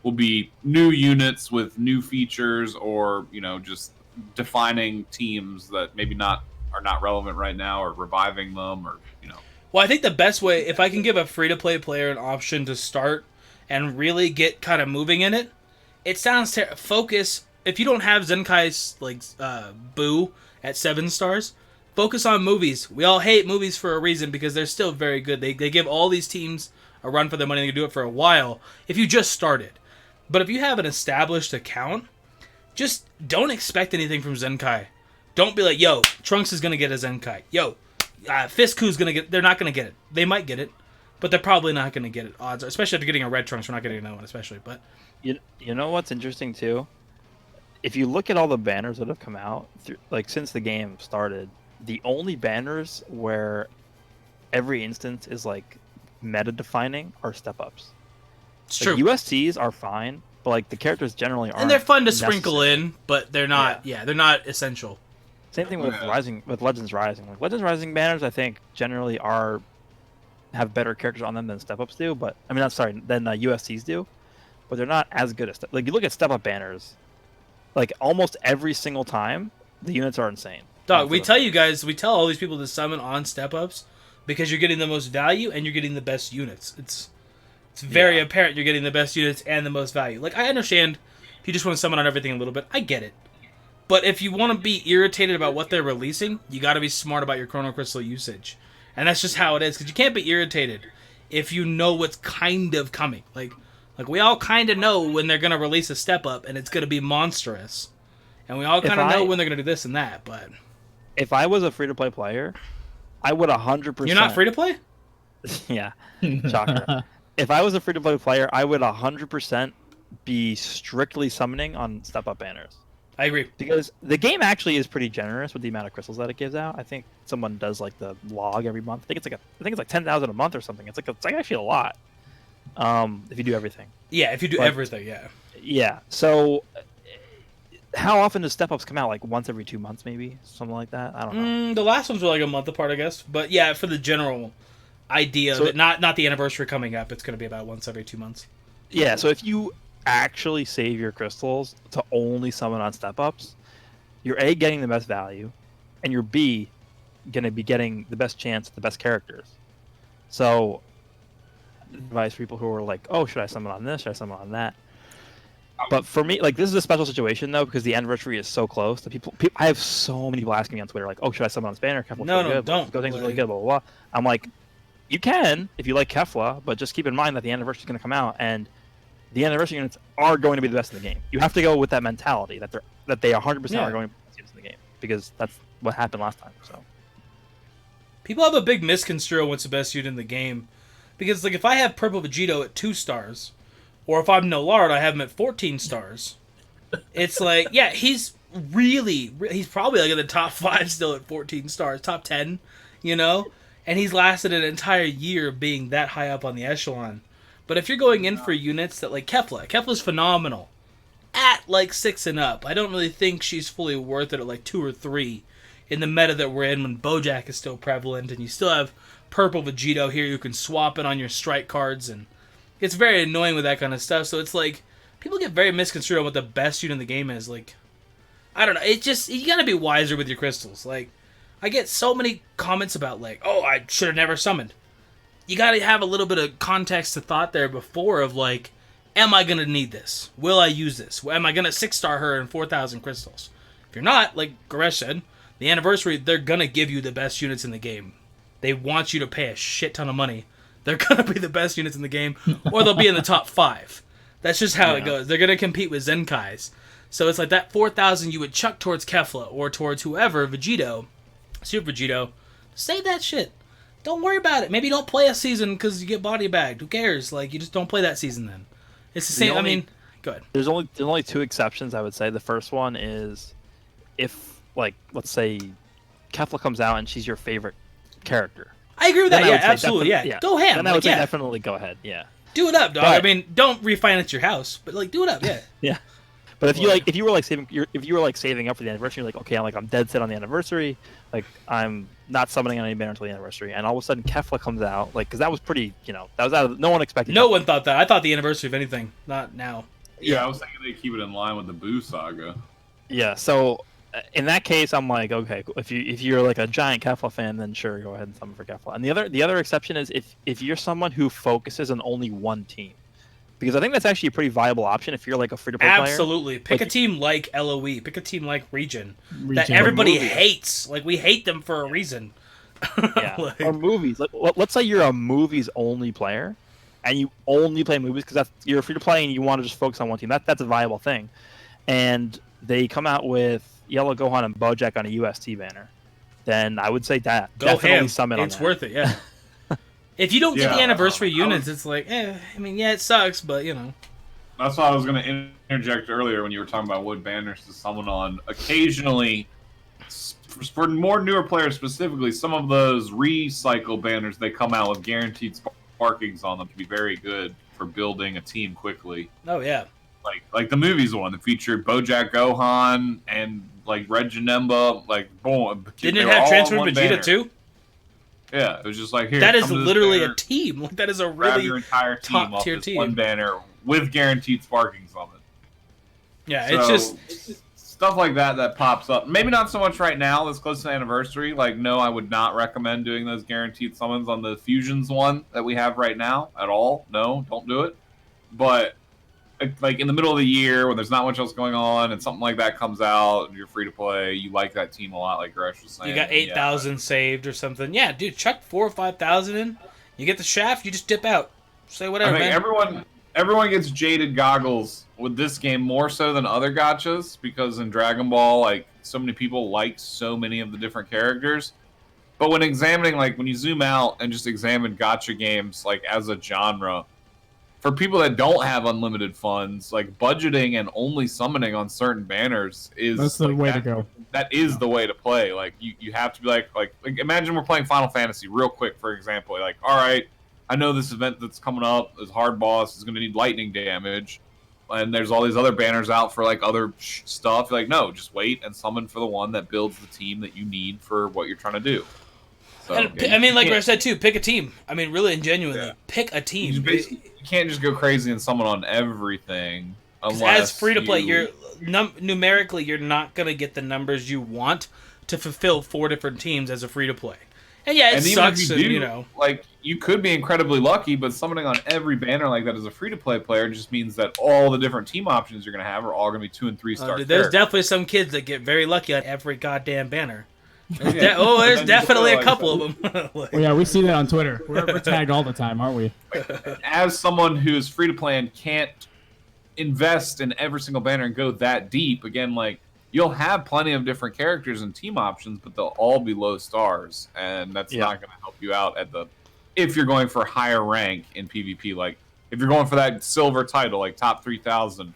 will be new units with new features, or just defining teams that maybe are not relevant right now, or reviving them, or Well, I think the best way, if I can give a free-to-play player an option to start and really get kind of moving in it, it sounds focus. If you don't have Zenkai's like Buu at 7 stars, focus on movies. We all hate movies for a reason because they're still very good. They give all these teams a run for their money. They can do it for a while if you just started. But if you have an established account, just don't expect anything from Zenkai. Don't be like, yo, Trunks is going to get a Zenkai. Yo, Fisku's going to get... They're not going to get it. They might get it, but they're probably not going to get it. Odds are, especially after getting a red Trunks, we're not getting another one, especially. But You know what's interesting too? If you look at all the banners that have come out, like since the game started, the only banners where every instance is like meta defining are step ups. it's Like, true. USCs are fine, but like the characters generally aren't. And they're fun to sprinkle necessary. in, but they're not... Yeah, they're not essential. Same thing with Yeah. Legends Rising. Like Legends Rising banners, I think generally have better characters on them than step ups do. But I mean, than USCs do. But they're not as good as like you look at step up banners, like almost every single time the units are insane. Dog, we tell all these people to summon on step ups because you're getting the most value and you're getting the best units. It's very apparent you're getting the best units and the most value. Like, I understand if you just want to summon on everything a little bit, I get it. But if you want to be irritated about what they're releasing, you got to be smart about your Chrono Crystal usage. And that's just how it is, because you can't be irritated if you know what's kind of coming. Like we all kind of know when they're going to release a step up and it's going to be monstrous. And we all kind of know when they're going to do this and that, but... If I was a free-to-play player, I would 100%... You're not free to play? Yeah, shocker. If I was a free-to-play player, I would 100% be strictly summoning on step-up banners. I agree. Because the game actually is pretty generous with the amount of crystals that it gives out. I think someone does like the log every month. I think it's like 10,000 a month or something. It's like actually a lot. If you do everything. Yeah, if you do everything, yeah. Yeah. So how often does step ups come out? Like once every 2 months, maybe something like that. I don't know. The last ones were like a month apart, I guess. But yeah, for the general idea of it, not the anniversary coming up, it's going to be about once every 2 months. Yeah. So if you actually save your crystals to only summon on step ups, you're A, getting the best value, and you're B, going to be getting the best chance at the best characters. So advice for people who are like, oh, should I summon on this? Should I summon on that? But for me, like, this is a special situation though, because the anniversary is so close. That people I have so many people asking me on Twitter, like, oh, should I summon on this banner? Kefla's No, really no, good. don't. Gotenks is really Like- good. Blah blah blah. I'm like, you can if you like Kefla, but just keep in mind that the anniversary is going to come out, and the anniversary units are going to be the best in the game. You have to go with that mentality that they 100% are going to be the best units in the game, because that's what happened last time. So People have a big misconstrue on what's the best unit in the game. Because, like, if I have Purple Vegito at 2 stars, or if I'm Nolard, I have him at 14 stars, it's like, yeah, he's probably like in the top 5 still at 14 stars, top 10, you know? And he's lasted an entire year being that high up on the echelon. But if you're going in for units that, like Kefla's phenomenal at like 6 and up. I don't really think she's fully worth it at like 2 or 3. in the meta that we're in when Bojack is still prevalent, and you still have purple Vegito here. You can swap it on your strike cards, and it's very annoying with that kind of stuff. So it's like people get very misconstrued on what the best unit in the game is. Like, I don't know. It just, you gotta be wiser with your crystals. Like, I get so many comments about like, oh, I should have never summoned. You gotta have a little bit of context to thought there before of like, am I gonna need this? Will I use this? Am I gonna 6-star her in 4,000 crystals? If you're not, like Goresh said, the anniversary, they're gonna give you the best units in the game. They want you to pay a shit ton of money. They're gonna be the best units in the game, or they'll be in the top 5. That's just how it goes. They're gonna compete with Zenkais. So it's like that 4,000 you would chuck towards Kefla or towards whoever, Vegito, Super Vegito. Save that shit. Don't worry about it. Maybe don't play a season because you get body bagged. Who cares? Like, you just don't play that season then. It's the same. I mean, go ahead. There's only 2 exceptions, I would say. The first one is if, like, let's say Kefla comes out and she's your favorite character. I agree with that. Yeah, absolutely. Yeah. Go ahead. Then I would say definitely go ahead. Yeah. Do it up, dog. But, I mean, don't refinance your house, but like, do it up. Yeah. Yeah. But if you were saving up for the anniversary, like, okay, I'm dead set on the anniversary, like I'm not summoning on any banner until the anniversary, and all of a sudden Kefla comes out, like, because that was pretty, that was out of, no one expected. No one thought that. I thought the anniversary of anything, not now. Yeah, I was thinking they keep it in line with the Buu saga. Yeah, so in that case, I'm like, okay, if you're like a giant Kefla fan, then sure, go ahead and summon for Kefla. And the other exception is if you're someone who focuses on only one team. Because I think that's actually a pretty viable option if you're like a free-to-play player. Absolutely. Pick a team like LOE. Pick a team like Region. That everybody hates. Like, we hate them for a reason. Yeah. Or movies. Let's say you're a movies-only player, and you only play movies because you're free-to-play and you want to just focus on one team. That's a viable thing. And they come out with Yellow Gohan and Bojack on a UST banner. Then I would say that. Go definitely ham. Summon on it's that. Worth it, yeah. If you don't get the anniversary units, it's like, I mean, yeah, it sucks, but, That's why I was going to interject earlier when you were talking about what banners to summon on. Occasionally, for more newer players specifically, some of those recycle banners, they come out with guaranteed sparkings on them to be very good for building a team quickly. Oh, yeah. Like the movies one that featured Bojack Gohan and, like, Reginemba, like, boom. Didn't it have Transfer Vegeta, too? Yeah, it was just like, here. That is literally a team. Like, that is a really your entire team top tier team. One banner with guaranteed sparkings on it. Yeah, so, it's just stuff like that pops up. Maybe not so much right now. That's close to the anniversary. Like, no, I would not recommend doing those guaranteed summons on the Fusions one that we have right now at all. No, don't do it. But like in the middle of the year when there's not much else going on and something like that comes out and you're free to play, you like that team a lot, like Gresh was saying. You got 8,000 saved or something. Yeah, dude, chuck 4,000 or 5,000 in. You get the shaft, you just dip out. Say whatever, I think man. Everyone gets jaded goggles with this game more so than other gachas because in Dragon Ball, like, so many people like so many of the different characters. But when examining, like, when you zoom out and just examine gacha games, like, as a genre, for people that don't have unlimited funds, like, budgeting and only summoning on certain banners is... That's the way to go. That is the way to play. Like, you have to be like, imagine we're playing Final Fantasy real quick, for example. Like, all right, I know this event that's coming up, this hard boss is going to need lightning damage, and there's all these other banners out for, like, other stuff. You're like, no, just wait and summon for the one that builds the team that you need for what you're trying to do. So, I mean, like I said, too, pick a team. I mean, really and genuinely, pick a team. You can't just go crazy and summon on everything. Unless as free-to-play, you're numerically, you're not going to get the numbers you want to fulfill 4 different teams as a free-to-play. And yeah, it sucks, even if you do, like, you could be incredibly lucky, but summoning on every banner like that as a free-to-play player just means that all the different team options you're going to have are all going to be 2- and 3-star characters. There's definitely some kids that get very lucky on every goddamn banner. There's definitely a couple of them. Well, yeah, we see that on Twitter. We're tagged all the time, aren't we? As someone who's free-to-play and can't invest in every single banner and go that deep, again, like, you'll have plenty of different characters and team options, but they'll all be low stars, and that's not going to help you out if you're going for higher rank in PvP. Like, if you're going for that silver title, like top 3,000,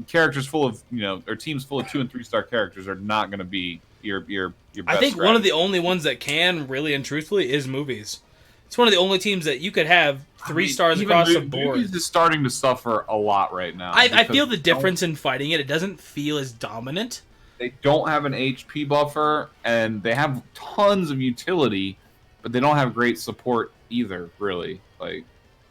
characters full of, or teams full of 2- and 3-star characters are not going to be your best I think strategy. One of the only ones that can, really and truthfully, is movies. It's one of the only teams that you could have 3 stars across the board. Movies is starting to suffer a lot right now. I feel the difference in fighting it. It doesn't feel as dominant. they don't have an HP buffer, and they have tons of utility, but they don't have great support either, really. Like,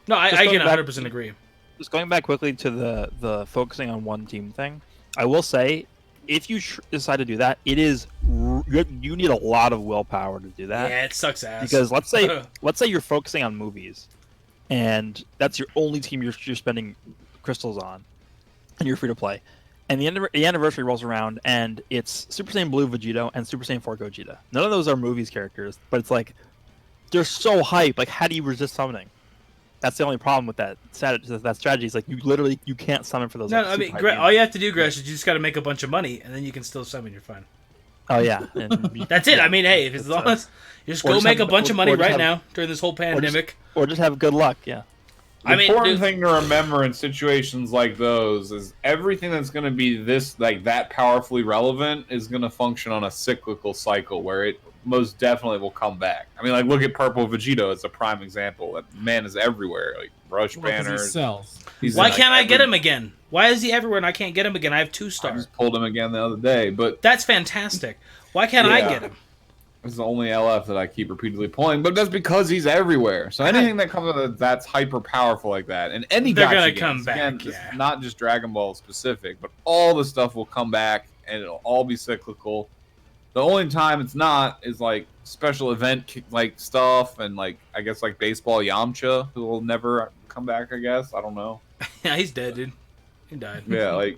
No, I Just can going back- 100% agree. Just going back quickly to the focusing on one team thing, I will say, if you decide to do that, it is you need a lot of willpower to do that. Yeah, it sucks ass. Because let's say you're focusing on movies, and that's your only team you're spending crystals on, and you're free to play, and the anniversary rolls around, and it's Super Saiyan Blue Vegito and Super Saiyan 4 Gogeta. None of those are movies characters, but it's like they're so hype. Like, how do you resist summoning? That's the only problem with that strategy. Is like you can't summon for those. No, like, I mean, super hype all you have to do, Gresh, is you just got to make a bunch of money, and then you can still summon. You're fine. Oh yeah, and That's it. I mean, hey, if as long as you just or go just make have- a bunch of or money just right have- now during this whole pandemic. or just have good luck. Yeah. the I mean, important dude- thing to remember in situations like those is everything that's going to be that powerfully relevant is going to function on a cyclical cycle where it most definitely will come back. I mean, like, look at Purple Vegito as a prime example. That man is everywhere. Like, rush Well, 'cause he banners. sells. He's Why in, like, can't I get every- him again? Why is he everywhere and I can't get him again? I have 2 I stars. just pulled him again the other day, but That's fantastic. Why can't I Yeah. get him? it's the only LF that I keep repeatedly pulling. But that's because he's everywhere. So anything that comes with that's hyper powerful like that, and any They're gacha gonna games, come back, again, yeah. it's not just Dragon Ball specific, but all the stuff will come back, and it'll all be cyclical. The only time it's not is like special event like stuff, and like I guess like baseball Yamcha, who will never come back. I guess I don't know. Yeah, he's dead, dude. He died. Yeah, like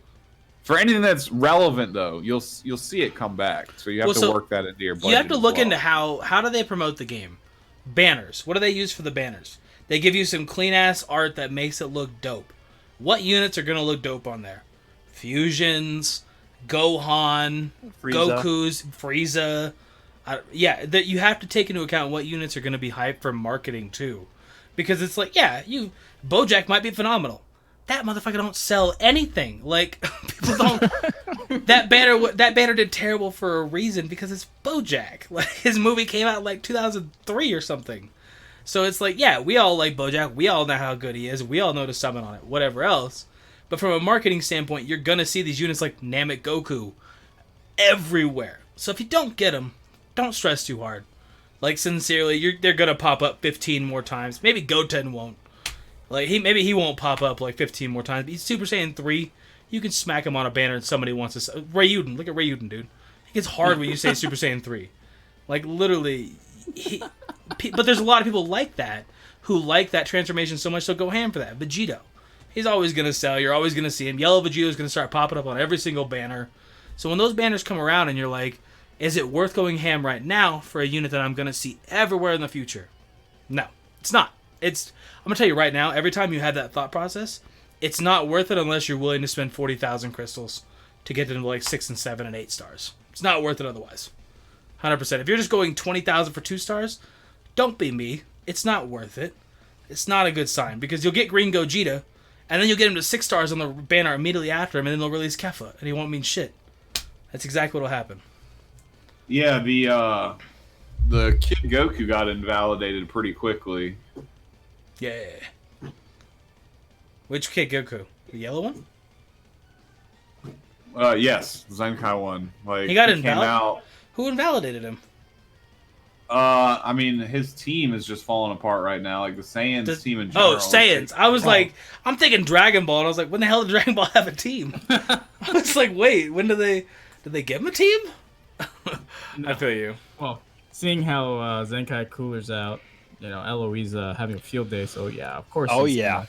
for anything that's relevant though, you'll see it come back. So you have to work that into your budget. You have to as look well. into how do they promote the game. Banners. What do they use for the banners? They give you some clean ass art that makes it look dope. What units are gonna look dope on there? Fusions, Gohan, Frieza. Goku's, Frieza. That you have to take into account what units are gonna be hyped for marketing too, because it's like Bojack might be phenomenal. That motherfucker don't sell anything. Like, people don't. that banner did terrible for a reason, because it's Bojack. Like, his movie came out like 2003 or something. So it's like, yeah, we all like Bojack. We all know how good he is. We all know to summon on it. Whatever else. But from a marketing standpoint, you're gonna see these units like Namek Goku everywhere. So if you don't get them, don't stress too hard. Like, sincerely, they're gonna pop up 15 more times. Maybe Goten won't. Like, maybe he won't pop up like 15 more times. But he's Super Saiyan 3. You can smack him on a banner and somebody wants to... Ryuden. Look at Ryuden, dude. It gets hard when you say Super Saiyan 3. Like, literally... But there's a lot of people like that, who like that transformation so much they'll go ham for that. Vegito. He's always going to sell. You're always going to see him. Yellow Vegito's going to start popping up on every single banner. So when those banners come around and you're like, is it worth going ham right now for a unit that I'm going to see everywhere in the future? No, it's not. I'm going to tell you right now, every time you have that thought process, it's not worth it unless you're willing to spend 40,000 crystals to get into like 6 and 7 and 8 stars. It's not worth it otherwise. 100%. If you're just going 20,000 for 2 stars, don't be me. It's not worth it. It's not a good sign, because you'll get Green Gogeta, and then you'll get him to 6 stars on the banner immediately after him, and then they'll release Kefla, and he won't mean shit. That's exactly what'll happen. Yeah, the Kid Goku got invalidated pretty quickly. Yeah. Which Kid Goku? The yellow one? Yes, Zenkai one. Like, He got came invalidated? out. Who invalidated him? I mean, his team is just falling apart right now. Like the Saiyans team in general. Oh, Saiyans. I was like, I'm thinking Dragon Ball, and I was like, when the hell did Dragon Ball have a team? I was like, wait, when did they give him a team? I feel you. Well, seeing how Zenkai Cooler's out, Eloise having a field day, so yeah, of course. Oh he's yeah.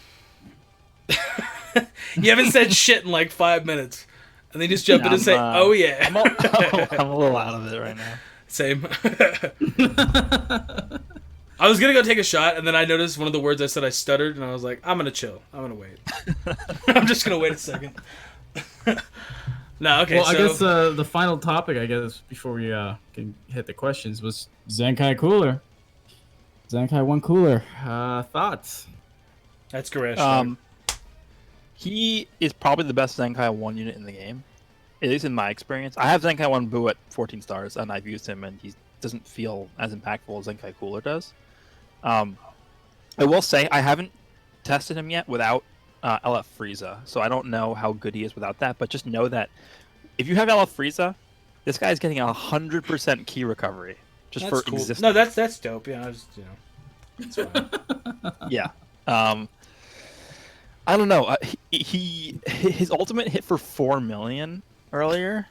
You haven't said shit in like 5 minutes, and they just jump in and say, "Oh yeah." I'm a little out of it right now. Same. I was gonna go take a shot, and then I noticed one of the words I said I stuttered, and I was like, I'm gonna chill. I'm gonna wait. I'm just gonna wait a second. No, okay. Well, so... I guess the final topic, before we can hit the questions, was Zenkai Cooler. Zenkai 1 Cooler. Thoughts? That's Goresh. He is probably the best Zenkai 1 unit in the game, at least in my experience. I have Zenkai 1 Buu at 14 stars, and I've used him, and he doesn't feel as impactful as Zenkai Cooler does. I will say I haven't tested him yet without LF Frieza, so I don't know how good he is without that, but just know that if you have LF Frieza, This guy's getting 100% key recovery just That's for cool. existing. No, that's dope. Yeah, I just, it's fine. Yeah. I don't know. His ultimate hit for 4 million earlier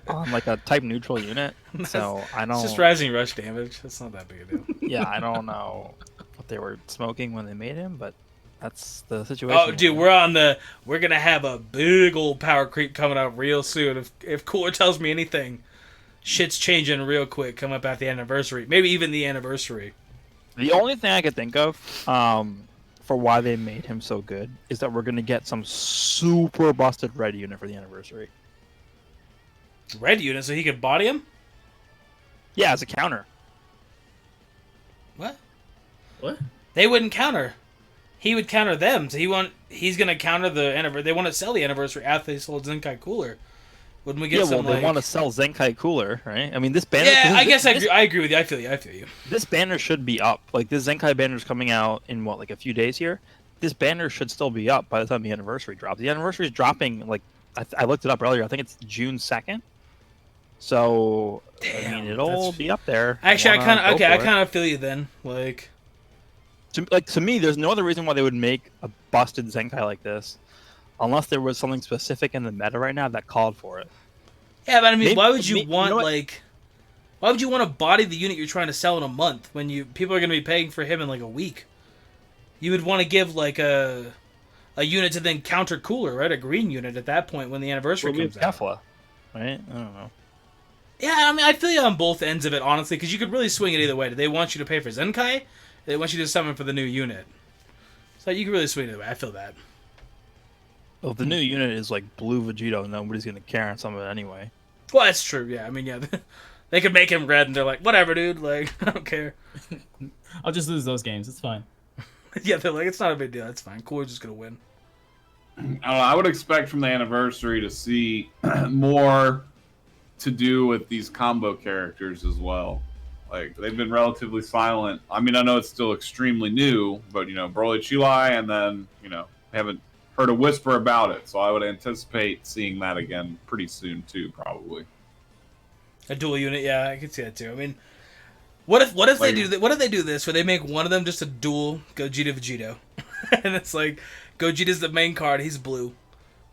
on like a type neutral unit. So I don't. It's just rising rush damage. That's not that big a deal. Yeah, I don't know what they were smoking when they made him, but that's the situation. Oh, dude, we're gonna have a big old power creep coming up real soon. If Cooler tells me anything, shit's changing real quick. Come up at the anniversary, maybe even the anniversary. The only thing I could think of, for why they made him so good is that we're gonna get some super busted red unit for the anniversary. Red unit, so he could body him. Yeah, as a counter. What? What? They wouldn't counter. He would counter them. So he's gonna counter the anniversary. They want to sell the anniversary after they sold Zenkai Cooler. Wouldn't we get some? They want to sell Zenkai Cooler, right? I mean, this banner. Yeah, I guess I agree with you. I feel you. This banner should be up. Like this Zenkai banner is coming out in what, like a few days here. This banner should still be up by the time the anniversary drops. The anniversary is dropping like I looked it up earlier. I think it's June 2nd. So Damn, I mean, it'll be up there. Actually, I kind of feel you then. Like to me, there's no other reason why they would make a busted Zenkai like this, unless there was something specific in the meta right now that called for it. Yeah, but I mean, why would you want why would you want to body the unit you're trying to sell in a month when people are going to be paying for him in like a week? You would want to give like a unit to then counter Cooler, right? A green unit at that point when the anniversary comes out. Kefla, right? I don't know. Yeah, I mean, I feel you on both ends of it, honestly, because you could really swing it either way. Do they want you to pay for Zenkai? They want you to summon for the new unit. So you can really swing it either way. I feel that. Well, if the new unit is like blue Vegito, nobody's gonna care on some of it anyway. Well, that's true. Yeah, I mean, yeah, they could make him red, and they're like, whatever, dude. Like, I don't care. I'll just lose those games. It's fine. Yeah, they're like, it's not a big deal. That's fine. Cooler's just gonna win. I don't know, I would expect from the anniversary to see more to do with these combo characters as well. Like, they've been relatively silent. I mean, I know it's still extremely new, but, Broly Chilai, and then, haven't heard a whisper about it. So I would anticipate seeing that again pretty soon, too, probably. A dual unit, yeah, I could see that, too. I mean, what if they do this, where they make one of them just a dual Gogeta Vegito? And it's like, Gogeta's the main card, he's blue.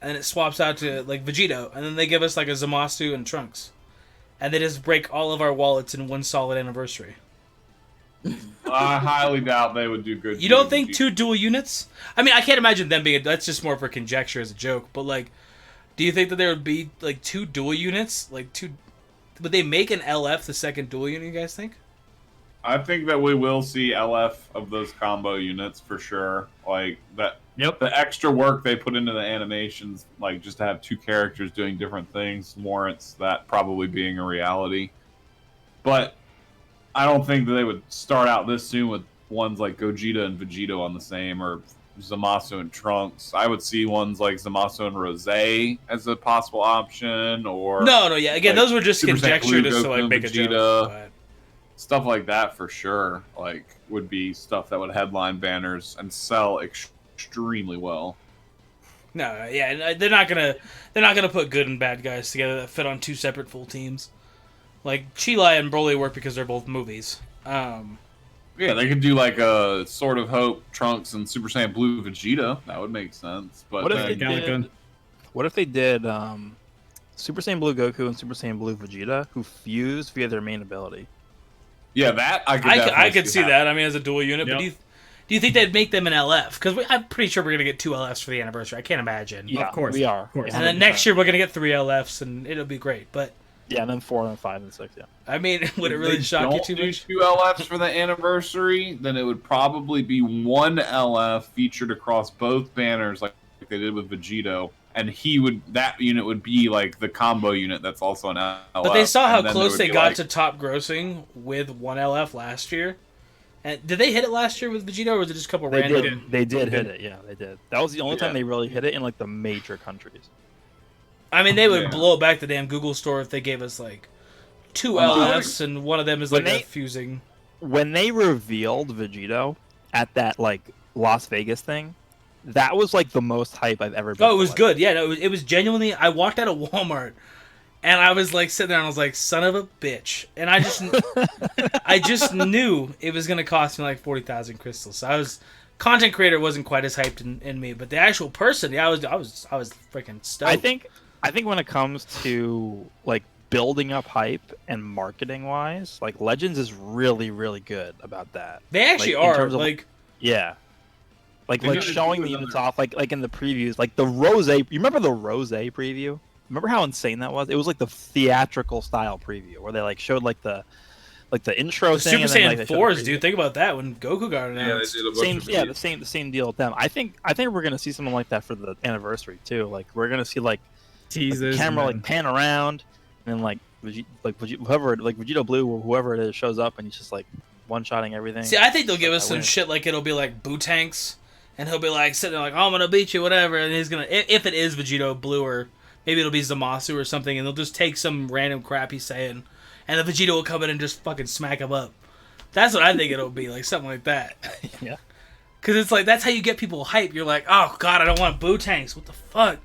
And it swaps out to, like, Vegito. And then they give us, like, a Zamasu and Trunks. And they just break all of our wallets in one solid anniversary. I highly doubt they would do good. You don't think 2 dual units? I mean, I can't imagine them being... That's just more for conjecture as a joke. But, like, do you think that there would be, like, 2 dual units? Like, 2... Would they make an LF the second dual unit, you guys think? I think that we will see LF of those combo units for sure. Like, that... Yep. The extra work they put into the animations, like just to have 2 characters doing different things, warrants that probably being a reality. But I don't think that they would start out this soon with ones like Gogeta and Vegito on the same, or Zamasu and Trunks. I would see ones like Zamasu and Rose as a possible option, or No, yeah. Again, like those were just Super Saiyan conjecture, Blue, just to Goku, like make a Vegeta. joke. But... Stuff like that for sure. Like, would be stuff that would headline banners and sell extremely well. No, yeah, they're not gonna put good and bad guys together that fit on 2 separate full teams. Like Chilai and Broly work because they're both movies. Yeah, they could do like a Sword of Hope, Trunks, and Super Saiyan Blue Vegeta. That would make sense. But what if they did Super Saiyan Blue Goku and Super Saiyan Blue Vegeta who fuse via their main ability? Yeah, that I could see that. I mean, as a dual unit, Yep. but do you think they'd make them an LF? Because I'm pretty sure we're gonna get 2 LFs for the anniversary. I can't imagine. Yeah, Of course. we are. Of course. And then next year we're gonna get 3 LFs, and it'll be great. But Yeah, and then 4, and then 5, and 6. Yeah. I mean, would it If really they shock you don't too do much? 2 LFs for the anniversary, then it would probably be 1 LF featured across both banners, like they did with Vegito, and that unit would be like the combo unit that's also an LF. But they saw how and then close there they would be, got like, to top grossing with 1 LF last year. And did they hit it last year with Vegito, or was it just a couple random? They did hit it. Yeah, they did. That was the only time they really hit it in like the major countries. I mean, they would Yeah. blow back the damn Google store if they gave us like 2 LFs, and one of them is like a fusing. When they revealed Vegito at that like Las Vegas thing, that was like the most hype I've ever been. Oh, it was good. Yeah, no, it was genuinely. I walked out of Walmart, And I was like sitting there and I was like, son of a bitch. And I just knew it was going to cost me like 40,000 crystals. So content creator wasn't quite as hyped in me, but the actual person, yeah, I was freaking stoked. I think when it comes to like building up hype and marketing wise, like Legends is really, really good about that. They actually like, are like, yeah. Like showing the units off, like in the previews, like the Rose. You remember the Rose preview? Remember how insane that was? It was like the theatrical style preview where they like showed like the intro the thing. Super Saiyan 4s, dude. Think about that when Goku got announced. The same deal with them. I think we're gonna see something like that for the anniversary too. Like we're gonna see like teasers, the camera like pan around, and then like Vegito Blue or whoever it is shows up, and he's just like one-shotting everything. See, I think they'll give us some shit like it'll be like Gotenks, and he'll be like sitting there like, oh, I'm gonna beat you, whatever, and he's gonna, if it is Vegito Blue, or maybe it'll be Zamasu or something, and they'll just take some random crap he's saying, and the Vegito will come in and just fucking smack him up. That's what I think it'll be, like something like that. Yeah. Because it's like, that's how you get people hype. You're like, oh god, I don't want Gotenks, what the fuck?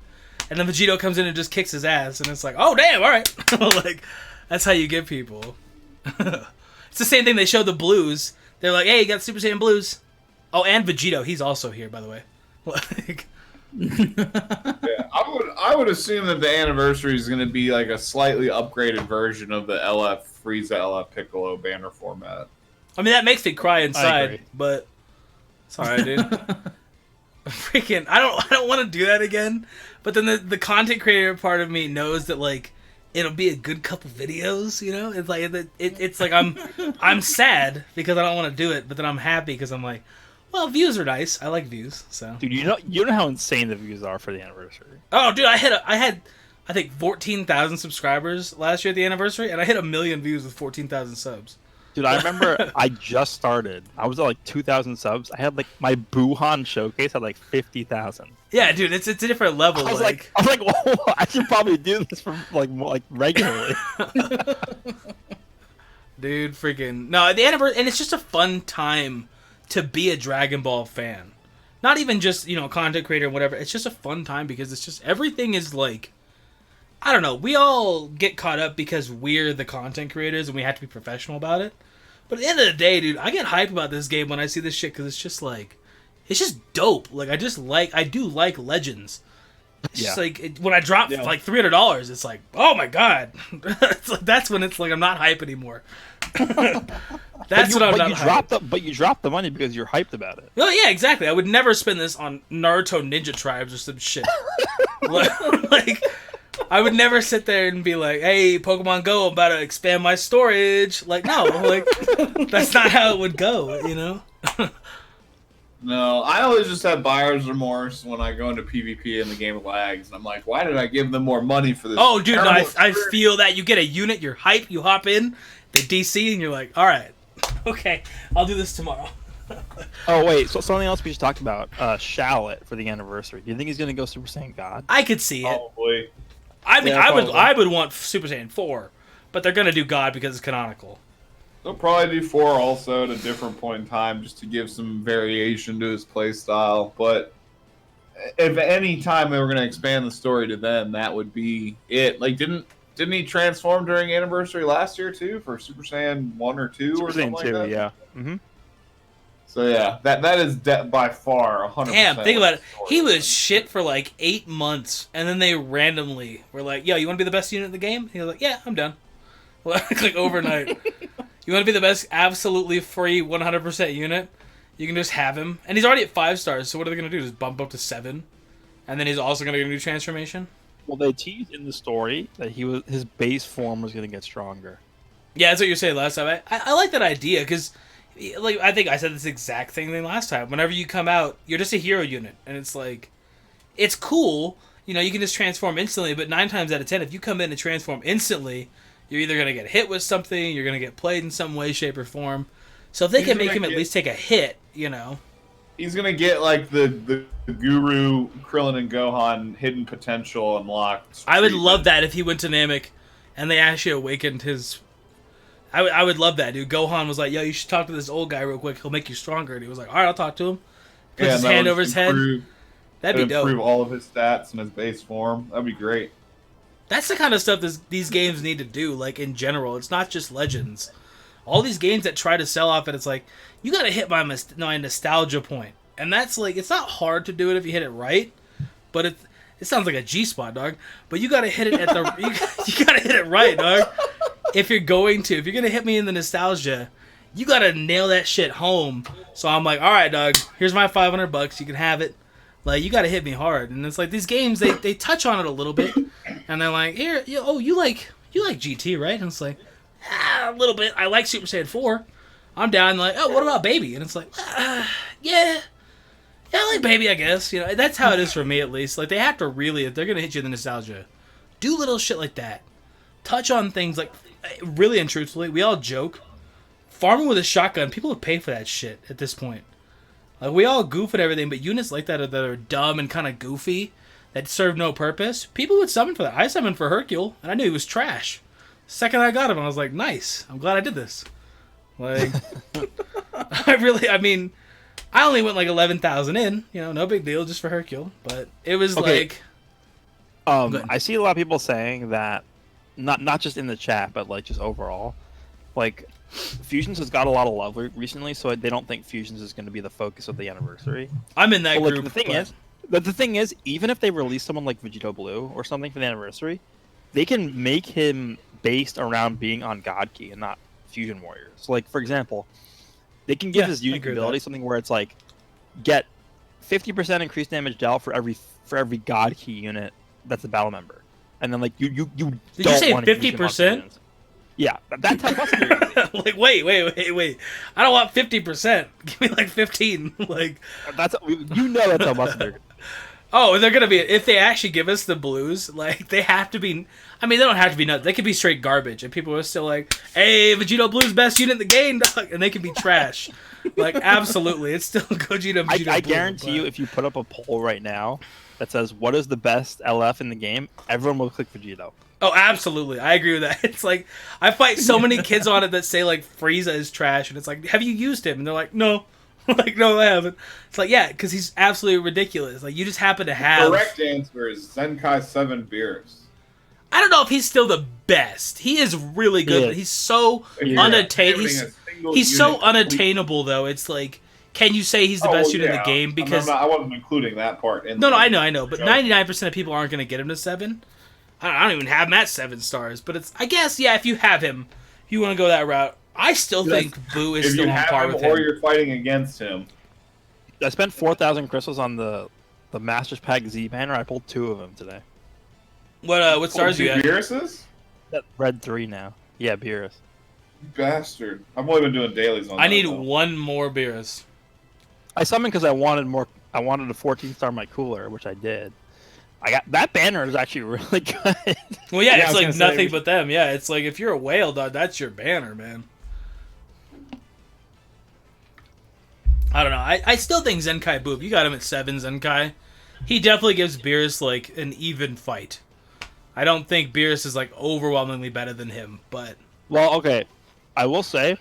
And then Vegito comes in and just kicks his ass, and it's like, oh damn, alright. Like, that's how you get people. It's the same thing they showed the Blues. They're like, hey, you got Super Saiyan Blues. Oh, and Vegito, he's also here, by the way. Like, yeah, I would assume that the anniversary is going to be like a slightly upgraded version of the LF Frieza, LF Piccolo banner format. I mean, that makes me cry inside, but it's alright, dude. Freaking, I don't want to do that again. But then the content creator part of me knows that like it'll be a good couple videos, you know. It's like it's like I'm sad because I don't want to do it, but then I'm happy because I'm like, well, views are nice. I like views, so. Dude, you know how insane the views are for the anniversary. Oh, dude, I had I think 14,000 subscribers last year at the anniversary, and I hit 1 million views with 14,000 subs. Dude, I remember I just started. I was at like 2,000 subs. I had like my Buhan showcase had like 50,000. Yeah, dude, it's a different level. I was like, whoa, I should probably do this for like regularly. Dude, freaking no, the anniversary, and it's just a fun time to be a Dragon Ball fan. Not even just, you know, content creator and whatever. It's just a fun time because it's just everything is like, I don't know. We all get caught up because we're the content creators and we have to be professional about it. But at the end of the day, dude, I get hyped about this game when I see this shit because it's just like, it's just dope. Like, I do like Legends. It's just like, when I drop like $300, it's like, oh my god. It's like, that's when it's like, I'm not hype anymore. That's what I'm not hyped. But you dropped the money because you're hyped about it. Oh yeah, exactly. I would never spend this on Naruto Ninja Tribes or some shit. like I would never sit there and be like, hey, Pokemon Go, I'm about to expand my storage. Like, no, like, that's not how it would go, you know? No, I always just have buyer's remorse when I go into PvP and the game lags. And I'm like, why did I give them more money for this? Oh, dude, no, I feel that. You get a unit, you're hype, you hop in, they DC, and you're like, all right, okay, I'll do this tomorrow. Oh, wait, so something else we should talk about. Shallot for the anniversary. Do you think he's going to go Super Saiyan God? I could see it. Probably. I mean, I would want Super Saiyan 4, but they're going to do God because it's canonical. They'll probably do 4 also at a different point in time just to give some variation to his playstyle. But if at any time they were going to expand the story to them, that would be it. Like, didn't he transform during anniversary last year too for Super Saiyan 1 or 2 or something like that? Yeah. Mm-hmm. So yeah, that is by far 100%. Damn, think about it. He was shit for like 8 months, and then they randomly were like, "Yo, you want to be the best unit in the game?" He was like, "Yeah, I'm done." Like overnight. You want to be the best, absolutely free, 100% unit? You can just have him, and he's already at 5 stars. So what are they gonna do? Just bump up to 7, and then he's also gonna get a new transformation? Well, they teased in the story that his base form was gonna get stronger. Yeah, that's what you were saying last time. I like that idea because, like, I think I said this exact thing last time. Whenever you come out, you're just a hero unit, and it's like, it's cool. You know, you can just transform instantly, but 9 times out of 10, if you come in and transform instantly, you're either going to get hit with something, you're going to get played in some way, shape, or form. So if they can make him at least take a hit, you know. He's going to get, like, the Guru, Krillin, and Gohan hidden potential unlocked. I would love that if he went to Namek and they actually awakened his... I would love that, dude. Gohan was like, yo, you should talk to this old guy real quick. He'll make you stronger. And he was like, all right, I'll talk to him. Puts his hand over his head. That'd be dope. Improve all of his stats and his base form. That'd be great. That's the kind of stuff these games need to do, like, in general. It's not just Legends. All these games that try to sell off it, it's like, you gotta hit my nostalgia point. And that's, like, it's not hard to do it if you hit it right, but it sounds like a G-spot, dog. But you gotta hit it at the... you gotta hit it right, dog. If you're gonna hit me in the nostalgia, you gotta nail that shit home. So I'm like, all right, dog, here's my $500. You can have it. Like, you gotta hit me hard. And it's like, these games, they touch on it a little bit. And they're like, here, you like GT, right? And it's like, a little bit. I like Super Saiyan 4. I'm down. And like, oh, what about Baby? And it's like, yeah, I like Baby, I guess. You know, that's how it is for me, at least. Like, they have to really, if they're gonna hit you in the nostalgia, do little shit like that. Touch on things like, really and truthfully, we all joke. Farming with a shotgun, people would pay for that shit at this point. Like, we all goof and everything, but units like that are dumb and kind of goofy, that serve no purpose, people would summon for that. I summoned for Hercule, and I knew he was trash. Second I got him, I was like, nice. I'm glad I did this. Like, I only went like 11,000 in. You know, no big deal, just for Hercule. But it was like... I see a lot of people saying that, not just in the chat, but like just overall, like... Fusions has got a lot of love recently, so they don't think Fusions is going to be the focus of the anniversary. I'm in that group. The thing is, even if they release someone like Vegito Blue or something for the anniversary, they can make him based around being on God Key and not Fusion Warriors. Like, for example, they can give his unique ability something where it's like, get 50% increased damage dealt for every God Key unit that's a battle member, and then like you Did you say 50%? Yeah, that's how busted they're gonna be. Like, wait. I don't want 50%. Give me like 15. Like, that's how busted they're gonna be. Oh, they're gonna be, if they actually give us the blues, like, they have to be, I mean, they don't have to be nuts. They could be straight garbage, and people are still like, hey, Vegito Blue's best unit in the game, dog, and they can be trash. Like, absolutely, it's still Vegito Blue. I guarantee you, if you put up a poll right now that says, what is the best LF in the game, everyone will click Vegito. Oh, absolutely. I agree with that. It's like, I fight so many kids on it that say, like, Frieza is trash, and it's like, have you used him? And they're like, no. Like, no, I haven't. It's like, yeah, because he's absolutely ridiculous. Like, you just happen to have... The correct answer is Zenkai 7 Beerus. I don't know if he's still the best. He is really good, but he's so unattainable. He's so unattainable, though. It's like, can you say he's the best unit in the game? Because I wasn't including that part. I know. But 99% of people aren't going to get him to 7. I don't even have him at 7 stars. But it's, I guess, yeah, if you have him, if you want to go that route, I still think Buu is still on par with him. Or you're fighting against him. I spent 4,000 crystals on the Masters Pack Z banner. I pulled 2 of them today. What stars you have? Beerus's? Red 3 now. Yeah, Beerus. You bastard. I've only been doing dailies on that. I need one more Beerus. I summoned because I wanted more. I wanted a 14-star my cooler, which I did. I got that banner is actually really good. Well, yeah, it's like nothing but them. Yeah, it's like if you're a whale, dog, that's your banner, man. I don't know. I still think Zenkai Buu, you got him at 7, Zenkai. He definitely gives Beerus, like, an even fight. I don't think Beerus is, like, overwhelmingly better than him, but... Well, okay. I will say,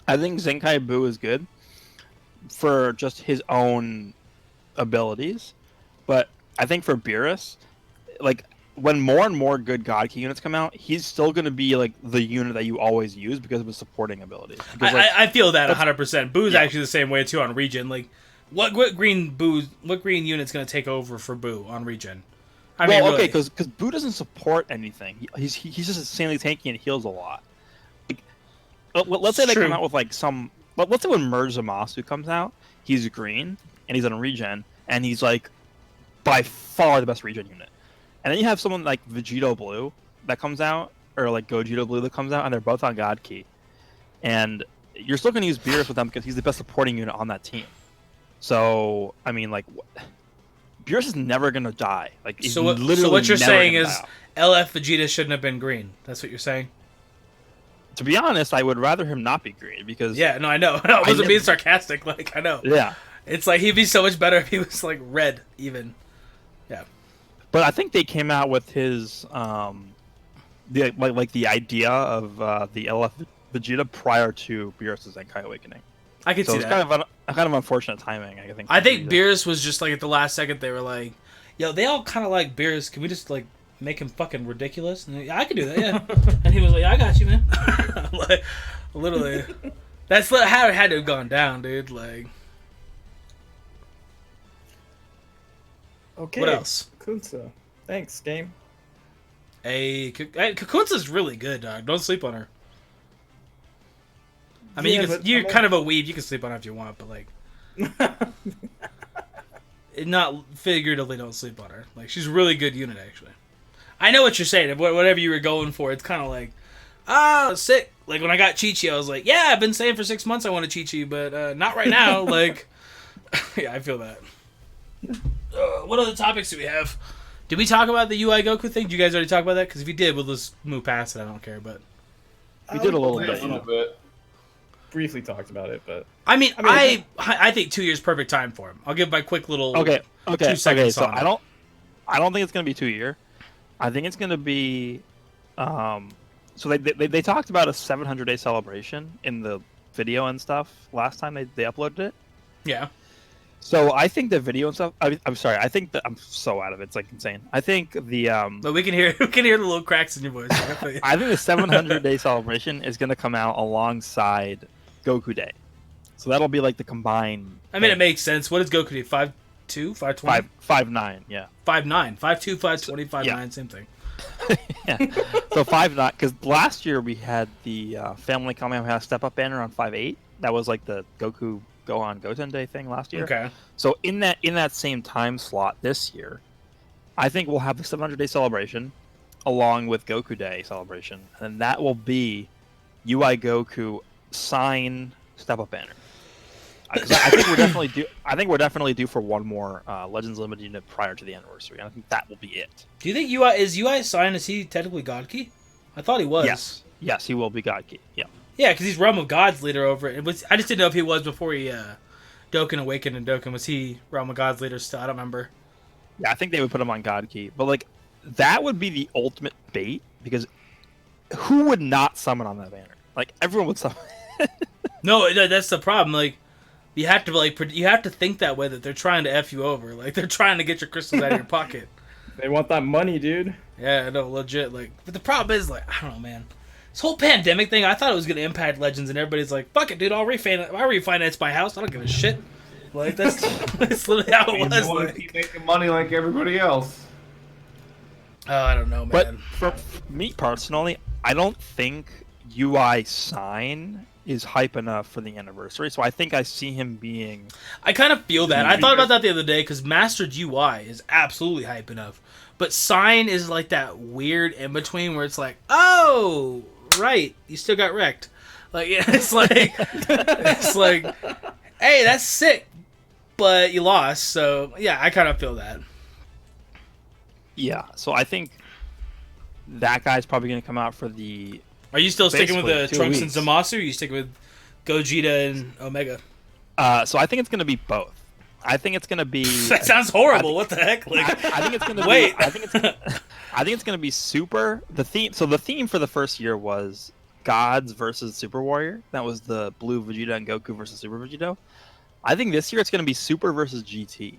I think Zenkai Buu is good for just his own abilities, but I think for Beerus, like, when more and more good God Key units come out, he's still going to be, like, the unit that you always use because of his supporting abilities. Because, I feel that 100%. Boo's actually the same way, too, on Regen. Like, what green unit's going to take over for Buu on Regen? I mean, okay, because Buu doesn't support anything. He's just insanely tanky and heals a lot. Like, let's say they come out with, like, some... Let's say when Merge Zamasu comes out, he's green, and he's on Regen, and he's, like, by far the best Regen unit. And then you have someone like Vegito Blue that comes out, or like Gogeta Blue that comes out, and they're both on God Key. And you're still going to use Beerus with them because he's the best supporting unit on that team. So, I mean, like, Beerus is never going to die. Like, so what you're saying is LF Vegeta shouldn't have been green. That's what you're saying? To be honest, I would rather him not be green because... Yeah, no, I know. I wasn't being sarcastic. Like, I know. Yeah. It's like he'd be so much better if he was, like, red, even. Yeah. But I think they came out with his, the idea of the LF Vegeta prior to Beerus' Zenkai Awakening. I could see that. So it's kind of unfortunate timing, I think. I think Beerus was just like at the last second they were like, yo, they all kind of like Beerus. Can we just like make him fucking ridiculous. And I can do that, yeah. And he was like, I got you, man. Like, literally. That's how it had to have gone down, dude. Like, Okay. what else? Kunsa. Thanks, game. Hey, Kakunsa's really good, dog. Don't sleep on her. I mean, Yeah, you're kind of a weeb. You can sleep on her if you want, but like, not figuratively. Don't sleep on her. Like, she's a really good unit, actually. I know what you're saying. Whatever you were going for, it's kind of like, sick. Like when I got Chi-Chi, I was like, yeah, I've been saying for 6 months I want a Chi-Chi, but not right now. Like, yeah, I feel that. What other topics do we have? Did we talk about the UI Goku thing? Did you guys already talk about that? Because if you did, we'll just move past it. I don't care, but We did a little A bit. little bit. Briefly talked about it, but I mean, I think 2 years perfect time for him. I'll give my quick little 2 seconds So on it. I don't think it's gonna be 2 year. I think it's gonna be, so they talked about a 700-day celebration in the video and stuff last time they uploaded it. Yeah. So I think the video and stuff. I'm sorry. I think that I'm so out of it. It's like insane. I think the But we can hear the little cracks in your voice. I think the 700-day celebration is gonna come out alongside Goku Day. So that'll be like the combined. I mean, it makes sense. What does Goku do? 5'2", 5'20"? 5'9", yeah. 5'9", 5'2", 5'20", 5'9", Yeah. same thing. Yeah. So 5'9", because last year we had the Family Kamehameha Step Up banner on 5'8". That was like the Goku Gohan Goten Day thing last year. Okay. So in that same time slot this year, I think we'll have the 700-day celebration along with Goku Day celebration, and that will be UI Goku sign Step Up banner. I think we're definitely due. I think we're definitely due for one more Legends Limited unit prior to the anniversary, and I think that will be it. Do you think UI signed? Is he technically God Key? I thought he was. Yes, he will be God Key. Yeah. Yeah, because he's Realm of Gods leader over it. I just didn't know if he was before he Dokkan Awakened and Dokkan. Was he Realm of Gods leader still? I don't remember. Yeah, I think they would put him on God Key, but like that would be the ultimate bait because who would not summon on that banner? Like everyone would summon. No, that's the problem. Like you have to think that way, that they're trying to F you over. Like they're trying to get your crystals out of your pocket. they want that money, dude. Yeah, no, legit. Like, but the problem is, like, I don't know, man. This whole pandemic thing, I thought it was gonna impact Legends, and everybody's like, "Fuck it, dude! I'll refinance my house. I don't give a shit." Like that's literally how it was. want to keep making money like everybody else. Oh, I don't know, man. But for me personally, I don't think UI sign is hype enough for the anniversary. So I think I see him being. I kind of feel that. I thought about that the other day because Mastered UI is absolutely hype enough, but Sign is like that weird in between where it's like, oh, right, you still got wrecked. Like it's like hey, that's sick, but you lost. So yeah, I kind of feel that. Yeah, so I think that guy's probably going to come out for the. Are you still sticking with the Basically, 2 Trunks weeks. and Zamasu, or are you sticking with Gogeta and Omega? So I think it's going to be both. I think it's going to be. That sounds horrible. What the heck? Like, I think it's going to wait. be. I think it's going to be Super. The theme. So the theme for the first year was Gods versus Super Warrior. That was the Blue Vegeta and Goku versus Super Vegito. I think this year it's going to be Super versus GT.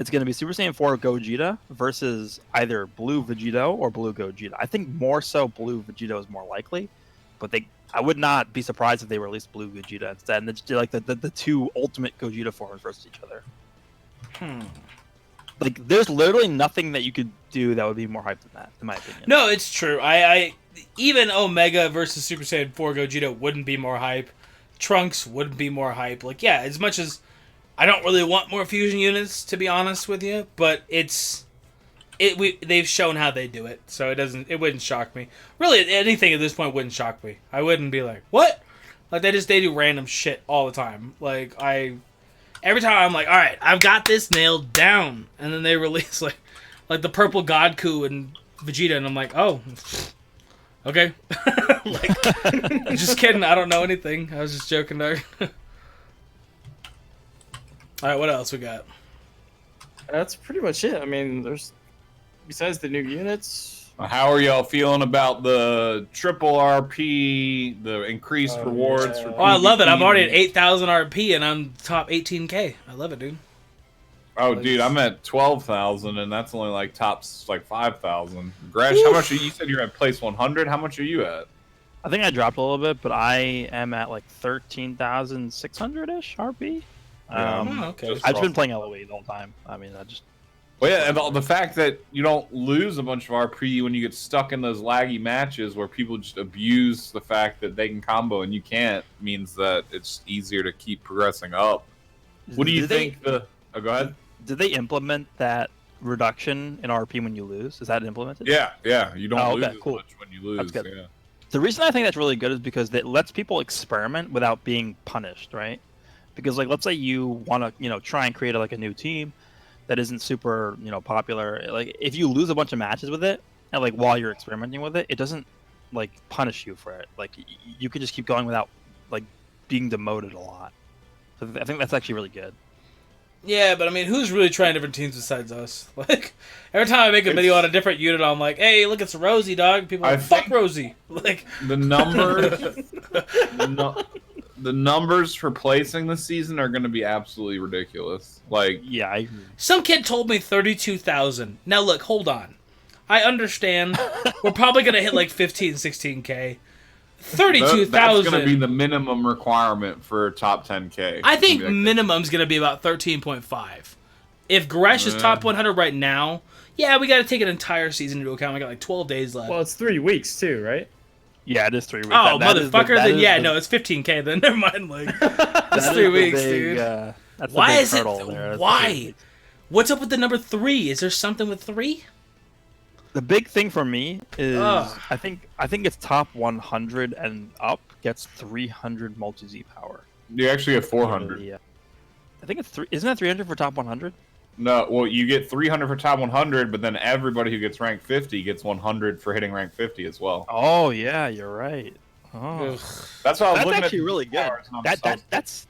It's going to be Super Saiyan 4 Gogeta versus either Blue Vegito or Blue Gogeta. I think more so Blue Vegito is more likely, but I would not be surprised if they released Blue Gogeta instead, and it's like the two ultimate Gogeta forms versus each other. Like, there's literally nothing that you could do that would be more hype than that, in my opinion. No, it's true. I even Omega versus Super Saiyan 4 Gogeta wouldn't be more hype. Trunks wouldn't be more hype. Like, yeah, as much as I don't really want more fusion units, to be honest with you, but they've shown how they do it, so it wouldn't shock me. Really, anything at this point wouldn't shock me. I wouldn't be like, what? Like they do random shit all the time. Like every time I'm like, all right, I've got this nailed down, and then they release like the purple Godku and Vegeta, and I'm like, oh, okay. Like, just kidding. I don't know anything. I was just joking there. All right, what else we got? That's pretty much it. I mean, there's besides the new units. How are y'all feeling about the triple RP, the increased rewards? yeah. For Oh, I love it. I'm PvP? already at 8,000 RP and I'm top 18K. I love it, dude. Oh, Like, dude, I'm at 12,000, and that's only like tops like 5,000. Gresh, how much? You said you're at place 100. How much are you at? I think I dropped a little bit, but I am at like 13,600-ish RP. okay. I've just been playing LOE the whole time. I mean, I just. Well, yeah, and the fact that you don't lose a bunch of RP when you get stuck in those laggy matches where people just abuse the fact that they can combo and you can't means that it's easier to keep progressing up. What do you think? Oh, go ahead. Did they implement that reduction in RP when you lose? Is that implemented? Yeah. You don't lose as much when you lose. That's good. Yeah. The reason I think that's really good is because it lets people experiment without being punished, right? Because like, let's say you want to, try and create like a new team that isn't super, popular. Like, if you lose a bunch of matches with it, and like while you're experimenting with it, it doesn't like punish you for it. Like, you can just keep going without like being demoted a lot. So I think that's actually really good. Yeah, but I mean, who's really trying different teams besides us? Like, every time I make a video on a different unit, I'm like, "Hey, look, it's Rosie, dog." People are like, "Fuck Rosie." Like the numbers, the numbers for placing this season are going to be absolutely ridiculous. Like, yeah, I agree. Some kid told me 32,000. Now look, hold on. I understand. We're probably gonna hit like 15, 16K. 32,000. That's going to be the minimum requirement for top 10K. I think minimum's going to be about 13.5. If Gresh is top 100 right now, yeah, we got to take an entire season into account. We got like 12 days left. Well, it's 3 weeks too, right? Yeah, it is 3 weeks. Oh, motherfucker! No, it's 15K then. Never mind. Like, it's 3 weeks, dude. Why is it? Why? What's up with the number 3? Is there something with 3? The big thing for me is I think it's top 100 and up gets 300 multi-Z power. You actually have 400. Yeah. I think it's isn't that 300 for top 100? No, well, you get 300 for top 100, but then everybody who gets rank 50 gets 100 for hitting rank 50 as well. Oh yeah, you're right. Oh. That's why I was looking actually at really good. That's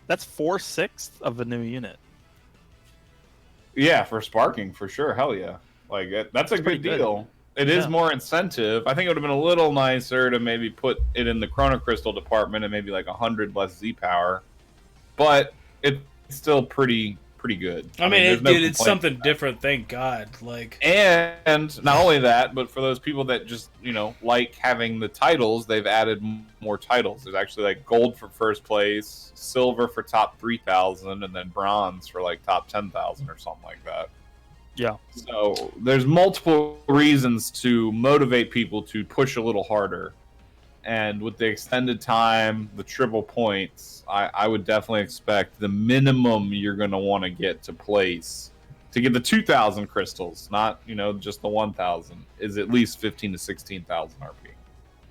4/6 of a new unit. Yeah, for sparking for sure. Hell yeah. Like, that's a good deal. It is more incentive. I think it would have been a little nicer to maybe put it in the Chrono Crystal department and maybe like 100 less Z power, but it's still pretty good. I mean, dude, it's something different. Thank God. Like, and not only that, but for those people that just like having the titles, they've added more titles. There's actually like gold for first place, silver for top 3,000, and then bronze for like top 10,000 or something like that. Yeah. So there's multiple reasons to motivate people to push a little harder. And with the extended time, the triple points, I would definitely expect the minimum you're going to want to get to place to get the 2,000 crystals, not, just the 1,000, is at least 15 to 16,000 RP.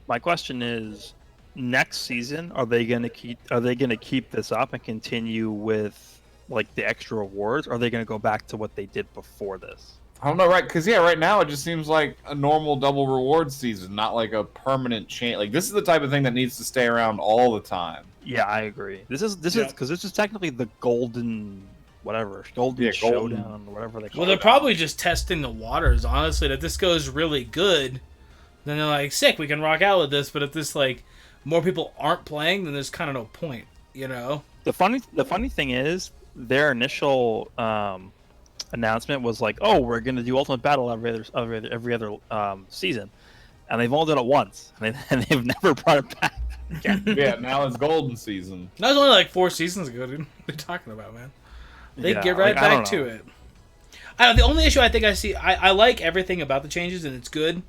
My question is, next season, are they going to keep this up and continue with like the extra rewards, or are they going to go back to what they did before this? I don't know, right? Because right now it just seems like a normal double reward season, not like a permanent change. Like, this is the type of thing that needs to stay around all the time. Yeah, I agree. This is because this is technically the golden showdown, or whatever they call it. Well, they're probably just testing the waters, honestly. That this goes really good, then they're like, sick, we can rock out with this. But if this like more people aren't playing, then there's kind of no point, The funny thing is, their initial announcement was like, "Oh, we're gonna do Ultimate Battle every other season," and they've only done it once, and they've never brought it back. Yeah, now it's golden season. That was only like 4 seasons ago, dude. What are you talking about, man? They get right back to it. The only issue I think I see, I like everything about the changes, and it's good.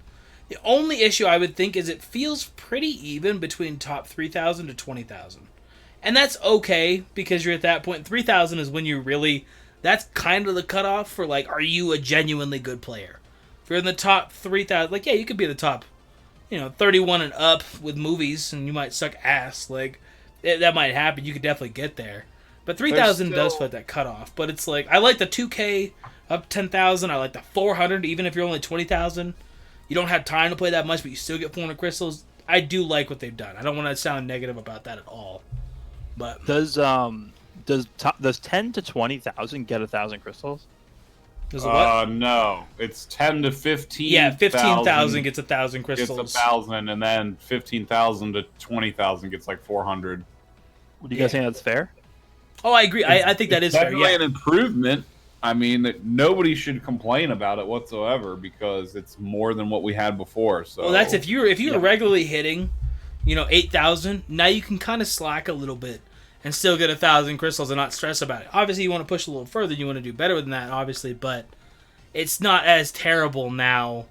The only issue I would think is it feels pretty even between top 3,000 to 20,000. And that's okay, because you're at that point. 3,000 is when you really... That's kind of the cutoff for, like, are you a genuinely good player? If you're in the top 3,000... Like, yeah, you could be the top, 31 and up with movies, and you might suck ass. Like, that might happen. You could definitely get there. But 3,000 does fit that cutoff. But it's like, I like the 2K up 10,000. I like the 400, even if you're only 20,000. You don't have time to play that much, but you still get 400 crystals. I do like what they've done. I don't want to sound negative about that at all. But does 10 to 20,000 get 1,000 crystals? Does it what? No, it's 10 to 15. Yeah, 15,000 gets 1,000 crystals. Gets 1,000, and then 15,000 to 20,000 gets like 400. Would you guys think that's fair? Oh, I agree. I think that is fair. Definitely Yeah. an improvement. I mean, nobody should complain about it whatsoever because it's more than what we had before. So, Well, that's if you're regularly hitting, 8,000. Now you can kind of slack a little bit and still get 1,000 crystals and not stress about it. Obviously, you want to push a little further. You want to do better than that, obviously, but it's not as terrible now.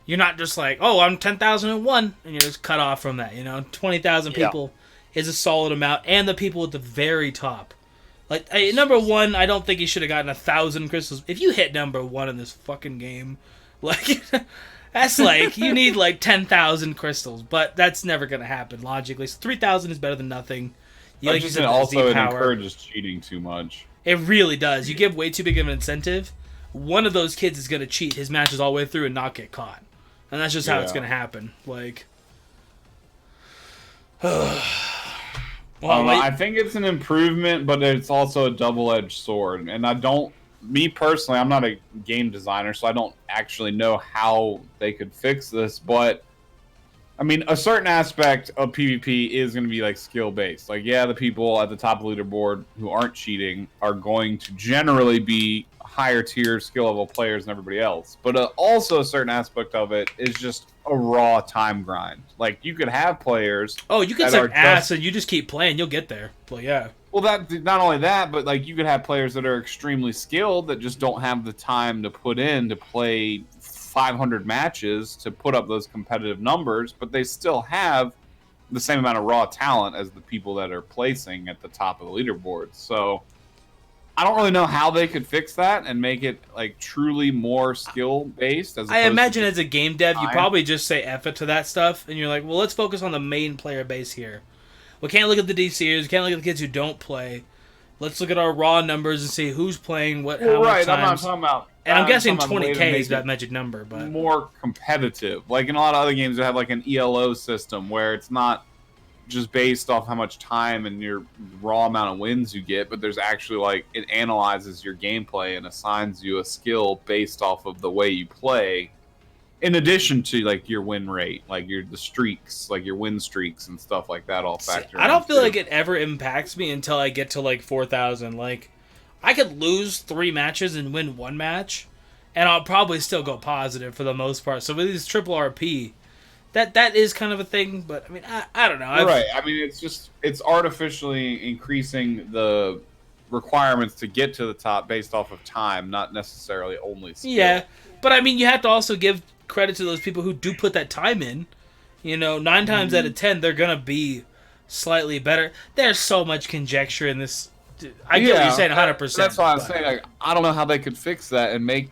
You're not just like, oh, I'm 10,001, and you're just cut off from that. 20,000 people is a solid amount, and the people at the very top. Like, number one, I don't think he should have gotten 1,000 crystals. If you hit number one in this fucking game, like, that's like, you need like 10,000 crystals, but that's never going to happen, logically. So 3,000 is better than nothing. Like you said, also it encourages cheating too much. It really does. You give way too big of an incentive, one of those kids is going to cheat his matches all the way through and not get caught. And that's just how it's going to happen. Like, I think it's an improvement, but it's also a double-edged sword. And me personally, I'm not a game designer, so I don't actually know how they could fix this. But, I mean, a certain aspect of PvP is going to be, like, skill-based. Like, yeah, the people at the top of the leaderboard who aren't cheating are going to generally be higher tier skill level players than everybody else, but also a certain aspect of it is just a raw time grind. Like you could have players. Oh, you could suck ass and you just keep playing, you'll get there. Well, yeah. Well, that not only that, but like you could have players that are extremely skilled that just don't have the time to put in to play 500 matches to put up those competitive numbers, but they still have the same amount of raw talent as the people that are placing at the top of the leaderboard. So I don't really know how they could fix that and make it like truly more skill based. I imagine as a game dev, you probably just say F it to that stuff, and you're like, well, let's focus on the main player base here. We can't look at the DCers, we can't look at the kids who don't play. Let's look at our raw numbers and see who's playing what. How much times. I'm not talking about. And I'm guessing 20K is that magic number, but more competitive. Like in a lot of other games, they have like an ELO system where it's not just based off how much time and your raw amount of wins you get, but there's actually like it analyzes your gameplay and assigns you a skill based off of the way you play, in addition to like your win rate, like the streaks, like your win streaks and stuff like that all factor. I don't feel like it ever impacts me until I get to like 4,000. Like I could lose 3 matches and win 1 match, and I'll probably still go positive for the most part. So with these triple RP, that is kind of a thing, but I mean, I don't know. Right. I mean, it's artificially increasing the requirements to get to the top based off of time, not necessarily only skill. Yeah, but I mean, you have to also give credit to those people who do put that time in. 9 times out of 10, they're gonna be slightly better. There's so much conjecture in this. I get what you're saying, 100%. That's why I'm saying, like, I don't know how they could fix that and make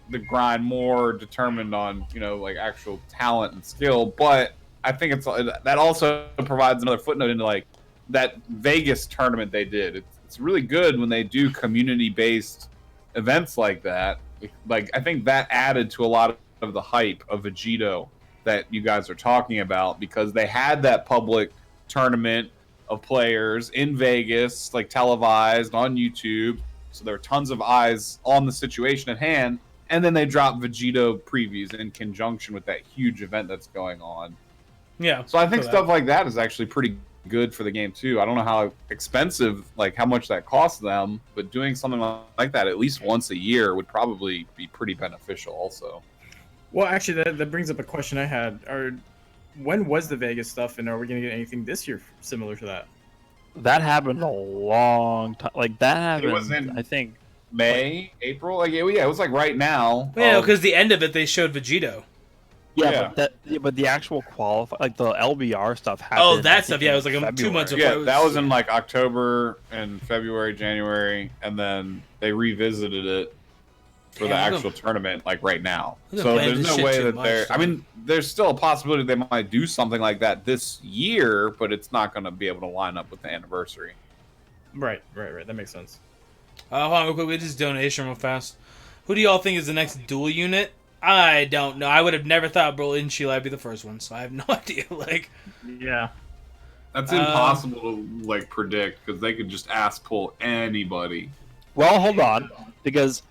the grind more determined on like actual talent and skill, but I think that also provides another footnote into like that Vegas tournament they did. It's really good when they do community-based events like that. Like I think that added to a lot of the hype of Vegito that you guys are talking about, because they had that public tournament of players in Vegas, like televised on YouTube, so there were tons of eyes on the situation at hand. And then they drop Vegito previews in conjunction with that huge event that's going on. Yeah. So I think stuff like that is actually pretty good for the game too. I don't know how expensive, like how much that costs them, but doing something like that at least once a year would probably be pretty beneficial also. Well, actually, that brings up a question I had. When was the Vegas stuff, and are we going to get anything this year similar to that? That happened a long time. Like that happened, it was in, I think, May, April. Like it was like right now. Yeah, because the end of it they showed Vegito. Yeah. But the actual like the LBR stuff happened. Oh, that stuff. Yeah, it was like February. 2 months ago. Yeah, that was in like October and February, January, and then they revisited it for the actual tournament like right now. So there's no way that I mean, there's still a possibility they might do something like that this year, but it's not going to be able to line up with the anniversary. Right. That makes sense. Hold on real quick. We just donation real fast. Who do y'all think is the next dual unit? I don't know. I would have never thought Broly and Sheila would be the first one, so I have no idea. Like, yeah, that's impossible to like predict because they could just ass pull anybody. Well, hold on, because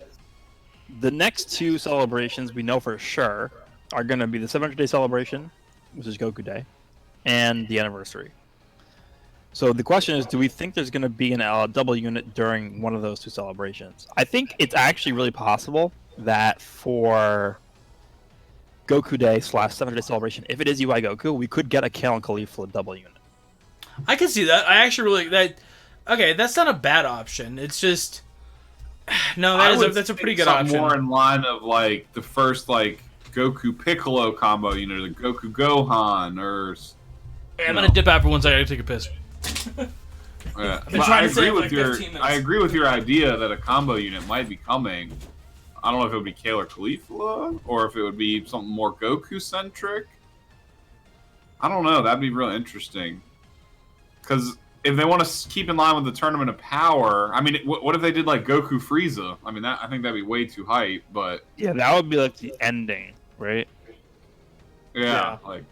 the next 2 celebrations we know for sure are going to be the 700-day celebration, which is Goku Day, and the anniversary. So the question is, do we think there's going to be a double unit during one of those two celebrations? I think it's actually really possible that for Goku Day / 7th Day celebration, if it is UI Goku, we could get a Kale and Caulifla double unit. I can see that. I actually really that. Okay, that's not a bad option. It's just no, that's a pretty good option. More in line of like the first like Goku Piccolo combo, you know, the Goku Gohan, or. Hey, I'm gonna dip out for 1 second. I gotta take a piss. Yeah. But I agree with your idea that a combo unit might be coming. I don't know if it would be Kale or Caulifla, or if it would be something more Goku centric. I don't know. That'd be real interesting. Because if they want to keep in line with the Tournament of Power, I mean, what if they did like Goku Frieza? I mean, I think that'd be way too hype. But yeah, that would be like the ending, right? Yeah. Like.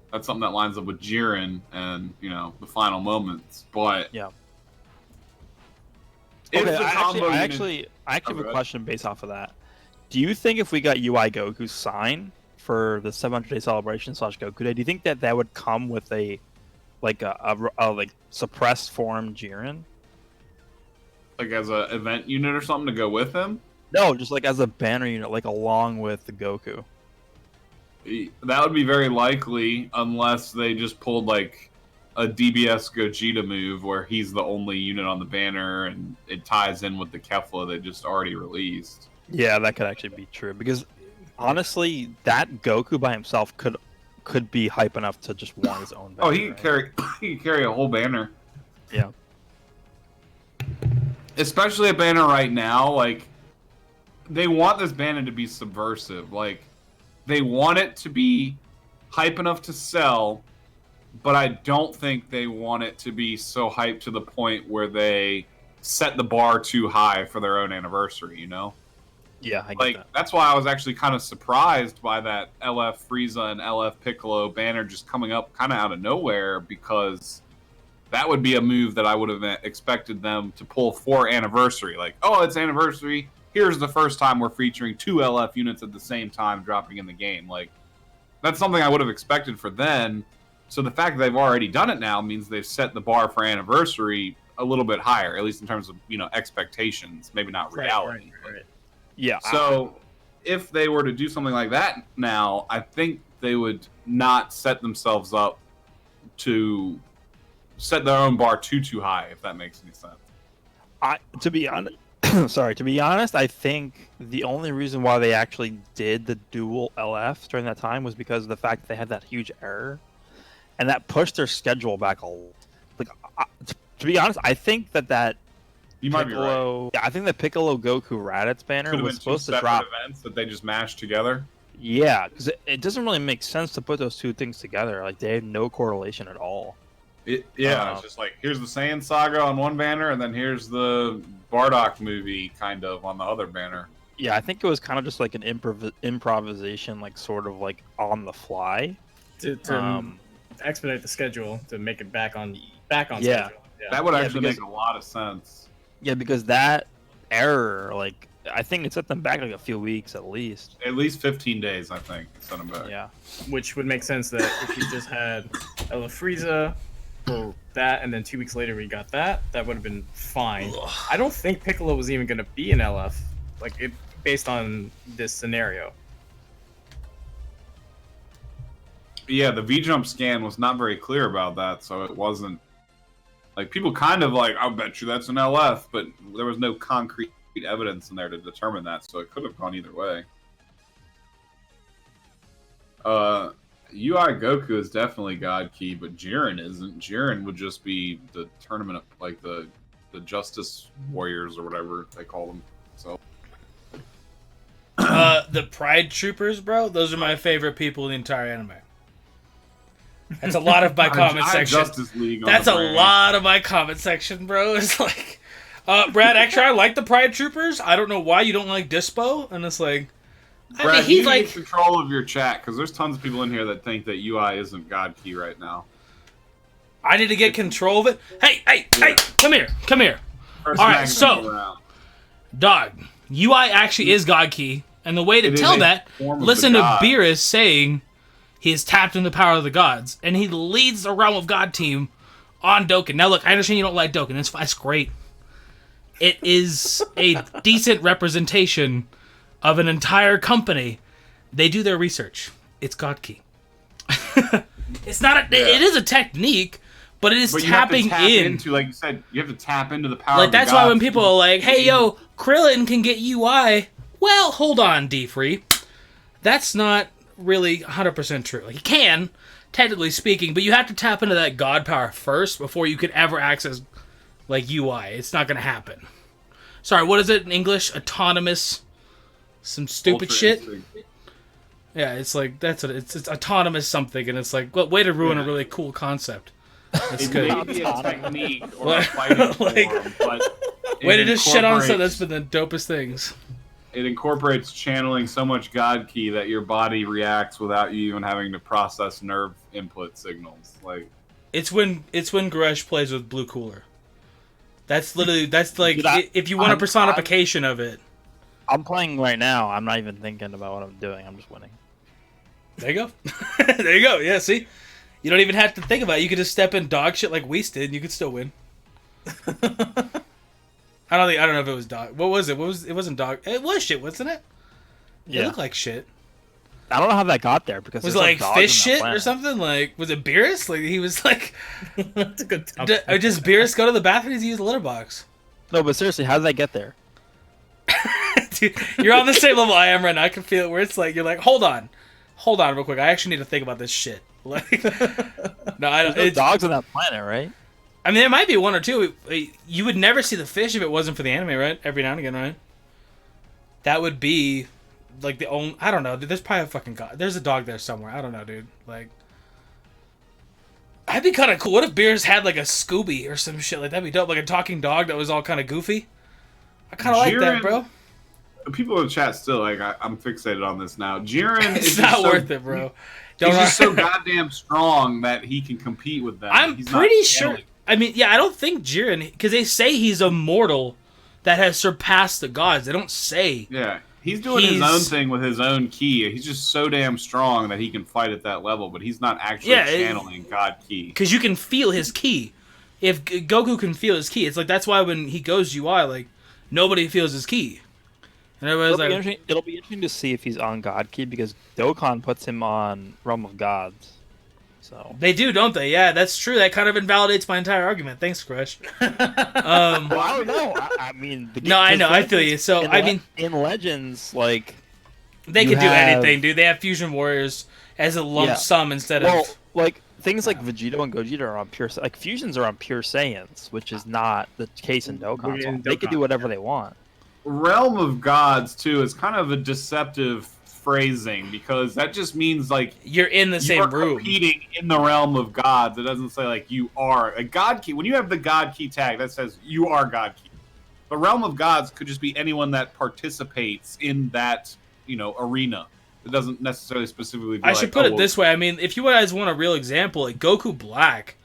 That's something that lines up with Jiren and, you know, the final moments. But yeah. Okay, I actually have a question based off of that. Do you think if we got UI Goku sign for the 700 Day celebration / Goku Day, do you think that would come with a like suppressed form Jiren? Like as a event unit or something to go with him? No, just like as a banner unit, like along with the Goku. That would be very likely, unless they just pulled like a DBS Gogeta move where he's the only unit on the banner and it ties in with the Kefla they just already released. Yeah, that could actually be true because honestly, that Goku by himself could be hype enough to just want his own banner. Oh, he could carry a whole banner. Yeah. Especially a banner right now, like they want this banner to be subversive, like they want it to be hype enough to sell, but I don't think they want it to be so hype to the point where they set the bar too high for their own anniversary, you know? Yeah, I get like that. That's why I was actually kind of surprised by that LF Frieza and LF Piccolo banner just coming up kind of out of nowhere, because that would be a move that I would have expected them to pull for anniversary. Like, oh, it's anniversary. Here's the first time we're featuring 2 LF units at the same time dropping in the game. Like, that's something I would have expected for then. So the fact that they've already done it now means they've set the bar for anniversary a little bit higher, at least in terms of, you know, expectations, maybe not reality. Right. Yeah. So if they were to do something like that now, I think they would not set themselves up to set their own bar too high, if that makes any sense. To be honest, I think the only reason why they actually did the dual LFs during that time was because of the fact that they had that huge error, and that pushed their schedule back a lot. Like, to be honest, I think that you might Piccolo, be right. Yeah, I think the Piccolo Goku Raditz banner was supposed to drop events that they just mashed together. Yeah, because it doesn't really make sense to put those two things together. Like, they have no correlation at all. It's just like, here's the Saiyan Saga on one banner, and then here's the Bardock movie kind of on the other banner. Yeah, I think it was kind of just like an improvisation, like sort of like on the fly. To expedite the schedule, to make it back on schedule. Yeah. That would actually make a lot of sense. Yeah, because that error, like, I think it set them back like a few weeks at least. At least 15 days, I think, it set them back. Yeah. Which would make sense that if you just had Ella Frieza for that, and then 2 weeks later we got that would have been fine. I don't think Piccolo was even going to be an LF, like, based on this scenario. Yeah, the V-Jump scan was not very clear about that, so it wasn't... Like, people kind of like, I'll bet you that's an LF, but there was no concrete evidence in there to determine that, so it could have gone either way. UI Goku is definitely God Key, but Jiren isn't. Jiren would just be the tournament, like the Justice Warriors or whatever they call them. So, the Pride Troopers, bro, those are my favorite people in the entire anime. That's a lot of my comment section. That's a lot of my comment section, bro. It's like, Brad, actually, I like the Pride Troopers. I don't know why you don't like Dispo. And it's like, Brad, I mean, he's like control of your chat, because there's tons of people in here that think that UI isn't God Key right now. I need to get control of it. Hey, come here. All right, so, dog, UI actually is God Key, and the way to tell that, listen to Beerus saying he is tapped in the power of the gods, and he leads the Realm of God team on Dokkan. Now look, I understand you don't like Dokkan. That's great. It is a decent representation of an entire company. They do their research. It's God Key. It's not a, it is a technique, but it is tapping into, like you said, you have to tap into the power. Like that's why when people are like, "Hey, yo, Krillin can get UI," well, hold on, D-Free. That's not really 100% true. Like, he can, technically speaking, but you have to tap into that God power first before you can ever access like UI. It's not gonna happen. Sorry, what is it in English? Autonomous, some stupid shit. Yeah, it's like that's what it's autonomous something, and it's like, well, way to ruin a really cool concept. That's good. It may be a technique or a fighting form, but way to just shit on something that's been the dopest things. It incorporates channeling so much God Key that your body reacts without you even having to process nerve input signals. Like it's when Goresh plays with Blue Cooler. That's literally like Dude, if you want a personification of it. I'm playing right now. I'm not even thinking about what I'm doing. I'm just winning. There you go. There you go. Yeah, see? You don't even have to think about it. You could just step in dog shit like Weiss did and you could still win. I don't know if it was dog. What was it? It wasn't dog. It was shit, wasn't it? Yeah. It looked like shit. I don't know how that got there because Was it like fish shit or something? Like, was it Beerus? Like, he was like... That's a good time. Or just Beerus go to the bathroom to use the litter box? No, but seriously, how did that get there? Dude, you're on the same level I am right now. I can feel it where it's like, you're like, hold on real quick. I actually need to think about this shit. Like, no, I don't. There's no dogs on that planet, right? I mean, there might be one or two. You would never see the fish if it wasn't for the anime, right? Every now and again, right? That would be like the only. I don't know. Dude, there's probably a fucking god. There's a dog there somewhere. I don't know, dude. Like, that'd be kind of cool. What if Beers had like a Scooby or some shit? Like, that'd be dope. Like a talking dog that was all kind of goofy. I kind of like that, bro. People in the chat still like I'm fixated on this now. Jiren it's not worth it, bro. He's just so goddamn strong that he can compete with them. I'm pretty sure. I mean, yeah, I don't think Jiren, because they say he's a mortal that has surpassed the gods. They don't say. Yeah, he's doing his own thing with his own ki. He's just so damn strong that he can fight at that level, but he's not actually channeling God ki. Because you can feel his ki. If Goku can feel his ki, it's like that's why when he goes UI, like nobody feels his ki. And everybody's like, it'll be interesting to see if he's on God Key because Dokkan puts him on Realm of Gods. So they do, don't they? Yeah, that's true. That kind of invalidates my entire argument. Thanks, Crush. Well, I don't know. I mean, no, I know. I feel you. So I mean, in Legends, like they could do anything, dude. They have Fusion Warriors as a lump sum instead of like things like Vegito and Gogeta are on pure like fusions are on pure Saiyans, which is not the case in Dokkan. So they could do whatever they want. Realm of Gods too is kind of a deceptive phrasing because that just means like you're in the same room competing in the realm of gods. It doesn't say like you are a God Key. When you have the God Key tag, that says you are God Key. The realm of gods could just be anyone that participates in that arena. It doesn't necessarily specifically. I should put it this way. I mean, if you guys want a real example, like Goku Black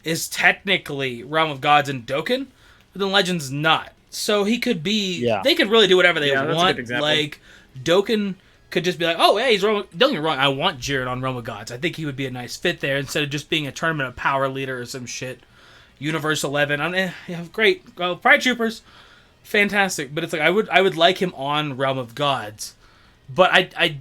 is technically realm of gods in Dokkan, but then Legends not. So he could be. Yeah. They could really do whatever they want. Like Dokkan could just be like, oh, hey, he's Realm. Don't get me wrong. I want Jiren on Realm of Gods. I think he would be a nice fit there instead of just being a tournament of power leader or some shit. Universe 11. Great. Well, Pride Troopers, fantastic. But it's like I would like him on Realm of Gods, but I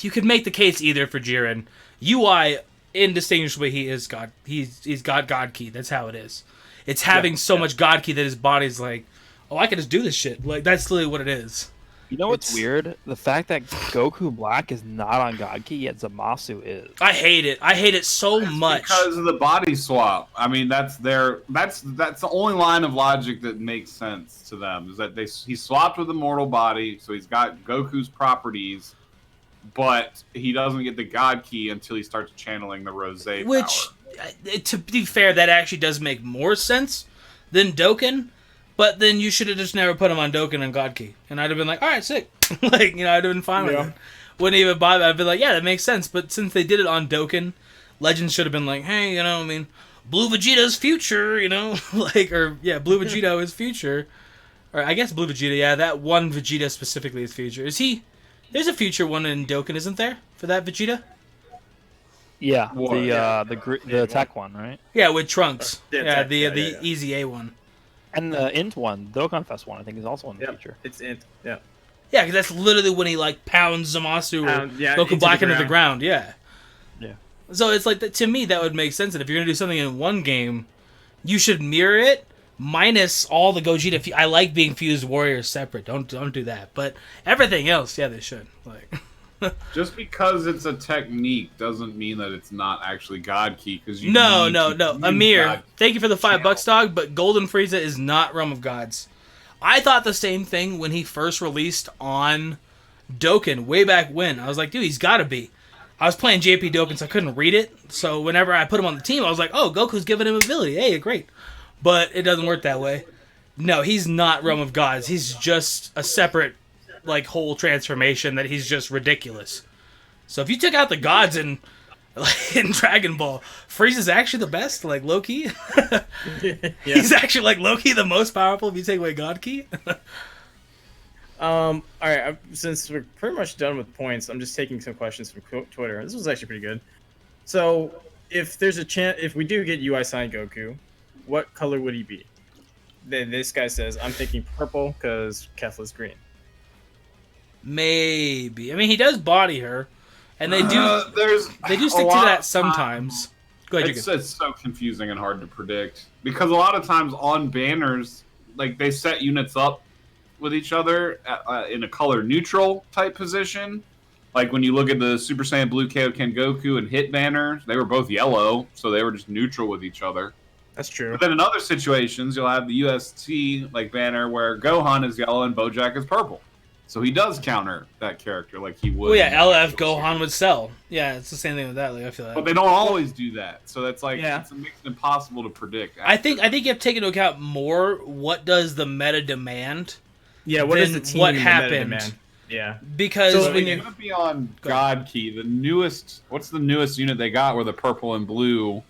you could make the case either for Jiren. UI indistinguishably he is God. He's got God Key. That's how it is. It's having so much God Key that his body's like, oh, I can just do this shit. Like, that's literally what it is. You know what's weird? The fact that Goku Black is not on God Key, yet Zamasu is. I hate it. I hate it so much. Because of the body swap. I mean, that's the only line of logic that makes sense to them, is that he swapped with the mortal body, so he's got Goku's properties, but he doesn't get the God Key until he starts channeling the Rose power. To be fair, that actually does make more sense than Dokkan, but then you should have just never put him on Dokkan and God Key, and I'd have been like, all right, sick. Like, I'd have been fine with it. Wouldn't even bother. I'd be like, yeah, that makes sense. But since they did it on Dokkan, Legends should have been like, hey, Blue Vegeta's future, Blue Vegeta is future, or I guess Blue Vegeta, yeah, that one Vegeta specifically is future. There's a future one in Dokkan, isn't there, for that Vegeta? Yeah, What? the tech one, right? Yeah, with Trunks. Yeah, Yeah, tech, the yeah, the yeah, yeah. Easy A one. And the Int one, the Dokkan Fest one, I think is also in the Yep. future. It's Int. Yeah. Yeah, because that's literally when he like pounds Zamasu or Yeah, Goku into Black the into the ground. Yeah. Yeah. So it's like to me that would make sense. And if you're gonna do something in one game, you should mirror it minus all the Gogeta. I like being fused warriors separate. Don't do that. But everything else, yeah, they should. Like. Just because it's a technique doesn't mean that it's not actually God Key. Because No. use Amir, God thank you for the $5, channel. dog. But Golden Frieza is not Realm of Gods. I thought the same thing when he first released on Dokkan way back when. I was like, dude, he's got to be. I was playing JP Dokkan, so I couldn't read it. So whenever I put him on the team, I was like, oh, Goku's giving him ability. Hey, great. But it doesn't work that way. No, he's not Realm of Gods. He's just a separate, like, whole transformation that he's just ridiculous. So if you took out the gods in Dragon Ball, Frieza's actually the best, like, low-key. He's actually, like, low-key the most powerful if you take away God Key. All right. Since we're pretty much done with points, I'm just taking some questions from Twitter. This was actually pretty good. So, if there's a chance, if we do get UI signed Goku, what color would he be? Then this guy says, I'm thinking purple because Kefla's green. Maybe. I mean, he does body her, and they do stick to that sometimes. Go ahead, It's so confusing and hard to predict because a lot of times on banners, like they set units up with each other in a color neutral type position. Like when you look at the Super Saiyan Blue Kaioken Goku and Hit banner, they were both yellow, so they were just neutral with each other. That's true. But then in other situations, you'll have the UST like banner where Gohan is yellow and Bojack is purple. So he does counter that character like he would. Oh yeah, in the LF actual Gohan series. would sell. Yeah, it's the same thing with that. Like I feel that. But they don't always do that. So that's like Yeah. it makes it impossible to predict. I think you have to take into account more what does the meta demand. Yeah, what is Then the team what and the meta happened? demand? Yeah. Because So when it's you gonna be on Go God Key, the newest. What's the newest unit they got? Where the purple and blue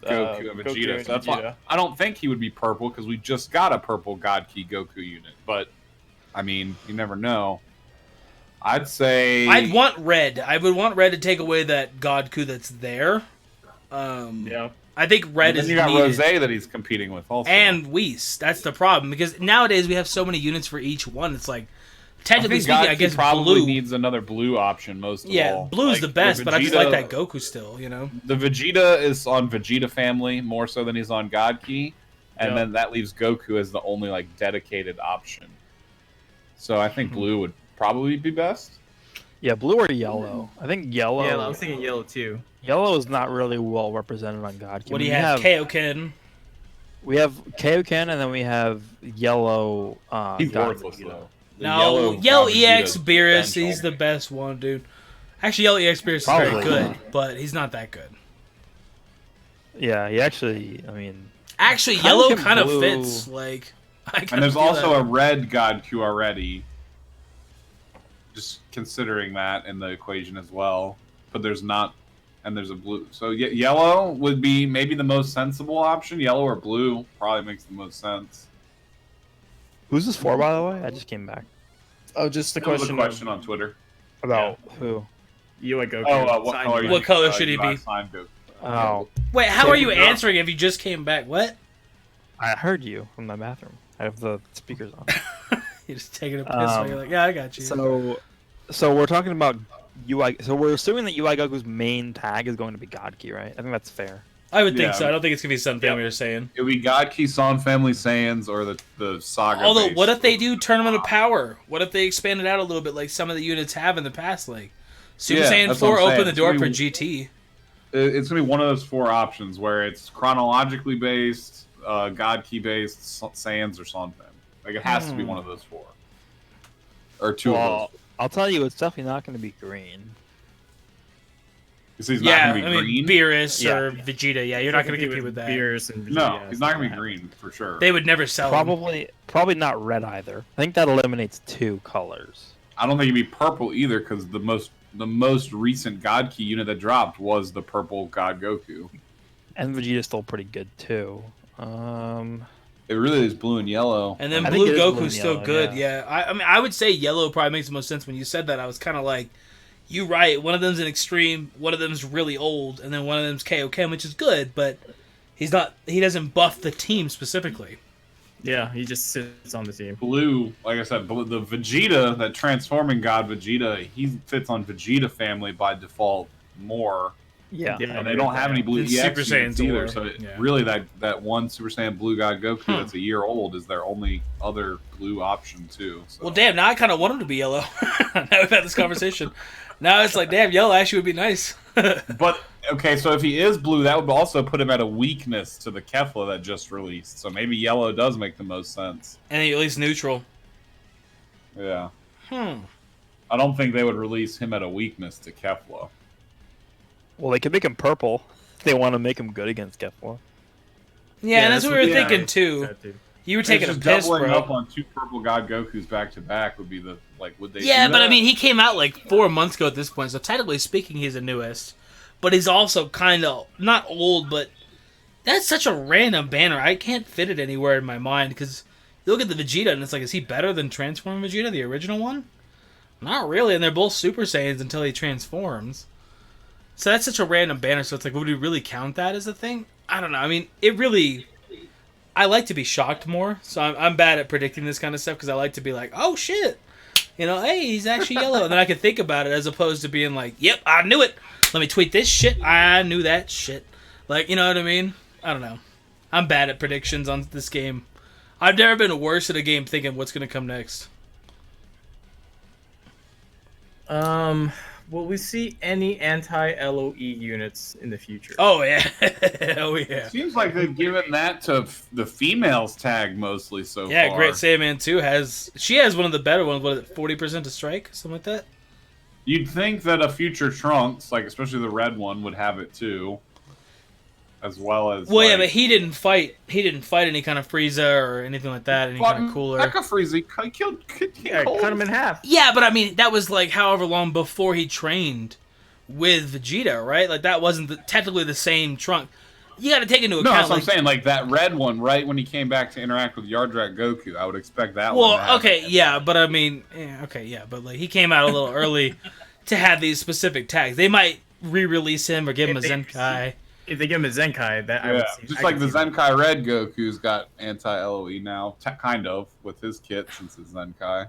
Goku and Goku Vegeta. and So that's why Vegeta. I don't think he would be purple because we just got a purple God Key Goku unit. But I mean, you never know. I'd say I'd want red. I would want red to take away that Godku that's there. Yeah. I think red then is you got needed. Rose that he's competing with also. And Whis. That's the problem because nowadays we have so many units for each one. It's like I technically think speaking, God I Key guess probably blue. needs another blue option most of Yeah, all. blue's Like, the best, but I just like Vegeta- that Goku still. You know. The Vegeta is on Vegeta family more so than he's on God Key, and Yeah. then that leaves Goku as the only like dedicated option. So I think blue would probably be best. Yeah, blue or yellow. I think yellow. Yeah, I was thinking yellow too. Yellow is not really well represented on God Key. What do you We have? Kaioken. We have Kaioken, and then we have yellow. He's God worthless Vegeta. though. The No, God Yellow Vegeta's EX Beerus. essential. He's the best one, dude. Actually, Yellow EX Beerus is very Probably. good, but he's not that good. Yeah, he actually. I mean, Actually, Kaioken yellow kind of Blue- fits. Like, I And there's feel also that. a red God Q already. Just considering that in the equation as well, but there's not, and there's a blue. So yellow would be maybe the most sensible option. Yellow or blue probably makes the most sense. who's this for, by the way? I just came back. Oh, just the That was a question. question on Twitter. About who? You like Goku. What Signed color? you. What color should he you be? assigned Goku. Oh, Wait, how are you Yeah. answering if you just came back? What? I heard you from the bathroom. I have the speakers on. You're just taking a piss while you're like, yeah, I got you. So we're talking about UI. So we're assuming that UI Goku's main tag is going to be God Key, right? I think that's fair. I would think Yeah. so. I don't think it's gonna be Sun Family you're saying. It would be God Key, Son Family Saiyans, or the Saga. Although, base. what if they do Tournament of Power? What if they expand it out a little bit, like some of the units have in the past? Like Super Yeah, Saiyan that's what 4 I'm saying. opened the It's door gonna for be- GT. It's gonna be one of those four options where it's chronologically based, God Key based, Saiyans or Son Family. Like it has to be one of those four, or two of Well, those. I'll tell you, it's definitely not going to be green. Because he's Yeah, not gonna be green. Beerus Yeah. or Vegeta. Yeah, you're not gonna compete with that. Beerus and Vegeta, No, yeah, he's not gonna be it's green for sure. They would never sell him. Probably not red either. I think that eliminates two colors. I don't think it'd be purple either, because the most recent God Key unit that dropped was the purple God Goku. And Vegeta's still pretty good too. It really is blue and yellow. And then I think Blue it is blue Goku's and still yellow, good. Yeah, I mean, I would say yellow probably makes the most sense. When you said that, I was kind of like, you're right. One of them's an extreme, one of them's really old, and then one of them's Kaioken, which is good, but he doesn't buff the team specifically. Yeah, he just sits on the team. Blue, like I said, the Vegeta, that transforming god Vegeta, he fits on Vegeta family by default more. Yeah. And they don't have any blue It's EX Super units Saiyans either, or- so yeah. really that one Super Saiyan Blue God Goku that's a year old is their only other blue option too. So. Well, damn, now I kind of want him to be yellow. Now we've had this conversation. Now it's like, damn, yellow actually would be nice. But, okay, so if he is blue, that would also put him at a weakness to the Kefla that just released. So maybe yellow does make the most sense. And at least neutral. Yeah. Hmm. I don't think they would release him at a weakness to Kefla. Well, they could make him purple. If they want to make him good against Kefla. Yeah, and that's what we were yeah. thinking too. You were taking a just piss, doubling bro. up on 2 purple God Gokus back to back would be would they? Yeah, do but that? I mean, he came out like 4 months ago at this point, so technically speaking, he's the newest. But he's also kind of not old, but that's such a random banner. I can't fit it anywhere in my mind because you look at the Vegeta and it's like, is he better than Transform Vegeta, the original one? Not really, and they're both Super Saiyans until he transforms. So that's such a random banner. So it's like, would we really count that as a thing? I don't know. I mean, it really. I like to be shocked more, so I'm bad at predicting this kind of stuff because I like to be like, oh shit, you know, hey, he's actually yellow, and then I can think about it as opposed to being like, yep, I knew it. Let me tweet this shit. I knew that shit. Like, you know what I mean? I don't know. I'm bad at predictions on this game. I've never been worse at a game thinking what's gonna come next. Will we see any anti-LOE units in the future? Oh yeah, oh yeah. Seems like they've given that to the females tag mostly so far. Yeah, Great Saiyaman 2 has one of the better ones. What is it, 40% to strike, something like that? You'd think that a future Trunks, like especially the red one, would have it too, as well as. Well, yeah, but he didn't fight. He didn't fight any kind of Frieza or anything like that. Any kind of cooler. Mecha Frieza, he killed. Yeah, cut him in half. Yeah, but I mean, that was like however long before he trained with Vegeta, right? Like that wasn't technically the same Trunk. You got to take into account. No, that's what like, I'm saying. Like that red one, right when he came back to interact with Yardrat Goku, I would expect that one. Well, to have okay, yeah, but I mean, but like he came out a little early to have these specific tags. They might re-release him or give him a Zenkai. If they give him a Zenkai, that I Yeah, would see. just I like could the see that. Zenkai Red Goku's got anti-LOE now, kind of, with his kit since it's Zenkai.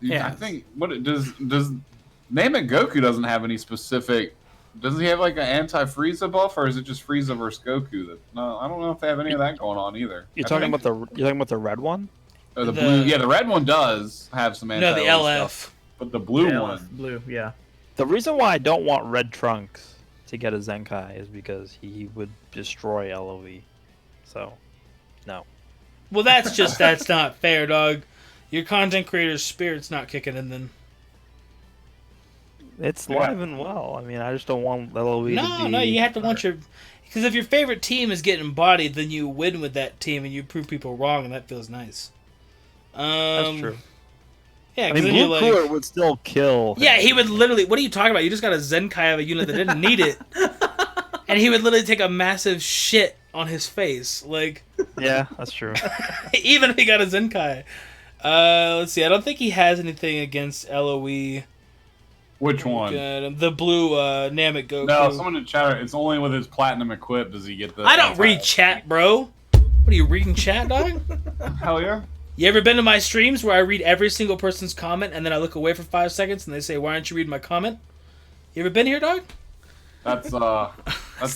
Yeah. I think does Name It Goku doesn't have any specific. Doesn't he have like an anti-Frieza buff, or is it just Frieza versus Goku? No, I don't know if they have any of that going on either. You're talking about the red one? Or the blue? Yeah, the red one does have some anti-LOE No, the LF. stuff, but the blue Yeah, one. Blue, yeah. The reason why I don't want red Trunks to get a Zenkai is because he would destroy LOE. So, no. Well, that's not fair, dog. Your content creator's spirit's not kicking in then. It's Yeah. live and well. I mean, I just don't want LOE to be... No, you have to want your... Because if your favorite team is getting bodied, then you win with that team and you prove people wrong, and that feels nice. That's true. Yeah, I because mean, then you're Blue like... Cooler would still kill him. Yeah, he would literally... What are you talking about? You just got a Zenkai of a unit that didn't need it. And he would literally take a massive shit on his face. Like... Yeah, that's true. Even if he got a Zenkai. Let's see. I don't think he has anything against LOE. Which one? The blue Namek Goku. No, someone in chat. It's only with his platinum equip does he get the. I don't read chat, bro. What are you reading chat, dog? Hell yeah. You ever been to my streams where I read every single person's comment and then I look away for 5 seconds and they say, "Why aren't you reading my comment?" You ever been here, dog? That's a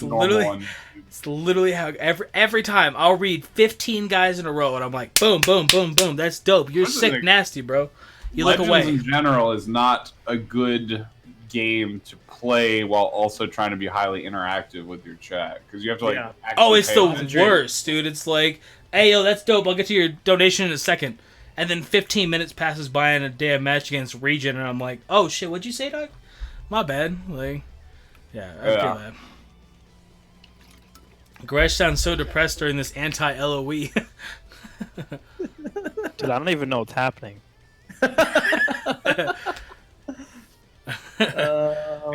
normal literally- one. It's literally how every time I'll read 15 guys in a row and I'm like, boom, boom, boom, boom. That's dope. You're What's sick, the- nasty, bro. You Legends look away. in general is not a good game to play while also trying to be highly interactive with your chat because you have to like. Yeah. actually Oh, it's pay the attention. worst, dude. It's like, hey, yo, that's dope. I'll get to your donation in a second. And then 15 minutes passes by in a damn match against Regen, and I'm like, oh, shit, what'd you say, dog? My bad. Like, yeah, I feel Yeah. that. Gresh sounds so depressed during this anti-LOE. Dude, I don't even know what's happening.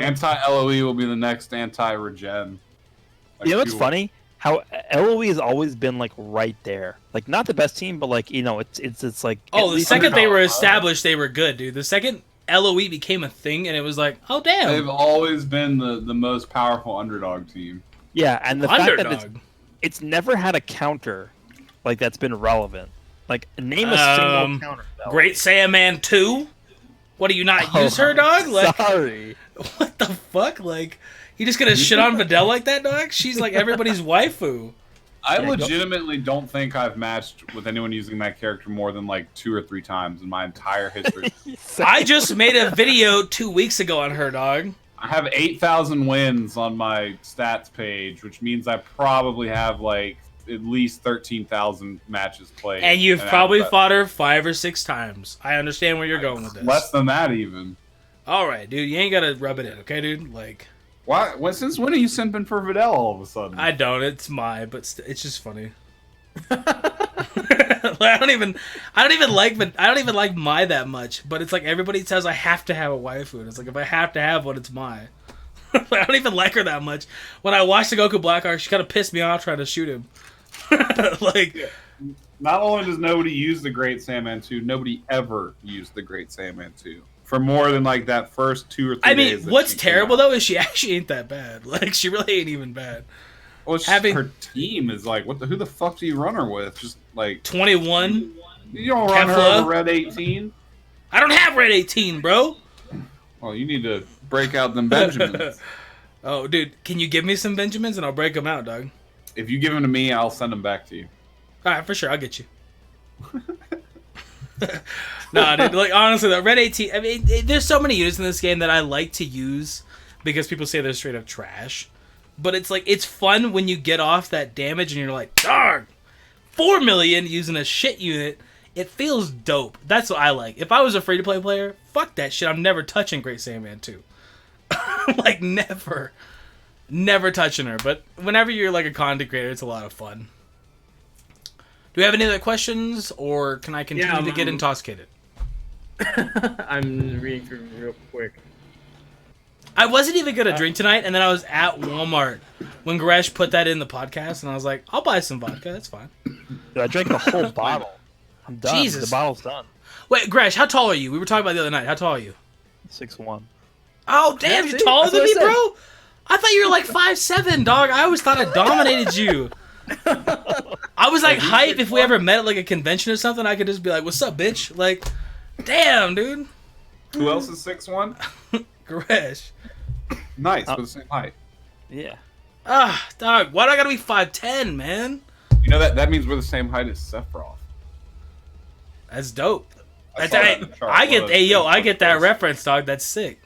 Anti-LOE will be the next anti-regen. You know what's funny? how LOE has always been like right there, like not the best team, but like it's like. Oh, at the least second they were underdog. established, they were good, dude. The second LOE became a thing, and it was like, oh damn, They've always been the most powerful underdog team. Yeah, and the fact that underdog. it's never had a counter like that's been relevant. Like name a single counter. Though. Great Saiyaman 2? What do you not use her, dog? Like, Sorry. what the fuck? Like, you just gonna shit on Videl like that, dog? She's like everybody's waifu. I legitimately don't think I've matched with anyone using that character more than like 2 or 3 times in my entire history. I just made a video 2 weeks ago on her, dog. I have 8,000 wins on my stats page, which means I probably have like at least 13,000 matches played. And you've probably fought her 5 or 6 times. I understand where you're going with this. Less than that, even. All right, dude. You ain't gotta rub it in, okay, dude? Like, why? Since when are you simping for Videl all of a sudden? I don't. It's my, but it's just funny. I don't even like my that much. But it's like everybody says I have to have a waifu. And it's like if I have to have one, it's my. I don't even like her that much. When I watched the Goku Black arc, she kind of pissed me off trying to shoot him. Like, not only does nobody use the Great Saiyaman 2, nobody ever used the Great Saiyaman 2 for more than like that first 2 or 3 days. I mean, what's terrible though is she actually ain't that bad. Like, she really ain't even bad. Well, it's just her team is like, who the fuck do you run her with? Just like 21. You don't run her over Red 18. I don't have Red 18, bro. Well, you need to break out them Benjamins. Oh, dude, can you give me some Benjamins and I'll break them out, dog? If you give them to me, I'll send them back to you. All right, for sure, I'll get you. Nah, dude, like honestly, the Red 18. I mean, there's so many units in this game that I like to use because people say they're straight up trash. But it's like it's fun when you get off that damage and you're like, darn, 4 million using a shit unit. It feels dope. That's what I like. If I was a free-to-play player, fuck that shit. I'm never touching Great Saiyaman 2. Like, never. Never touching her. But whenever you're, like, a content creator, it's a lot of fun. Do we have any other questions, or can I continue to get intoxicated? I'm reading through real quick. I wasn't even going to drink tonight, and then I was at Walmart when Gresh put that in the podcast, and I was like, I'll buy some vodka. That's fine. Dude, I drank the whole bottle. I'm done. Jesus. The bottle's done. Wait, Gresh, how tall are you? We were talking about the other night. How tall are you? 6'1". Oh, damn, you're taller than me, bro? I thought you were like 5'7", dog. I always thought I dominated you. I was like hype if we ever met at like a convention or something. I could just be like, what's up, bitch? Like, damn, dude. Who else is 6'1"? Gresh. Nice, with the same height. Yeah. Ah, dog, why do I gotta be 5'10", man? You know that means we're the same height as Sephiroth. That's dope. I get that reference, dog. That's sick.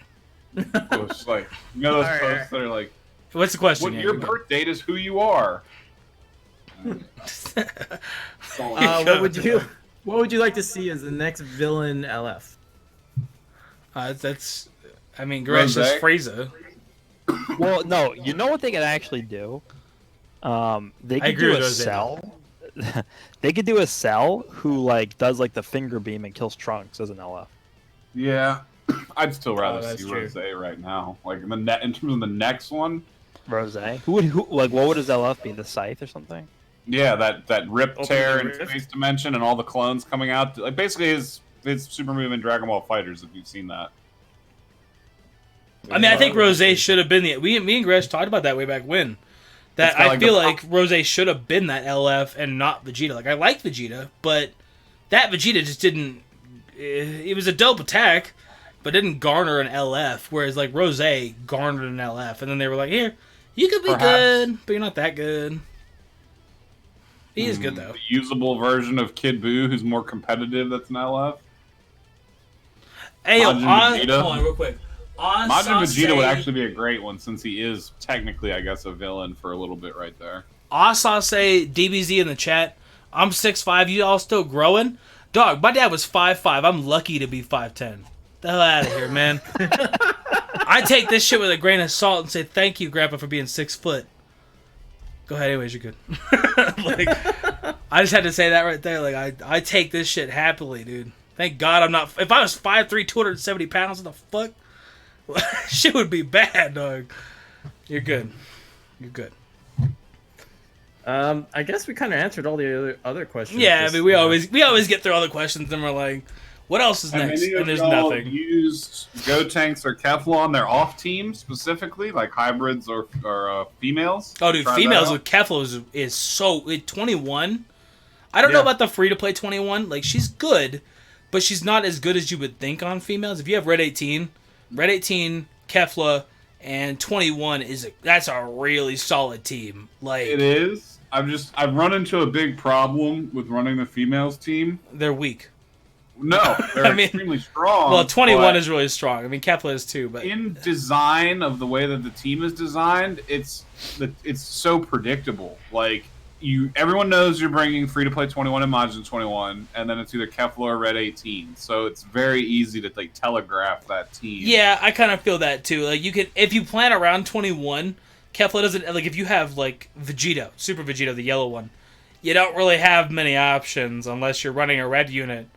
It's like, you know those posts that are like, what's the question? Your birth date is who you are. What would you like to see as the next villain LF? I mean, Gresh is Frieza. Well, no, you know what they could actually do? They could do a Cell. They could do a Cell who like does like the finger beam and kills Trunks as an LF. Yeah, I'd still rather see Rose right now. Like in terms of the next one, Rose. Who like what would his LF be? The Scythe or something? Yeah, that rip tear in Space Dimension and all the clones coming out. Like basically his super move in Dragon Ball FighterZ. If you've seen that. I mean, I think Rose should have been me and Gresh talked about that way back when. That I feel like Rose should have been that LF and not Vegeta. Like I like Vegeta, but that Vegeta just didn't. It was a dope attack, but didn't garner an LF. Whereas like Rose garnered an LF, and then they were like, "Here, you could be good, but you're not that good." He is good though. The usable version of Kid Buu, who's more competitive. That's an LF. Hey, hold on real quick. Majin Vegeta would actually be a great one since he is technically, I guess, a villain for a little bit right there. Asase DBZ in the chat. I'm 6'5". You all still growing? Dog, my dad was 5'5". I'm lucky to be 5'10". The hell out of here, man. I take this shit with a grain of salt and say thank you, Grandpa, for being 6 foot. Go ahead, anyways, you're good. Like, I just had to say that right there. Like, I take this shit happily, dude. Thank God I'm not. If I was 5'3", 270 pounds, what the fuck? Shit would be bad, dog. You're good. You're good. I guess we kind of answered all the other questions. Yeah, I Just, mean, we always get through all the questions, and we're like, what else is Have next? any of And there's y'all nothing. used Gotenks or Kefla on their off team specifically, like hybrids or females? Oh, dude, Tried that females out? with Kefla is so 21. I don't know Yeah. about the free to play 21. Like, she's good, but she's not as good as you would think on females. If you have Red 18, Kefla, and 21 that's a really solid team. Like, It is. I've run into a big problem with running the females team. they're weak. No, they're I mean, extremely strong. Well, 21 but is really strong. I mean, Kefla is too, but in design of the way that the team is designed, it's so predictable. Like everyone knows you're bringing free to play 21 and Majin 21, and then it's either Kefla or Red 18. So it's very easy to like telegraph that team. yeah, I kind of feel that too. Like, you can, if you plan around 21, Kefla doesn't, like, if you have like Vegito, Super Vegito, the yellow one, you don't really have many options unless you're running a red unit.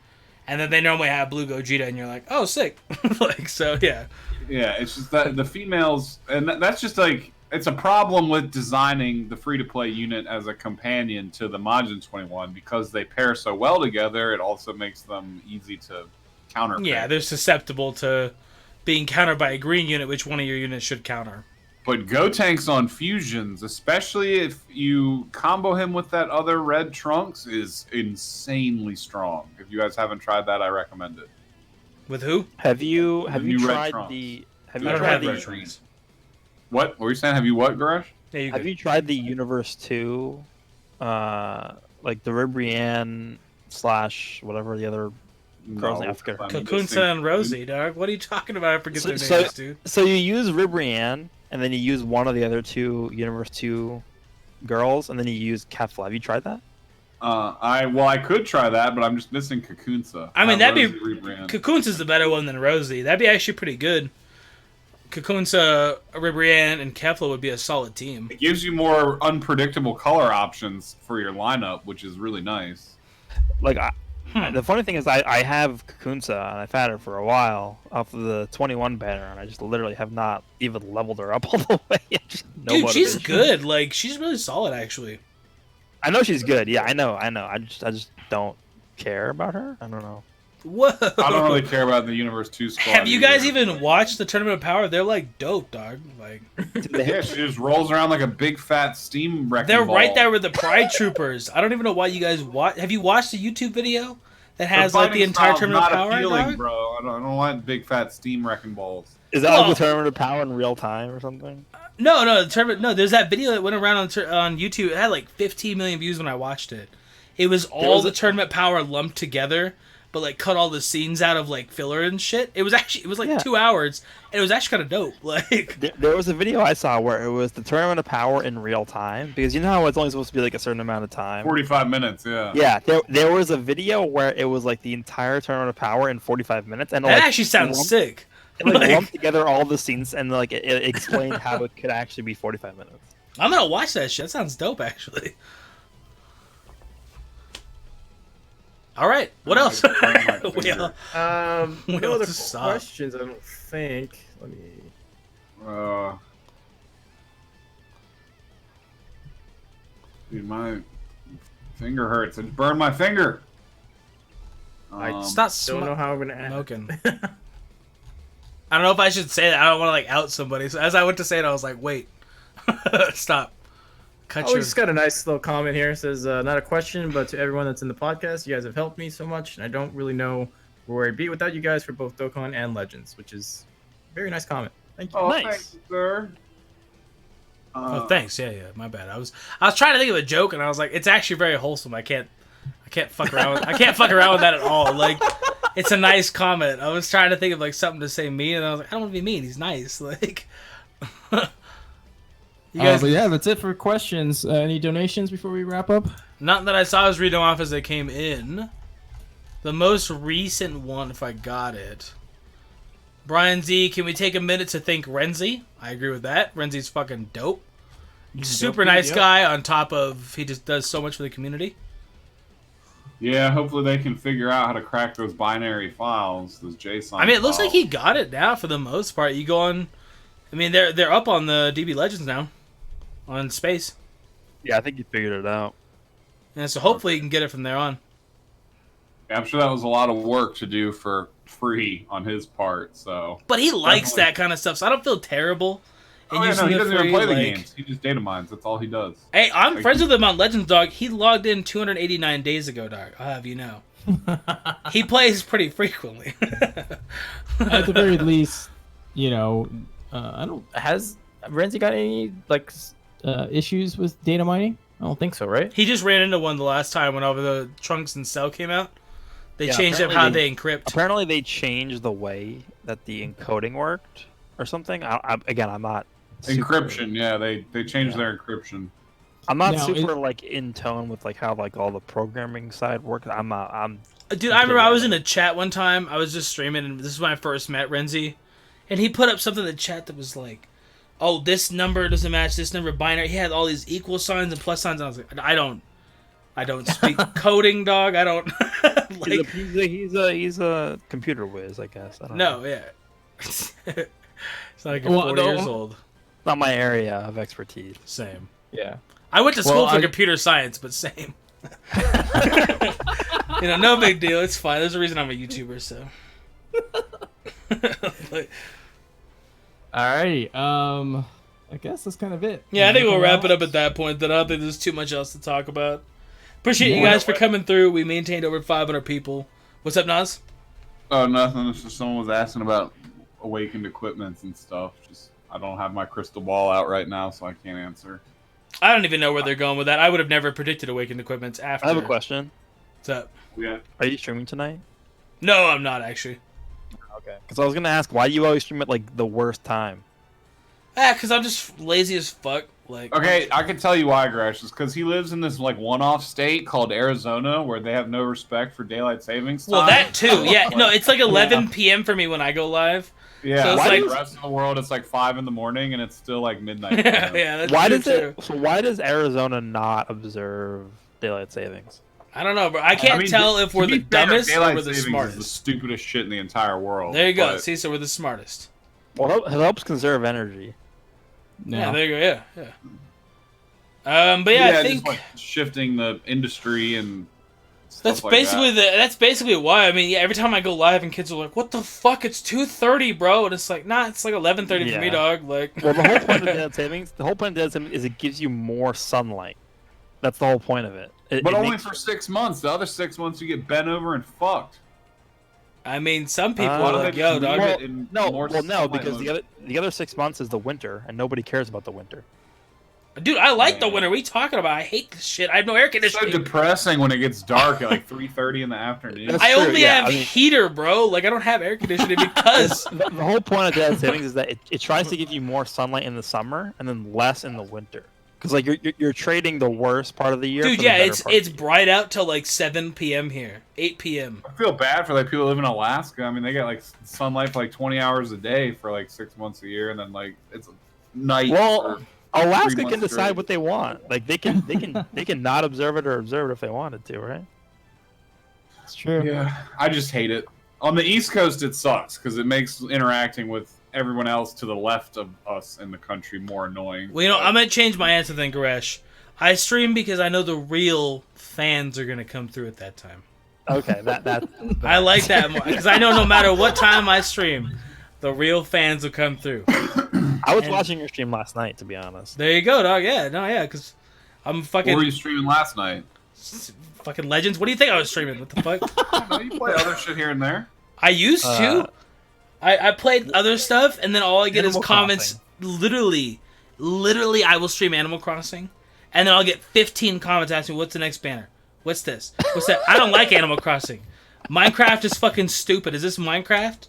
And then they normally have Blue Gogeta, and you're like, oh, sick. Like, so, yeah. Yeah, it's just that the females, and that's just like, it's a problem with designing the free-to-play unit as a companion to the Majin 21 because they pair so well together. It also makes them easy to counter. Yeah, they're susceptible to being countered by a green unit, which one of your units should counter. But Gotenks on fusions, especially if you combo him with that other red Trunks, is insanely strong. If you guys haven't tried that, I recommend it. With who? Have you new red tried Trunks. the I don't have red Trunks. What were you saying? Have you what, Garash? Yeah, you have go. you tried the Universe 2 like the Ribrianne / whatever the other girls in Africa? Kakunsa and Rosie, dog. What are you talking about? I forget their So- names, dude. So you use Ribrianne, and then you use one of the other two Universe 2 girls, and then you use Kefla. Have you tried that? I could try that, but I'm just missing Kakunsa. I mean, that'd be Rosie rebrand. Kakunsa's the better one than Rosie. That'd be actually pretty good. Kakunsa, Ribrianne, and Kefla would be a solid team. It gives you more unpredictable color options for your lineup, which is really nice. Like, the funny thing is, I have Kakunsa, and I've had her for a while off of the 21 banner, and I just literally have not even leveled her up all the way. No Dude, she's motivation. good. Like, she's really solid, actually. I know she's good. Yeah, I know. I just don't care about her. I don't know. Whoa. I don't really care about the Universe 2 squad. Have you guys either. even watched the Tournament of Power? They're like dope, dog. Like, Yeah, she just rolls around like a big fat steam wrecking they're ball. right there with the Pride Troopers. I don't even know why you guys watch. Have you watched the YouTube video that has Her like the fighting entire style's Tournament of not Power? appealing, Dog? bro. I don't want big fat steam wrecking balls. Is that Well- like the Tournament of Power in real time or something? No, the tournament. No, there's that video that went around on YouTube. It had like 15 million views when I watched it. It was all the Tournament Power lumped together, but like cut all the scenes out of like filler and shit. It was like 2 hours, and it was actually kind of dope. Like, There was a video I saw where it was the Tournament of Power in real time, because you know how it's only supposed to be like a certain amount of time. 45 minutes, yeah. Yeah, there was a video where it was like the entire Tournament of Power in 45 minutes, and that like, actually sounds sick. It like Like- lumped together all the scenes, and like it explained how it could actually be 45 minutes. I'm gonna watch that shit. That sounds dope, actually. All right, what else? We all- We No all other just suck. questions, I don't think. Let me. Dude, my finger hurts. It burned my finger. I Stop don't know how I'm gonna smoking. I don't know if I should say that. I don't want to like out somebody. So as I went to say it, I was like, wait, stop. Cut Oh, your. we just got a nice little comment here. It says, not a question, but to everyone that's in the podcast, you guys have helped me so much, and I don't really know where I'd be without you guys for both Dokkan and Legends, which is a very nice comment. Thank you. Oh, Nice. thanks, sir. Oh, thanks. Yeah, my bad. I was trying to think of a joke, and I was like, it's actually very wholesome. I can't fuck around. I can't fuck around with that at all. Like, it's a nice comment. I was trying to think of like something to say mean, and I was like, I don't want to be mean. He's nice. Like, you guys. But yeah, that's it for questions. Any donations before we wrap up? Not that I saw. I was reading them off as they came in. The most recent one, if I got it. Brian Z, can we take a minute to thank Renzi? I agree with that. Renzi's fucking dope. Super nice guy, on top of he just does so much for the community. Yeah, hopefully they can figure out how to crack those binary files, those JSON. I mean, it looks like files. he got it now for the most part. You go on, I mean, they're up on the DB Legends now, on Space. Yeah, I think you figured it out. Yeah, so hopefully you can get it from there on. Yeah, I'm sure that was a lot of work to do for free on his part. So, But he likes Definitely. that kind of stuff, so I don't feel terrible. oh, yeah, no, using he it doesn't even free, play the like- games. He just data mines. That's all he does. Hey, I'm Like- friends with him on Legends, dog. He logged in 289 days ago, dog. I'll have you know. He plays pretty frequently. At the very least, you know, I don't. Has Renzi got any like issues with data mining? I don't think so, right? He just ran into one the last time whenever the Trunks and Cell came out. They Yeah, changed up apparently how they encrypt. Apparently, they changed the way that the encoding worked, or something. Again, I'm not Encryption, yeah, they changed their encryption. I'm not Now, super like in tone with like how like all the programming side works. I'm Dude, I remember I was in a chat one time. I was just streaming, and this is when I first met Renzi. And he put up something in the chat that was like, oh, this number doesn't match this number binary. He had all these equal signs and plus signs. And I was like, I don't speak coding, dog. I don't like. he's a computer whiz, I guess. I don't know. No, yeah. It's like you're 40 years old. Not my area of expertise. Same. Yeah. I went to school Well, for computer science, but same. You know, no big deal. It's fine. There's a reason I'm a YouTuber, so. Like, Alrighty. I guess that's kind of it. yeah, I think we'll Anything wrap it up else? at that point. Then I don't think there's too much else to talk about. Appreciate you Yeah. guys for coming through. We maintained over 500 people. What's up, Nas? Oh, nothing. It's just someone was asking about awakened equipments and stuff. Just I don't have my crystal ball out right now, so I can't answer. I don't even know where they're going with that. I would have never predicted Awakened Equipments after. I have a question. What's up? Yeah. Are you streaming tonight? No, I'm not actually. Okay. Because I was gonna ask, why do you always stream at like the worst time? Because I'm just lazy as fuck. Like, Okay, I can tell you why, Gresh. It's because he lives in this like one-off state called Arizona, where they have no respect for daylight savings time. Well, that too. Yeah, no, it's like 11 p.m. for me when I go live. Yeah, so it's why like- the rest of the world it's like 5 in the morning and it's still like midnight. Yeah, that's Why true, does too. it? So why does Arizona not observe daylight savings? I don't know, bro. I can't mean, tell if to we're be the fair, dumbest or daylight we're the savings is smartest. the stupidest shit in the entire world. There you go. but- See, so we're the smartest. Well, it helps conserve energy. Yeah, there you go. Yeah. But yeah, I think just like shifting the industry and that's stuff like basically that. that's basically why. I mean, yeah, every time I go live and kids are like, "What the fuck? It's 2:30, bro," and it's like, nah, it's like 11:30 for me, Yeah. dog. Like, Well, the whole point of daylight savings, is it gives you more sunlight. That's the whole point of it. But it only makes- for 6 months. The other 6 months you get bent over and fucked. I mean, some people Why are do like, they "Yo, just dog." leave Well, it in no, more well, no, sunlight because mode? the other 6 months is the winter, and nobody cares about the winter. Dude, I like the Yeah. winter. What are you talking about? I hate this shit. I have no air It's so conditioning. depressing when it gets dark at like 3:30 in the afternoon. That's I true, only yeah, have I mean- heater, bro. Like, I don't have air conditioning because. The whole point of daylight savings is that it tries to give you more sunlight in the summer and then less in the winter. Because like you're trading the worst part of the year. Dude, for the yeah, better it's part of it's the year. bright out till like 7 p.m. here, 8 p.m. I feel bad for like people who live in Alaska. I mean, they get like sunlight for like 20 hours a day for like 6 months a year, and then like it's night. Well, for Alaska 3 can months decide straight. what they want. Like they can not observe it or observe it if they wanted to, right? It's true. Yeah, I just hate it. On the East Coast, it sucks because it makes interacting with everyone else to the left of us in the country more annoying. Well, you know, But- I'm gonna change my answer then, Goresh. I stream because I know the real fans are gonna come through at that time. Okay, that I like that more because I know no matter what time I stream, the real fans will come through. I was And- watching your stream last night, to be honest. There you go, dog. Yeah, no, yeah, because I'm What fucking were you streaming last night? fucking Legends. What do you think I was streaming? What the fuck? No, you play other shit here and there. I used to. I played other stuff, and then all I get Animal is comments. Literally, I will stream Animal Crossing, and then I'll get 15 comments asking me, "What's the next banner? What's this? What's that?" I don't like Animal Crossing. Minecraft is fucking stupid. Is this Minecraft?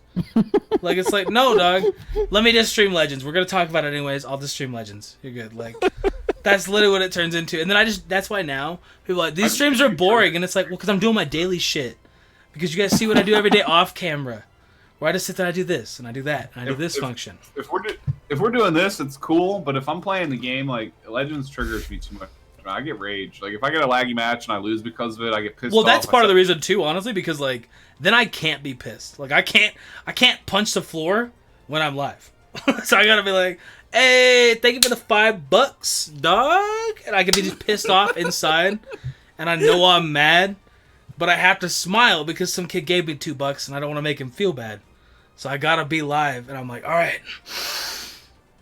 Like, it's like, no, dog. Let me just stream Legends. We're gonna talk about it anyways. I'll just stream Legends. You're good. Like, that's literally what it turns into. And then that's why now people are like, these streams are boring, and it's like, well, because I'm doing my daily shit. Because you guys see what I do every day off camera. Where I just sit there, I do this, and I do that, and I do this function. If we're doing this, it's cool. But if I'm playing the game, like Legends triggers me too much. I get rage. Like if I get a laggy match and I lose because of it, I get pissed. Well, off. that's part of the I reason too, honestly, because like then I can't be pissed. Like I can't punch the floor when I'm live. So I gotta be like, hey, thank you for the $5, dog. And I could be just pissed off inside, and I know I'm mad, but I have to smile because some kid gave me $2 and I don't want to make him feel bad. So I gotta be live, and I'm like, all right.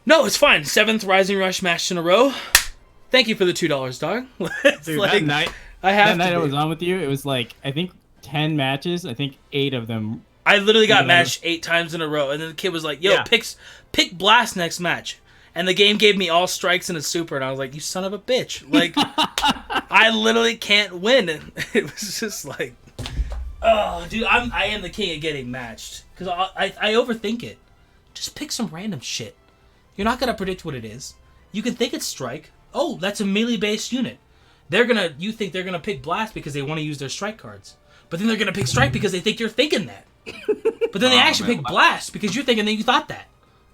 No, it's fine. 7th Rising Rush match in a row. Thank you for the $2, dog. Dude, like, that night, I have that night to I be. was on with you, it was like, I think 10 matches. I think 8 of them. I literally got Yeah. matched 8 times in a row, and then the kid was like, yo, Yeah. pick Blast next match. And the game gave me all strikes and a super, and I was like, you son of a bitch. Like, I literally can't win. And it was just like, oh, dude, I am the king of getting matched. Because I overthink it. Just pick some random shit. You're not going to predict what it is. You can think it's strike. Oh, that's a melee-based unit. You think they're gonna pick Blast because they want to use their strike cards. But then they're gonna pick Strike because they think you're thinking that. But then they actually pick Blast because you're thinking that you thought that.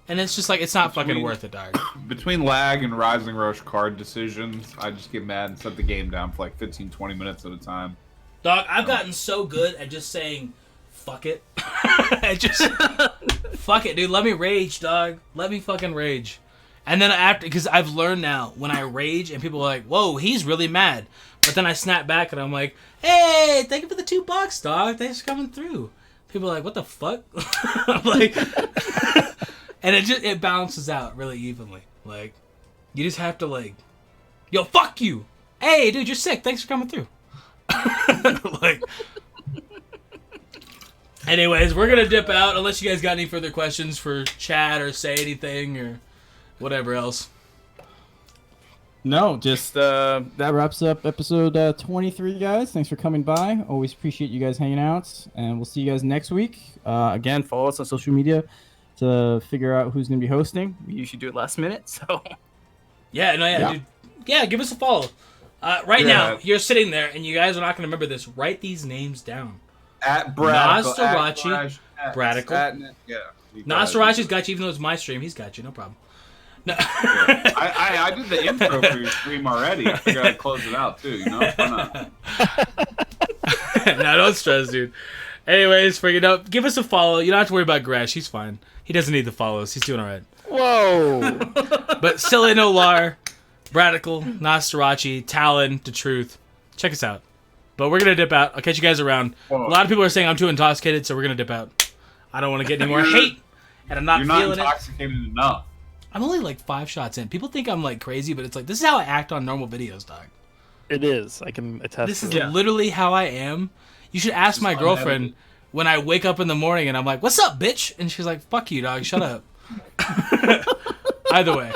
And it's just like, it's not fucking worth it, dog. Between lag and Rising Rush card decisions, I just get mad and set the game down for like 15, 20 minutes at a time. Dog, I've gotten so good at just saying, fuck it. Fuck it, dude. Let me rage, dog. Let me fucking rage. And then after, because I've learned now, when I rage and people are like, whoa, he's really mad. But then I snap back and I'm like, hey, thank you for the $2, dog. Thanks for coming through. People are like, what the fuck? I'm like, and it balances out really evenly. Like, you just have to like, yo, fuck you. Hey, dude, you're sick. Thanks for coming through. Like, anyways, we're gonna dip out unless you guys got any further questions for chat or say anything or whatever else. No, just that wraps up episode 23, guys. Thanks for coming by. Always appreciate you guys hanging out, and we'll see you guys next week. Again, follow us on social media to figure out who's gonna be hosting. We usually do it last minute, so Yeah, no, yeah, dude. Yeah, give us a follow. Right now, you're sitting there, and you guys are not gonna remember this. Write these names down. At Bradical. Nasarachi, Bradical. Yeah. Nasarachi's got you, even though it's my stream. He's got you, no problem. No. Yeah. I did the intro for your stream already. I figured I'd close it out too, you know? Why not? No, don't stress, dude. Anyways, give us a follow. You don't have to worry about Gresh. He's fine. He doesn't need the follows. He's doing all right. Whoa. But Silly No Lar, Bradical, Nasarachi, Talon, The Truth. Check us out. But we're going to dip out. I'll catch you guys around. Whoa. A lot of people are saying I'm too intoxicated, so we're going to dip out. I don't want to get any more hate, and I'm not You're not feeling it. intoxicated enough. I'm only like 5 shots in. People think I'm like crazy, but it's like, this is how I act on normal videos, dog. It is. I can attest. This is to it. literally how I am. You should ask my girlfriend when I wake up in the morning and I'm like, what's up, bitch? And she's like, fuck you, dog. Shut up. Either way.